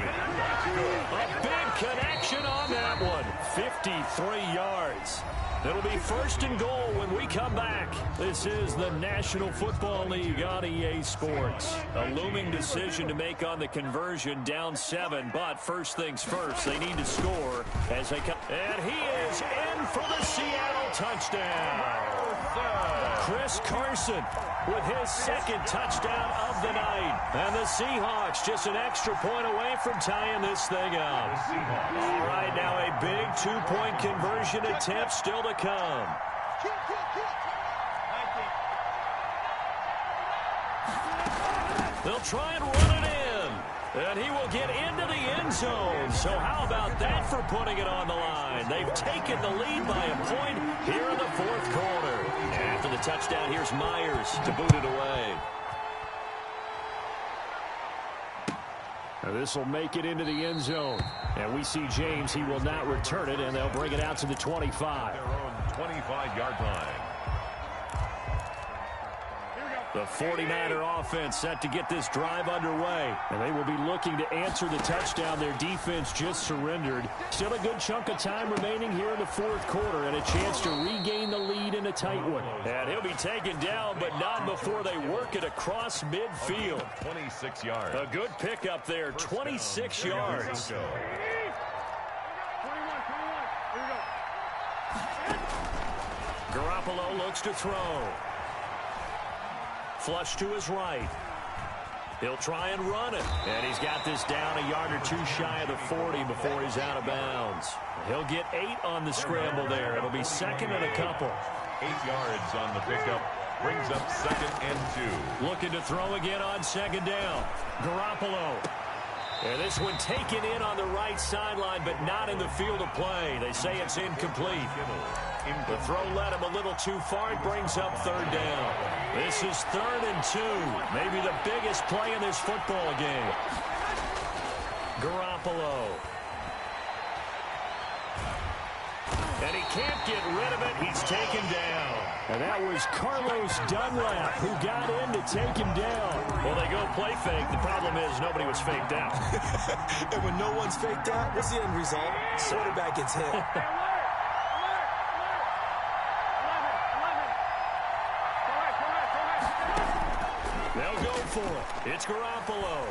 A big connection on that one. 53 yards. It'll be 1st and goal when we come back. This is the National Football League on EA Sports. A looming decision to make on the conversion, down 7. But first things first, they need to score as they come. And he is in for the Seattle touchdown. Chris Carson with his 2nd touchdown of the night. And the Seahawks just an extra point away from tying this thing up. All right, now a big 2-point conversion attempt still to come. They'll try and run it in. And he will get into the end zone. So how about that for putting it on the line? They've taken the lead by a point here in the fourth quarter. And after the touchdown, here's Myers to boot it away. This will make it into the end zone. And we see James. He will not return it, and they'll bring it out to the 25. Their own 25-yard line. The 49er offense set to get this drive underway. And they will be looking to answer the touchdown. Their defense just surrendered. Still a good chunk of time remaining here in the fourth quarter and a chance to regain the lead in a tight one. And he'll be taken down, but not before they work it across midfield. 26 yards. A good pickup there, 26 yards. Garoppolo looks to throw. Flush to his right. He'll try and run it. And he's got this down a yard or two shy of the 40 before he's out of bounds. He'll get 8 on the scramble there. It'll be second and a couple. 8 yards on the pickup. Brings up second and 2. Looking to throw again on second down. Garoppolo. And this one taken in on the right sideline, but not in the field of play. They say it's incomplete. The throw led him a little too far. It brings up third down. This is 3rd and 2. Maybe the biggest play in this football game. Garoppolo. And he can't get rid of it. He's taken down. And that was Carlos Dunlap who got in to take him down. Well, they go play fake. The problem is nobody was faked out. And when no one's faked out, what's the end result? Quarterback gets hit. They'll go for it. It's Garoppolo.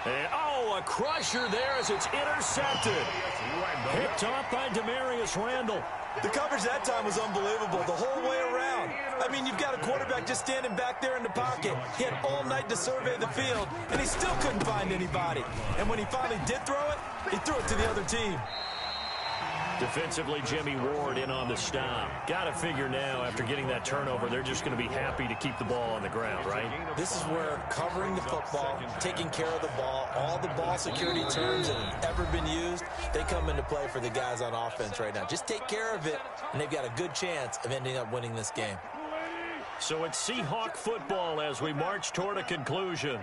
And, a crusher there as it's intercepted. Picked off by Demarius Randall. The coverage that time was unbelievable the whole way around. I mean, you've got a quarterback just standing back there in the pocket. He had all night to survey the field, and he still couldn't find anybody. And when he finally did throw it, he threw it to the other team. Defensively, Jimmy Ward in on the stop. Got to figure now, after getting that turnover, they're just going to be happy to keep the ball on the ground, right? This is where covering the football, taking care of the ball, all the ball security terms that have ever been used, they come into play for the guys on offense right now. Just take care of it, and they've got a good chance of ending up winning this game. So it's Seahawk football as we march toward a conclusion.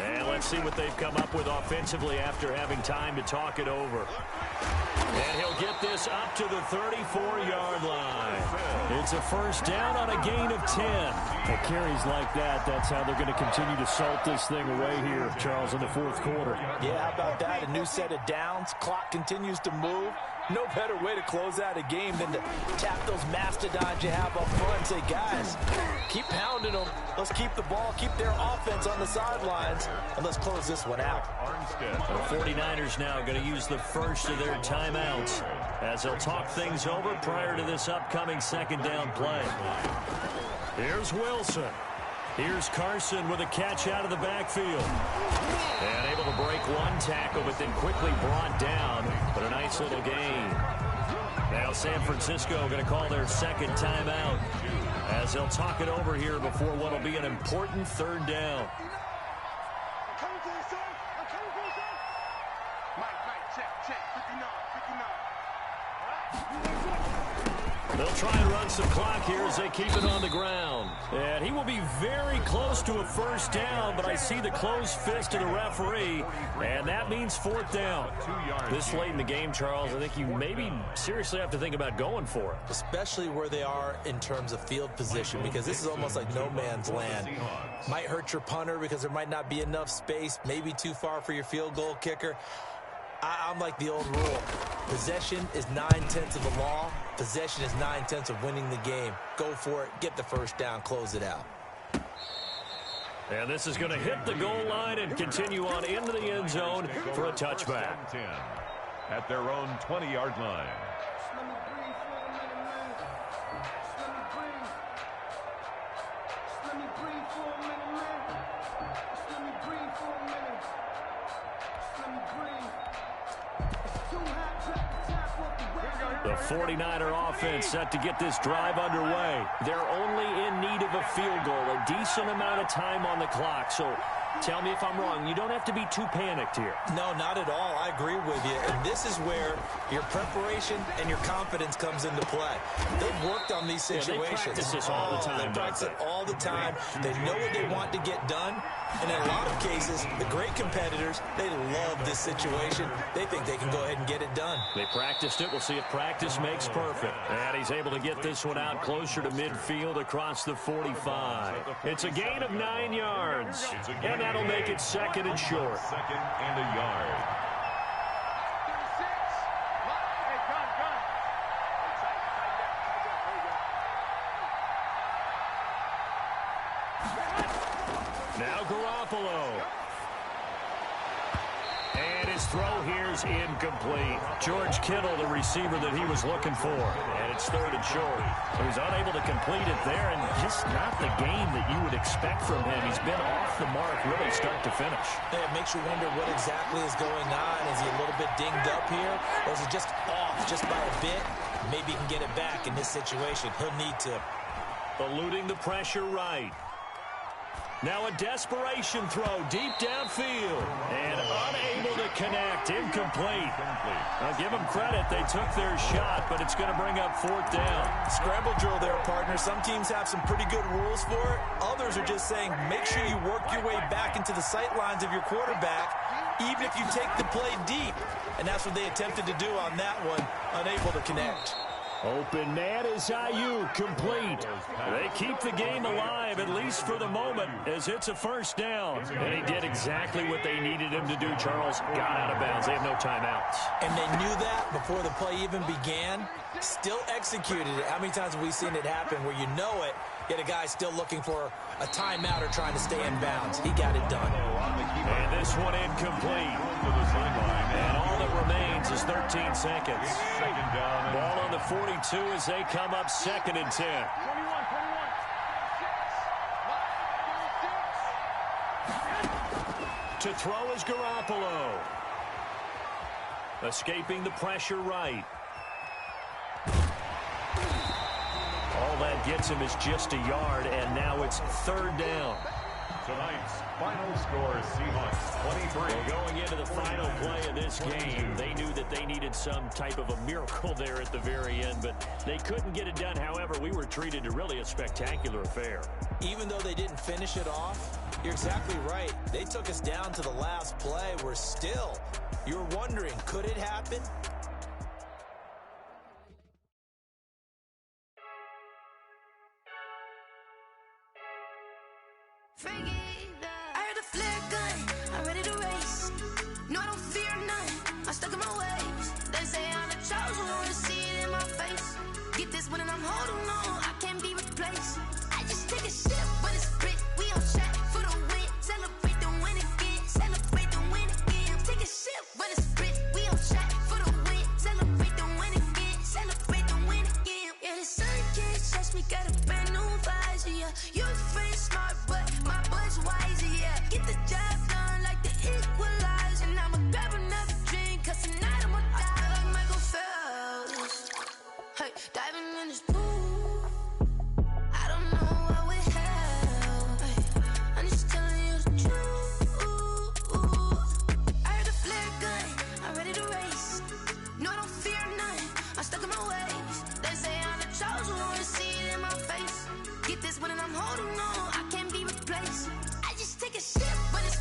And let's see what they've come up with offensively after having time to talk it over. And he'll get this up to the 34-yard line. It's a first down on a gain of 10. At carries like that, that's how they're going to continue to salt this thing away here, Charles, in the fourth quarter. Yeah, how about that? A new set of downs. Clock continues to move. No better way to close out a game than to tap those mastodons you have up front and say, guys, keep pounding them. Let's keep the ball, keep their offense on the sidelines, and let's close this one out. The 49ers now going to use the first of their timeouts as they'll talk things over prior to this upcoming second down play. Here's Wilson. Here's Carson with a catch out of the backfield. And able to break one tackle, but then quickly brought down. But a nice little gain. Now San Francisco going to call their second timeout as they'll talk it over here before what will be an important third down. They'll try and run some clock here as they keep it on the ground. And he will be very close to a first down, but I see the closed fist of the referee, and that means fourth down. This late in the game, Charles, I think you maybe seriously have to think about going for it. Especially where they are in terms of field position, because this is almost like no man's land. Might hurt your punter because there might not be enough space, maybe too far for your field goal kicker. I'm like the old rule. Possession is 9/10 of the law. Possession is 9/10 of winning the game. Go for it. Get the first down. Close it out. And this is going to hit the goal line and continue on into the end zone for a touchback. At their own 20-yard line. Here we go. The 49er offense set to get this drive underway. They're only in need of a field goal, a decent amount of time on the clock. So tell me if I'm wrong. You don't have to be too panicked here. No, not at all. I agree with you. And this is where your preparation and your confidence comes into play. They've worked on these situations. They practice this all the time. They practice it all the time. They know what they want to get done. And in a lot of cases, the great competitors, they love this situation. They think they can go ahead and get it done. They practiced it. We'll see if practice makes perfect. And he's able to get this one out closer to midfield across the 45. It's a gain of 9 yards. And that'll make it second and short. Second and a yard. Now Garoppolo. And his throw here's incomplete. George Kittle, the receiver that he was looking for. And it's third and short. So he's unable to complete it there, and just not the game that you would expect from him. He's been off the mark really start to finish. Yeah, it makes you wonder what exactly is going on. Is he a little bit dinged up here, or is he just off just by a bit? Maybe he can get it back in this situation. He'll need to. Eluding the pressure right. Now a desperation throw deep downfield. And unable to connect. Incomplete. I'll give them credit. They took their shot, but it's going to bring up fourth down. Scramble drill there, partner. Some teams have some pretty good rules for it. Others are just saying make sure you work your way back into the sight lines of your quarterback, even if you take the play deep. And that's what they attempted to do on that one. Unable to connect. Open man is IU, complete. They keep the game alive, at least for the moment, as it's a first down. And he did exactly what they needed him to do, Charles. Got out of bounds. They have no timeouts. And they knew that before the play even began. Still executed it. How many times have we seen it happen where you know it, yet a guy still looking for a timeout or trying to stay in bounds? He got it done. And this one incomplete. And all that remains is 13 seconds. Ball on the 42 as they come up second and 10. To throw is Garoppolo. Escaping the pressure right. All that gets him is just a yard, and now it's third down. Tonight's final score, Seahawks 23. Well, going into the final play of this game, they knew that they needed some type of a miracle there at the very end, but they couldn't get it done. However, we were treated to really a spectacular affair. Even though they didn't finish it off, you're exactly right. They took us down to the last play. We're still, you're wondering, could it happen? I heard a flare gun, I'm ready to race. No, I don't fear none, I'm stuck in my ways. They say I'm the chosen one, see it in my face. Get this one and I'm holding on, I can't be replaced. I just take a sip, but it's grit. We on track for the win. Celebrate the win again, celebrate the win again. Take a sip, but it's grit. We on track for the win. Celebrate the win again, celebrate the win again. Yeah, the sun can't touch me, got a brand new visor, yeah. You're free, smart, but my boy's wiser, yeah. Get the job done like the equalizer. And I'ma grab another drink, cause tonight I'ma die like Michael Phelps. Hey, diving in this pool, I don't know what we have. Hey, I'm just telling you the truth. I heard a flare gun, I'm ready to race. No, I don't fear none, I'm stuck in my ways. They say I'm the chosen one, see it in my face. Get this one and I'm holding on, I can't be replaced. I just take a sip, but it's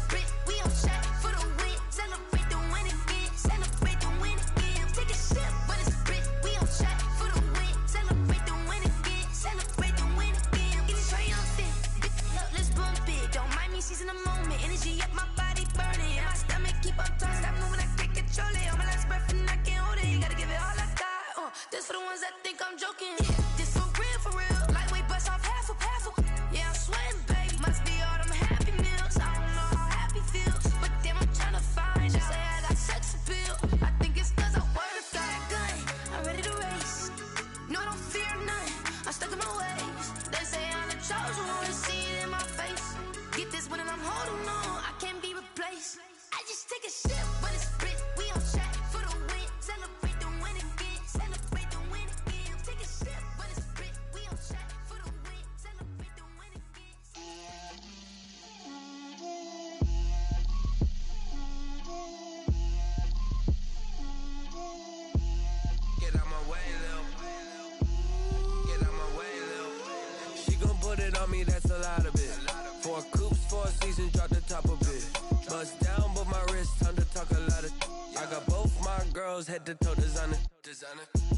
it on me, that's a lot of it. 4 coops, 4 seasons, drop the top of it. Bust down, but my wrist, time to talk a lot of. I got both my girls head to toe designer.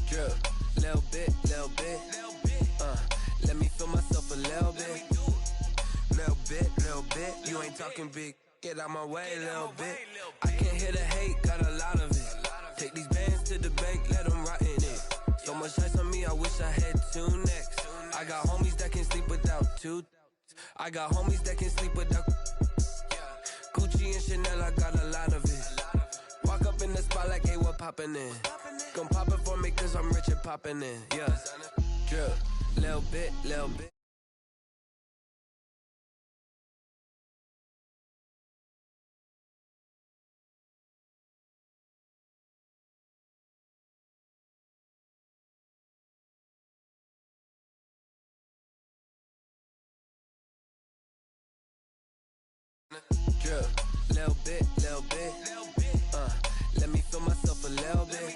Drip, little bit. Let me feel myself a little bit. Little bit. You ain't talking big. Get out my way, little bit. I can't hear the hate, got a lot of it. Take these bands to the bank, let them rot in it. So much ice on me, I wish I had 2 necks. I got homies that can sleep without 2. I got homies that can sleep without. Gucci and Chanel, I got a lot of it. Walk up in the spot like, hey, what poppin' in? Gon' pop it for me, cause I'm rich and poppin' in. Yeah, drip, little bit. Drip, little bit. Let me feel myself a little bit.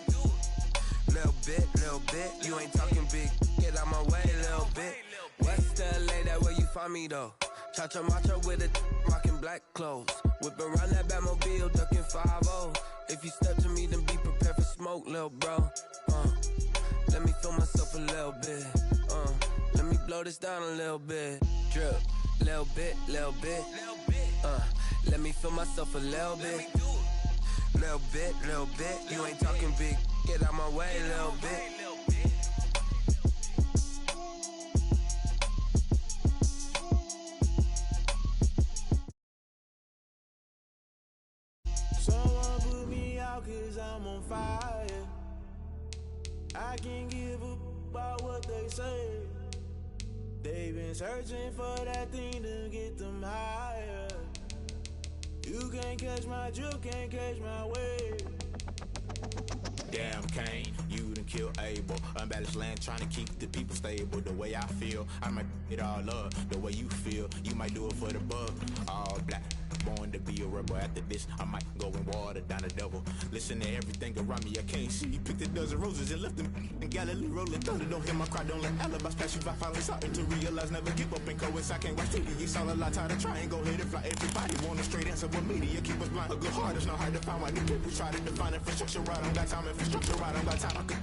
Little bit. You ain't talking big. Get out my way, little bit. West LA, that where you find me though. Cha-cha macha with a rockin' black clothes. Whippin' around that Batmobile, duckin' 5-0. If you step to me, then be prepared for smoke, little bro. Let me feel myself a little bit. Let me blow this down a little bit. Drip, little bit. Let me feel myself a little bit. Little bit. You ain't talking big. Get out my way, little bit. Someone put me out cause I'm on fire. I can't give up about what they say. They've been searching for that thing to get them higher. You can't catch my drift, can't catch my wave. Damn Kane, you done killed Abel. Unbalanced land trying to keep the people stable. The way I feel, I might it all up. The way you feel, you might do it for the bug. All black, born to be a rebel. After this, I might go and water down the devil. Listen to everything around me, I can't see. Picked a dozen roses and left them in Galilee rolling thunder. Don't hear my cry, don't let alibis pass you by. Finally starting to realize, never give up and coincide. I can't watch TV, it's all a lot. Tired of trying, go ahead and fly. Everybody want a straight answer, but media keep us blind. A good heart is not hard to find. Why new people try to define infrastructure right? I don't got time, infrastructure right? I don't got time. I could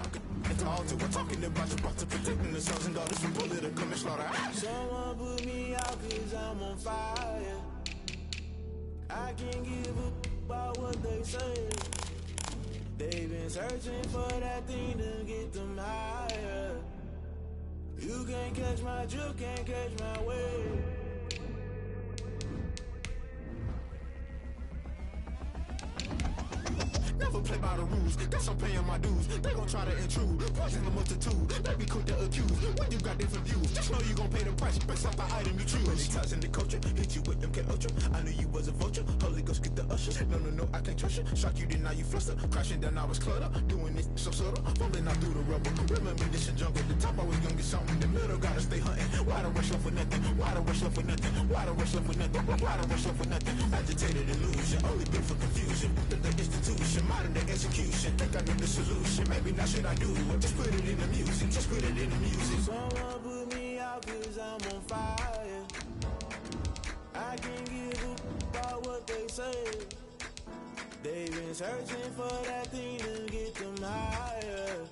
it's all to we're talking about your to protecting the sons and daughters from political and slaughter. Someone put me out cause I'm on fire. I can't give up about what they say. They've been searching for that thing to get them higher. You can't catch my drift, can't catch my wave. Never play by the rules, guess I'm paying my dues. They gon' try to intrude, poison the multitude. They be quick to accuse, when you got different views. Just know you gon' pay the price, based off the item you choose. Many times in the culture, hit you with them Ultra. I knew you was a vulture, Holy Ghost get the usher. No, I can't trust you. Shock you, then now you fluster. Crashing down, I was cluttered. Doing this so subtle, fumbling out through the rubble. Remember this is jungle, the top always gonna get something. In the middle, gotta stay hunting. Why the rush left with nothing? Why the rush left with nothing? Why the rush left with nothing? Why the rush left with nothing? Agitated illusion, only been for confusion. The institution, modern day execution. Think I know the solution. Maybe not should I do it? Just put it in the music. Just put it in the music. Someone put me out cause I'm on fire. I can't give up about what they say. They've been searching for that thing to get them higher.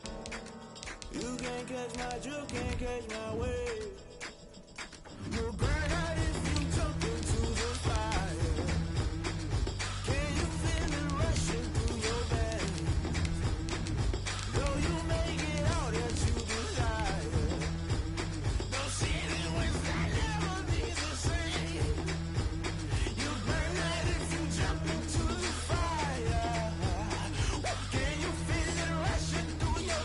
You can't catch my drift, can't catch my wave. You'll burn out if you jump into the fire. Can you feel it rushing through your veins? Though you make it out that you desire. No ceiling inside never be the same. You burn out if you jump into the fire. Can you feel it rushing through your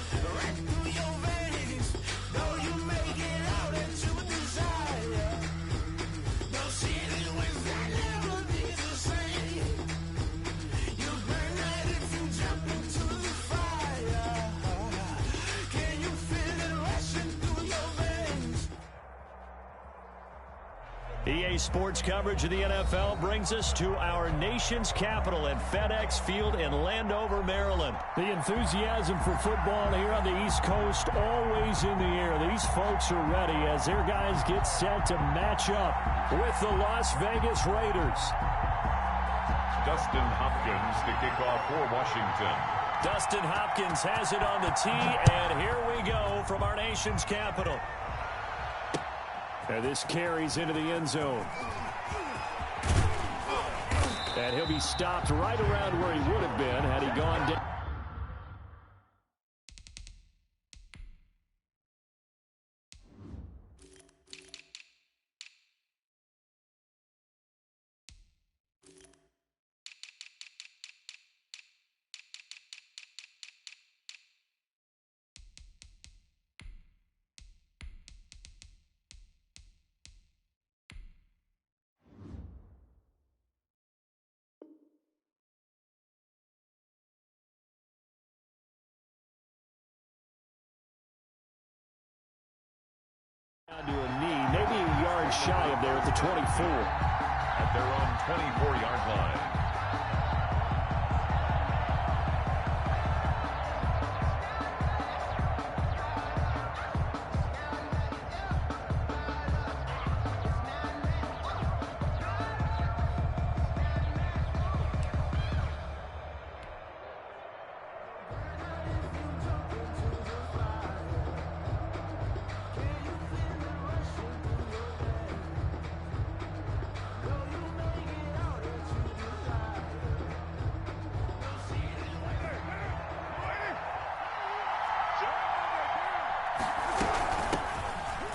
veins? Though you make it out that EA Sports coverage of the NFL brings us to our nation's capital at FedEx Field in Landover, Maryland. The enthusiasm for football here on the East Coast always in the air. These folks are ready as their guys get set to match up with the Las Vegas Raiders. Dustin Hopkins to kick off for Washington. Dustin Hopkins has it on the tee, and here we go from our nation's capital. And this carries into the end zone. And he'll be stopped right around where he would have been had he gone down. To a knee, maybe a yard shy of there at the 24. At their own 24-yard line.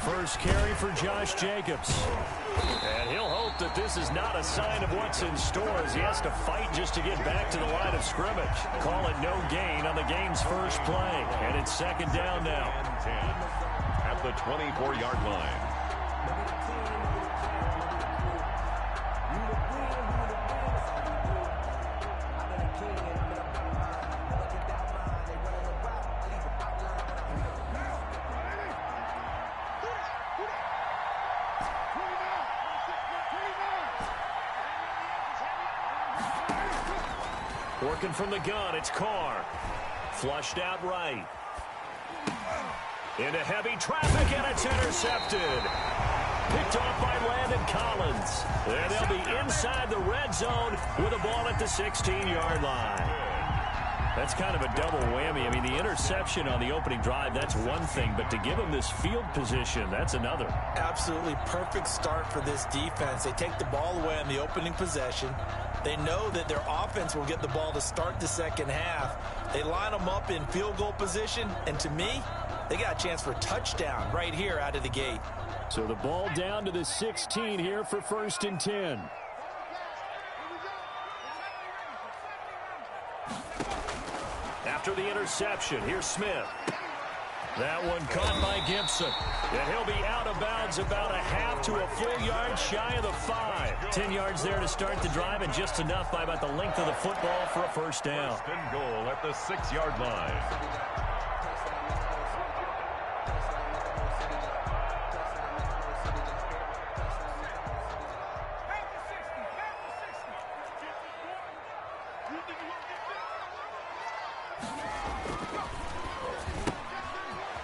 First carry for Josh Jacobs. And he'll hope that this is not a sign of what's in store as he has to fight just to get back to the line of scrimmage. Call it no gain on the game's first play. And it's second down now. 10 at the 24-yard line. Working from the gun, it's Carr. Flushed out right. Into heavy traffic, and it's intercepted. Picked off by Landon Collins. And they'll be inside the red zone with a ball at the 16-yard line. That's kind of a double whammy. I mean, the interception on the opening drive, that's one thing. But to give them this field position, that's another. Absolutely perfect start for this defense. They take the ball away on the opening possession. They know that their offense will get the ball to start the second half. They line them up in field goal position. And to me, they got a chance for a touchdown right here out of the gate. So the ball down to the 16 here for 1st and 10. After the interception, here's Smith. That one caught by Gibson. And he'll be out of bounds about a half to a full yard shy of the 5. 10 yards there to start the drive, and just enough by about the length of the football for a first down. First and goal at the 6-yard line.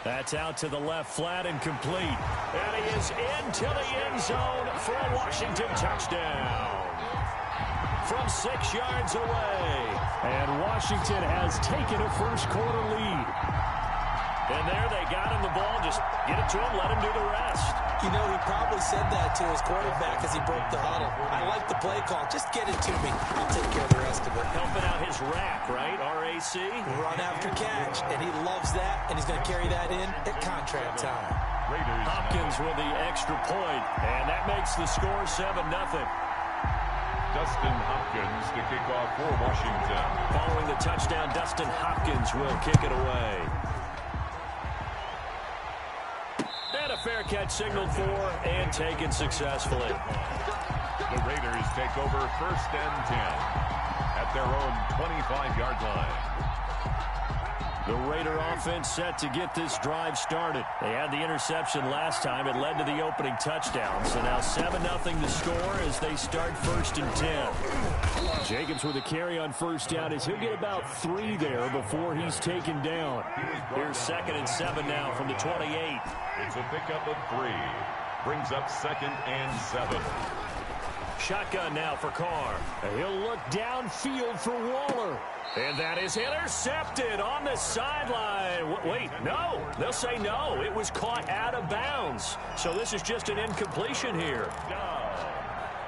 That's out to the left, flat and complete. And he is into the end zone for a Washington touchdown. From 6 yards away. And Washington has taken a first-quarter lead. And there they got him the ball. Just get it to him, let him do the rest. You know, he probably said that to his quarterback as he broke the huddle. I like the play call. Just get it to me. I'll take care of the rest of it. Helping out his rack, right? RAC. Run after catch. And he loves that, and he's going to carry that in at contract time. Raiders Hopkins with the extra point, and that makes the score 7-0. Dustin Hopkins to kick off for Washington. Following the touchdown, Dustin Hopkins will kick it away. And a fair catch signaled for and taken successfully. The Raiders take over 1st and 10 at their own 25-yard line. The Raider offense set to get this drive started. They had the interception last time. It led to the opening touchdown. So now 7-0 the score as they start 1st and 10. Jacobs with a carry on 1st down as he'll get about 3 there before he's taken down. Here's 2nd and 7 now from the 28. It's a pickup of 3. Brings up 2nd and 7. Shotgun now for Carr. He'll look downfield for Waller. And that is intercepted on the sideline. Wait, no. They'll say no. It was caught out of bounds. So this is just an incompletion here. Down.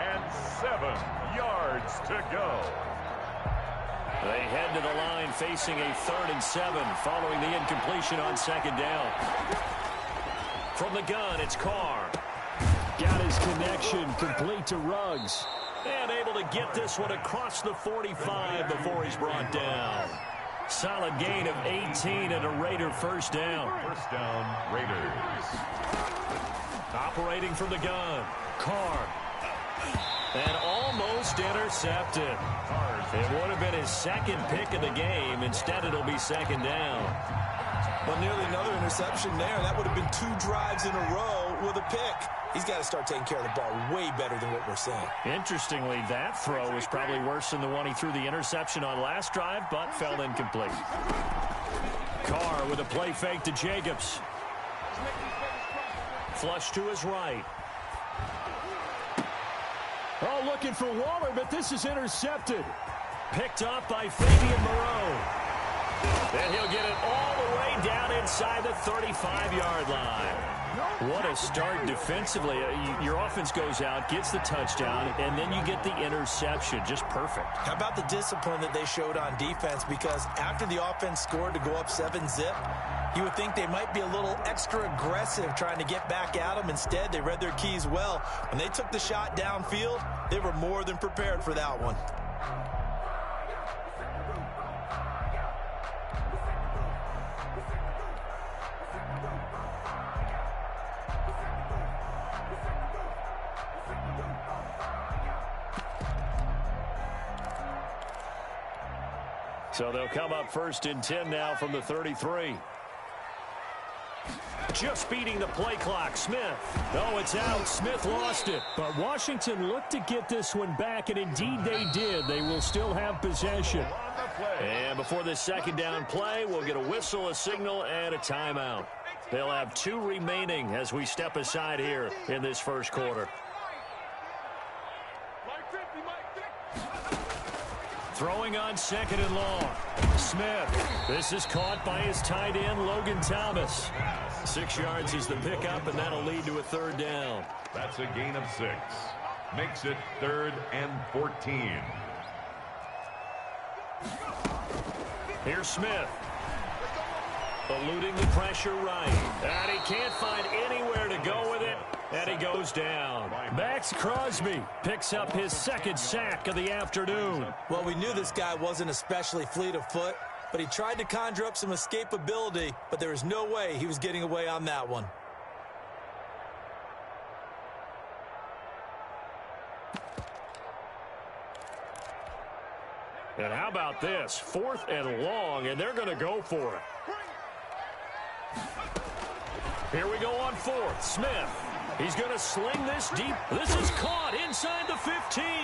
And 7 yards to go. They head to the line facing a 3rd and 7 following the incompletion on 2nd down. From the gun, it's Carr. Got his connection complete to Ruggs. And able to get this one across the 45 before he's brought down. Solid gain of 18 and a Raider 1st down. 1st down, Raiders. Operating from the gun, Carr. And almost intercepted. It would have been his 2nd pick of the game. Instead, it'll be 2nd down. Well, nearly another interception there. That would have been 2 drives in a row with a pick. He's got to start taking care of the ball way better than what we're seeing. Interestingly, that throw was probably worse than the one he threw the interception on last drive, but fell incomplete. Carr with a play fake to Jacobs. Flush to his right. Oh, looking for Waller, but this is intercepted. Picked up by Fabian Moreau. And he'll get it all the way down inside the 35-yard line. What a start defensively. Your offense goes out, gets the touchdown, and then you get the interception. Just perfect. How about the discipline that they showed on defense? Because after the offense scored to go up 7-zip, you would think they might be a little extra aggressive trying to get back at them. Instead, they read their keys well. When they took the shot downfield, they were more than prepared for that one. So they'll come up 1st and 10 now from the 33. Just beating the play clock. Smith. Oh, it's out. Smith lost it. But Washington looked to get this one back, and indeed they did. They will still have possession. And before this 2nd down play, we'll get a whistle, a signal, and a timeout. They'll have 2 remaining as we step aside here in this 1st quarter. Throwing on 2nd and long. Smith. This is caught by his tight end, Logan Thomas. 6 yards is the pickup, and that'll lead to a 3rd down. That's a gain of 6. Makes it 3rd and 14. Here's Smith. Eluding the pressure right. And he can't find anywhere to go with it. And he goes down. Max Crosby picks up his 2nd sack of the afternoon. Well, we knew this guy wasn't especially fleet of foot, but he tried to conjure up some escapability, but there was no way he was getting away on that one. And how about this? 4th and long, and they're going to go for it. Here we go on 4th. Smith. He's going to sling this deep. This is caught inside the 15.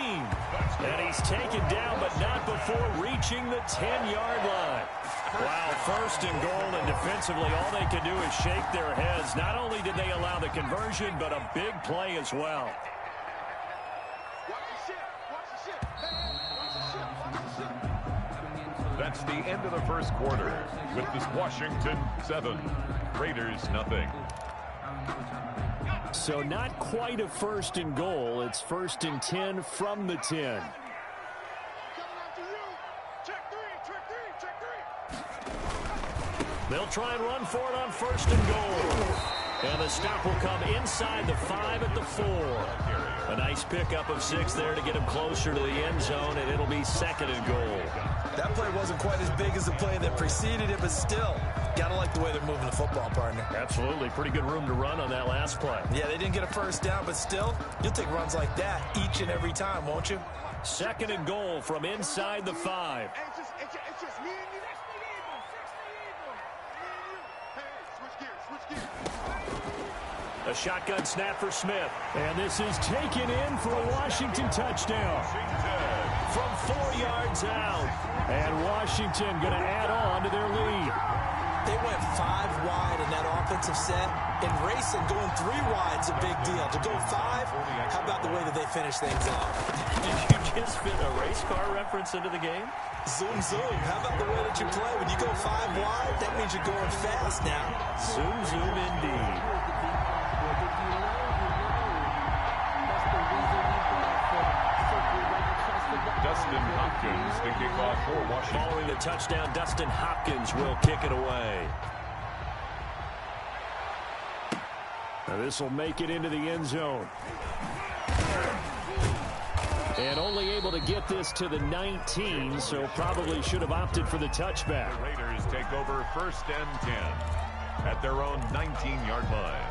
And he's taken down, but not before reaching the 10-yard line. Wow, 1st and goal, and defensively, all they can do is shake their heads. Not only did they allow the conversion, but a big play as well. That's the end of the 1st quarter with this Washington 7, Raiders nothing. So not quite a 1st and goal. It's 1st and 10 from the 10. They'll try and run for it on 1st and goal. And the stop will come inside the 5 at the 4. A nice pickup of 6 there to get him closer to the end zone, and it'll be 2nd and goal. That play wasn't quite as big as the play that preceded it, but still, gotta like the way they're moving the football, partner. Absolutely. Pretty good room to run on that last play. Yeah, they didn't get a 1st down, but still, you'll take runs like that each and every time, won't you? 2nd and goal from inside the 5. A shotgun snap for Smith. And this is taken in for a Washington touchdown. From 4 yards out. And Washington going to add on to their lead. They went 5 wide in that offensive set. In racing, going 3 wide is a big deal. To go 5, how about the way that they finish things off? Did you just fit a race car reference into the game? Zoom, zoom. How about the way that you play? When you go 5 wide, that means you're going fast now. Zoom, zoom indeed. Dustin Hopkins to kick off for Washington. Following the touchdown, Dustin Hopkins will kick it away. Now this will make it into the end zone. And only able to get this to the 19, so probably should have opted for the touchback. The Raiders take over 1st and 10 at their own 19-yard line.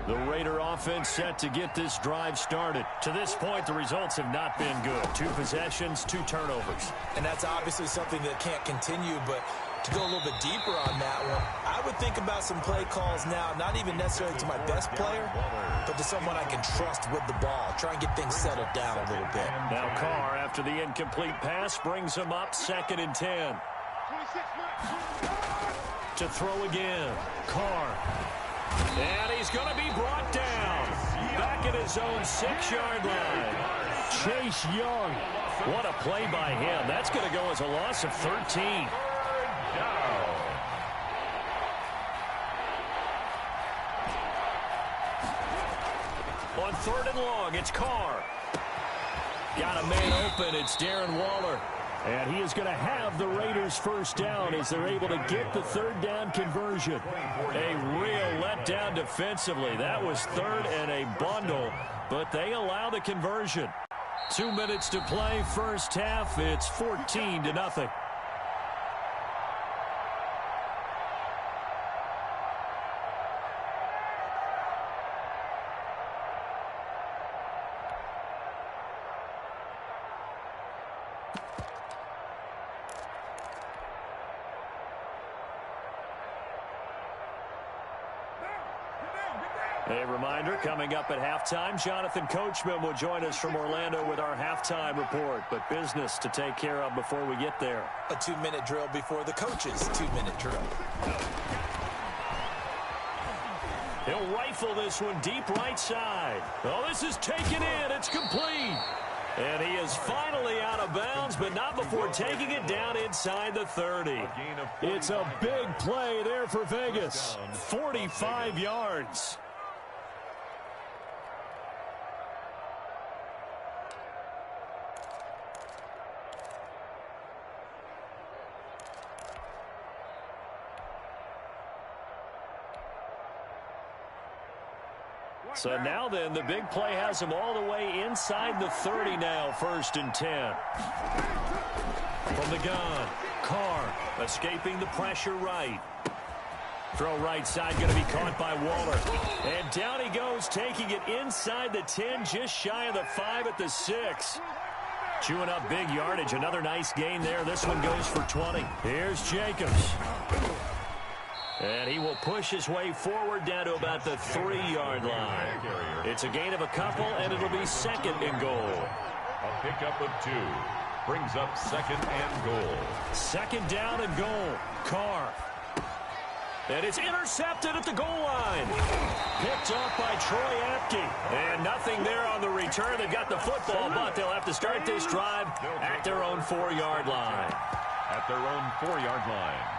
The Raider offense set to get this drive started. To this point, the results have not been good. 2 possessions, 2 turnovers. And that's obviously something that can't continue, but to go a little bit deeper on that one, I would think about some play calls now, not even necessarily to my best player, but to someone I can trust with the ball. Try and get things settled down a little bit. Now Carr, after the incomplete pass, brings him up 2nd and 10. To throw again. Carr. And he's going to be brought down. Back at his own 6-yard line. Chase Young. What a play by him. That's going to go as a loss of 13. On 3rd and long, it's Carr. Got a man open. It's Darren Waller. And he is going to have the Raiders' first down as they're able to get the 3rd down conversion. A real letdown defensively. That was 3rd and a bundle, but they allow the conversion. 2 minutes to play, first half. It's 14-0. A reminder, coming up at halftime, Jonathan Coachman will join us from Orlando with our halftime report. But business to take care of before we get there. A 2-minute drill before the coach's 2-minute drill. He'll rifle this one deep right side. Oh, this is taken in. It's complete. And he is finally out of bounds, but not before taking it down inside the 30. It's a big play there for Vegas. 45 yards. So now then, the big play has him all the way inside the 30 now, 1st and 10. From the gun, Carr escaping the pressure right. Throw right side, going to be caught by Waller. And down he goes, taking it inside the 10, just shy of the 5 at the 6. Chewing up big yardage, another nice gain there. This one goes for 20. Here's Jacobs. And he will push his way forward down to about the 3-yard line. It's a gain of a couple, and it'll be 2nd and goal. A pickup of 2 brings up 2nd and goal. 2nd down and goal. Carr. And it's intercepted at the goal line. Picked off by Troy Apke. And nothing there on the return. They've got the football, but they'll have to start this drive at their own 4-yard line. At their own 4-yard line.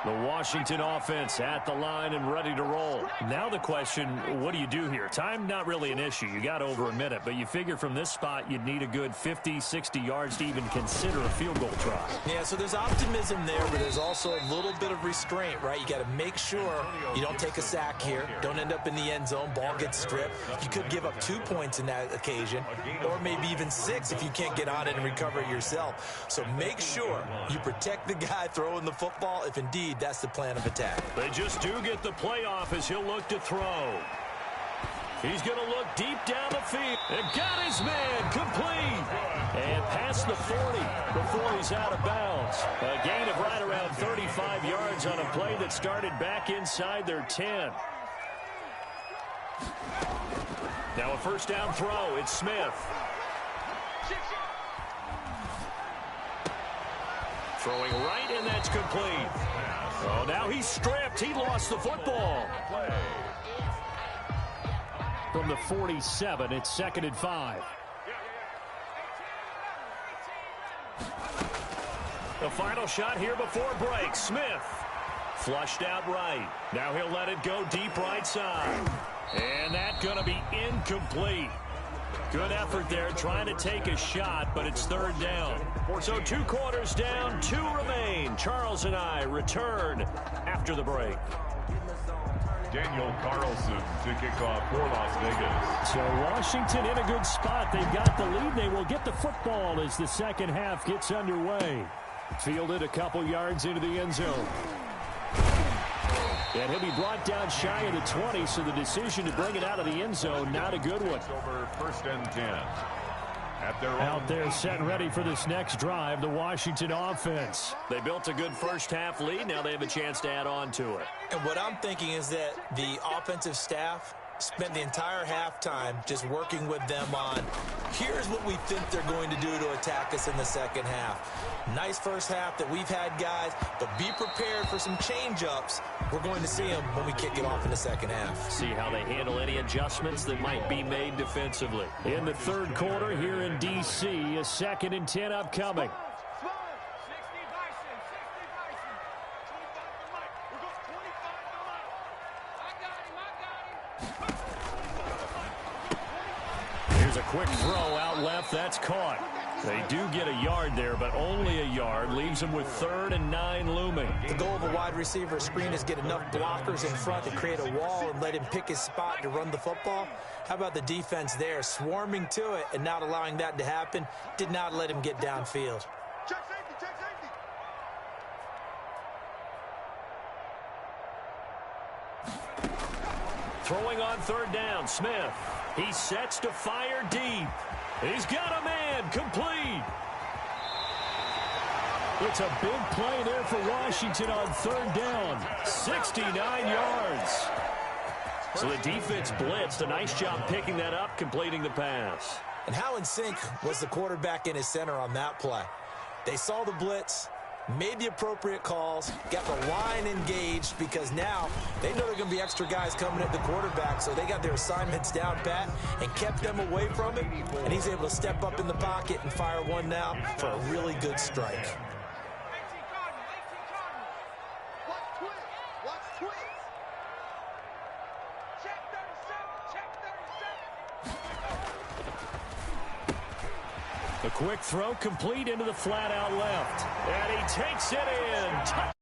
The Washington offense at the line and ready to roll. Now the question, what do you do here? Time, not really an issue. You got over a minute, but you figure from this spot you'd need a good 50, 60 yards to even consider a field goal try. Yeah, so there's optimism there, but there's also a little bit of restraint, right? You got to make sure you don't take a sack here. Don't end up in the end zone. Ball gets stripped. You could give up 2 points in that occasion, or maybe even 6 if you can't get on it and recover it yourself. So make sure you protect the guy throwing the football if indeed that's the plan of attack. They just do get the playoff as he'll look to throw. He's going to look deep down the field. And got his man complete. And past the 40 before he's out of bounds. A gain of right around 35 yards on a play that started back inside their 10. Now a first down throw. It's Smith. Throwing right, and that's complete. Oh, now he's stripped. He lost the football. From the 47, it's 2nd and 5. The final shot here before break. Smith flushed out right. Now he'll let it go deep right side. And that's going to be incomplete. Good effort there trying to take a shot, but it's 3rd down. So 2 quarters down, 2 remain. Charles and I return after the break. Daniel Carlson to kick off for Las Vegas. So Washington in a good spot. They've got the lead. They will get the football as the second half gets underway. Fielded a couple yards into the end zone. And he'll be brought down shy of the 20, so the decision to bring it out of the end zone, not a good one. Over 1st and 10. Out there set ready for this next drive, the Washington offense. They built a good first half lead. Now they have a chance to add on to it. And what I'm thinking is that the offensive staff spent the entire halftime just working with them on, here's what we think they're going to do to attack us in the second half. Nice first half that we've had, guys, but be prepared for some change-ups. We're going to see them when we kick it off in the second half. See how they handle any adjustments that might be made defensively. In the 3rd quarter here in D.C., a 2nd and 10 upcoming. Here's a quick throw out left. That's caught. They do get a yard there, but only a yard. Leaves them with 3rd and 9 looming. The goal of a wide receiver screen is get enough blockers in front to create a wall and let him pick his spot to run the football. How about the defense there, swarming to it and not allowing that to happen? Did not let him get downfield. Check safety, check safety. Throwing on 3rd down, Smith. He sets to fire deep. He's got a man complete. It's a big play there for Washington on 3rd down. 69 yards. So the defense blitzed. A nice job picking that up, completing the pass. And how in sync was the quarterback in his center on that play? They saw the blitz, made the appropriate calls, got the line engaged, because now they know there are going to be extra guys coming at the quarterback, so they got their assignments down pat and kept them away from it, and he's able to step up in the pocket and fire one now for a really good strike. The quick throw complete into the flat out left. And he takes it in.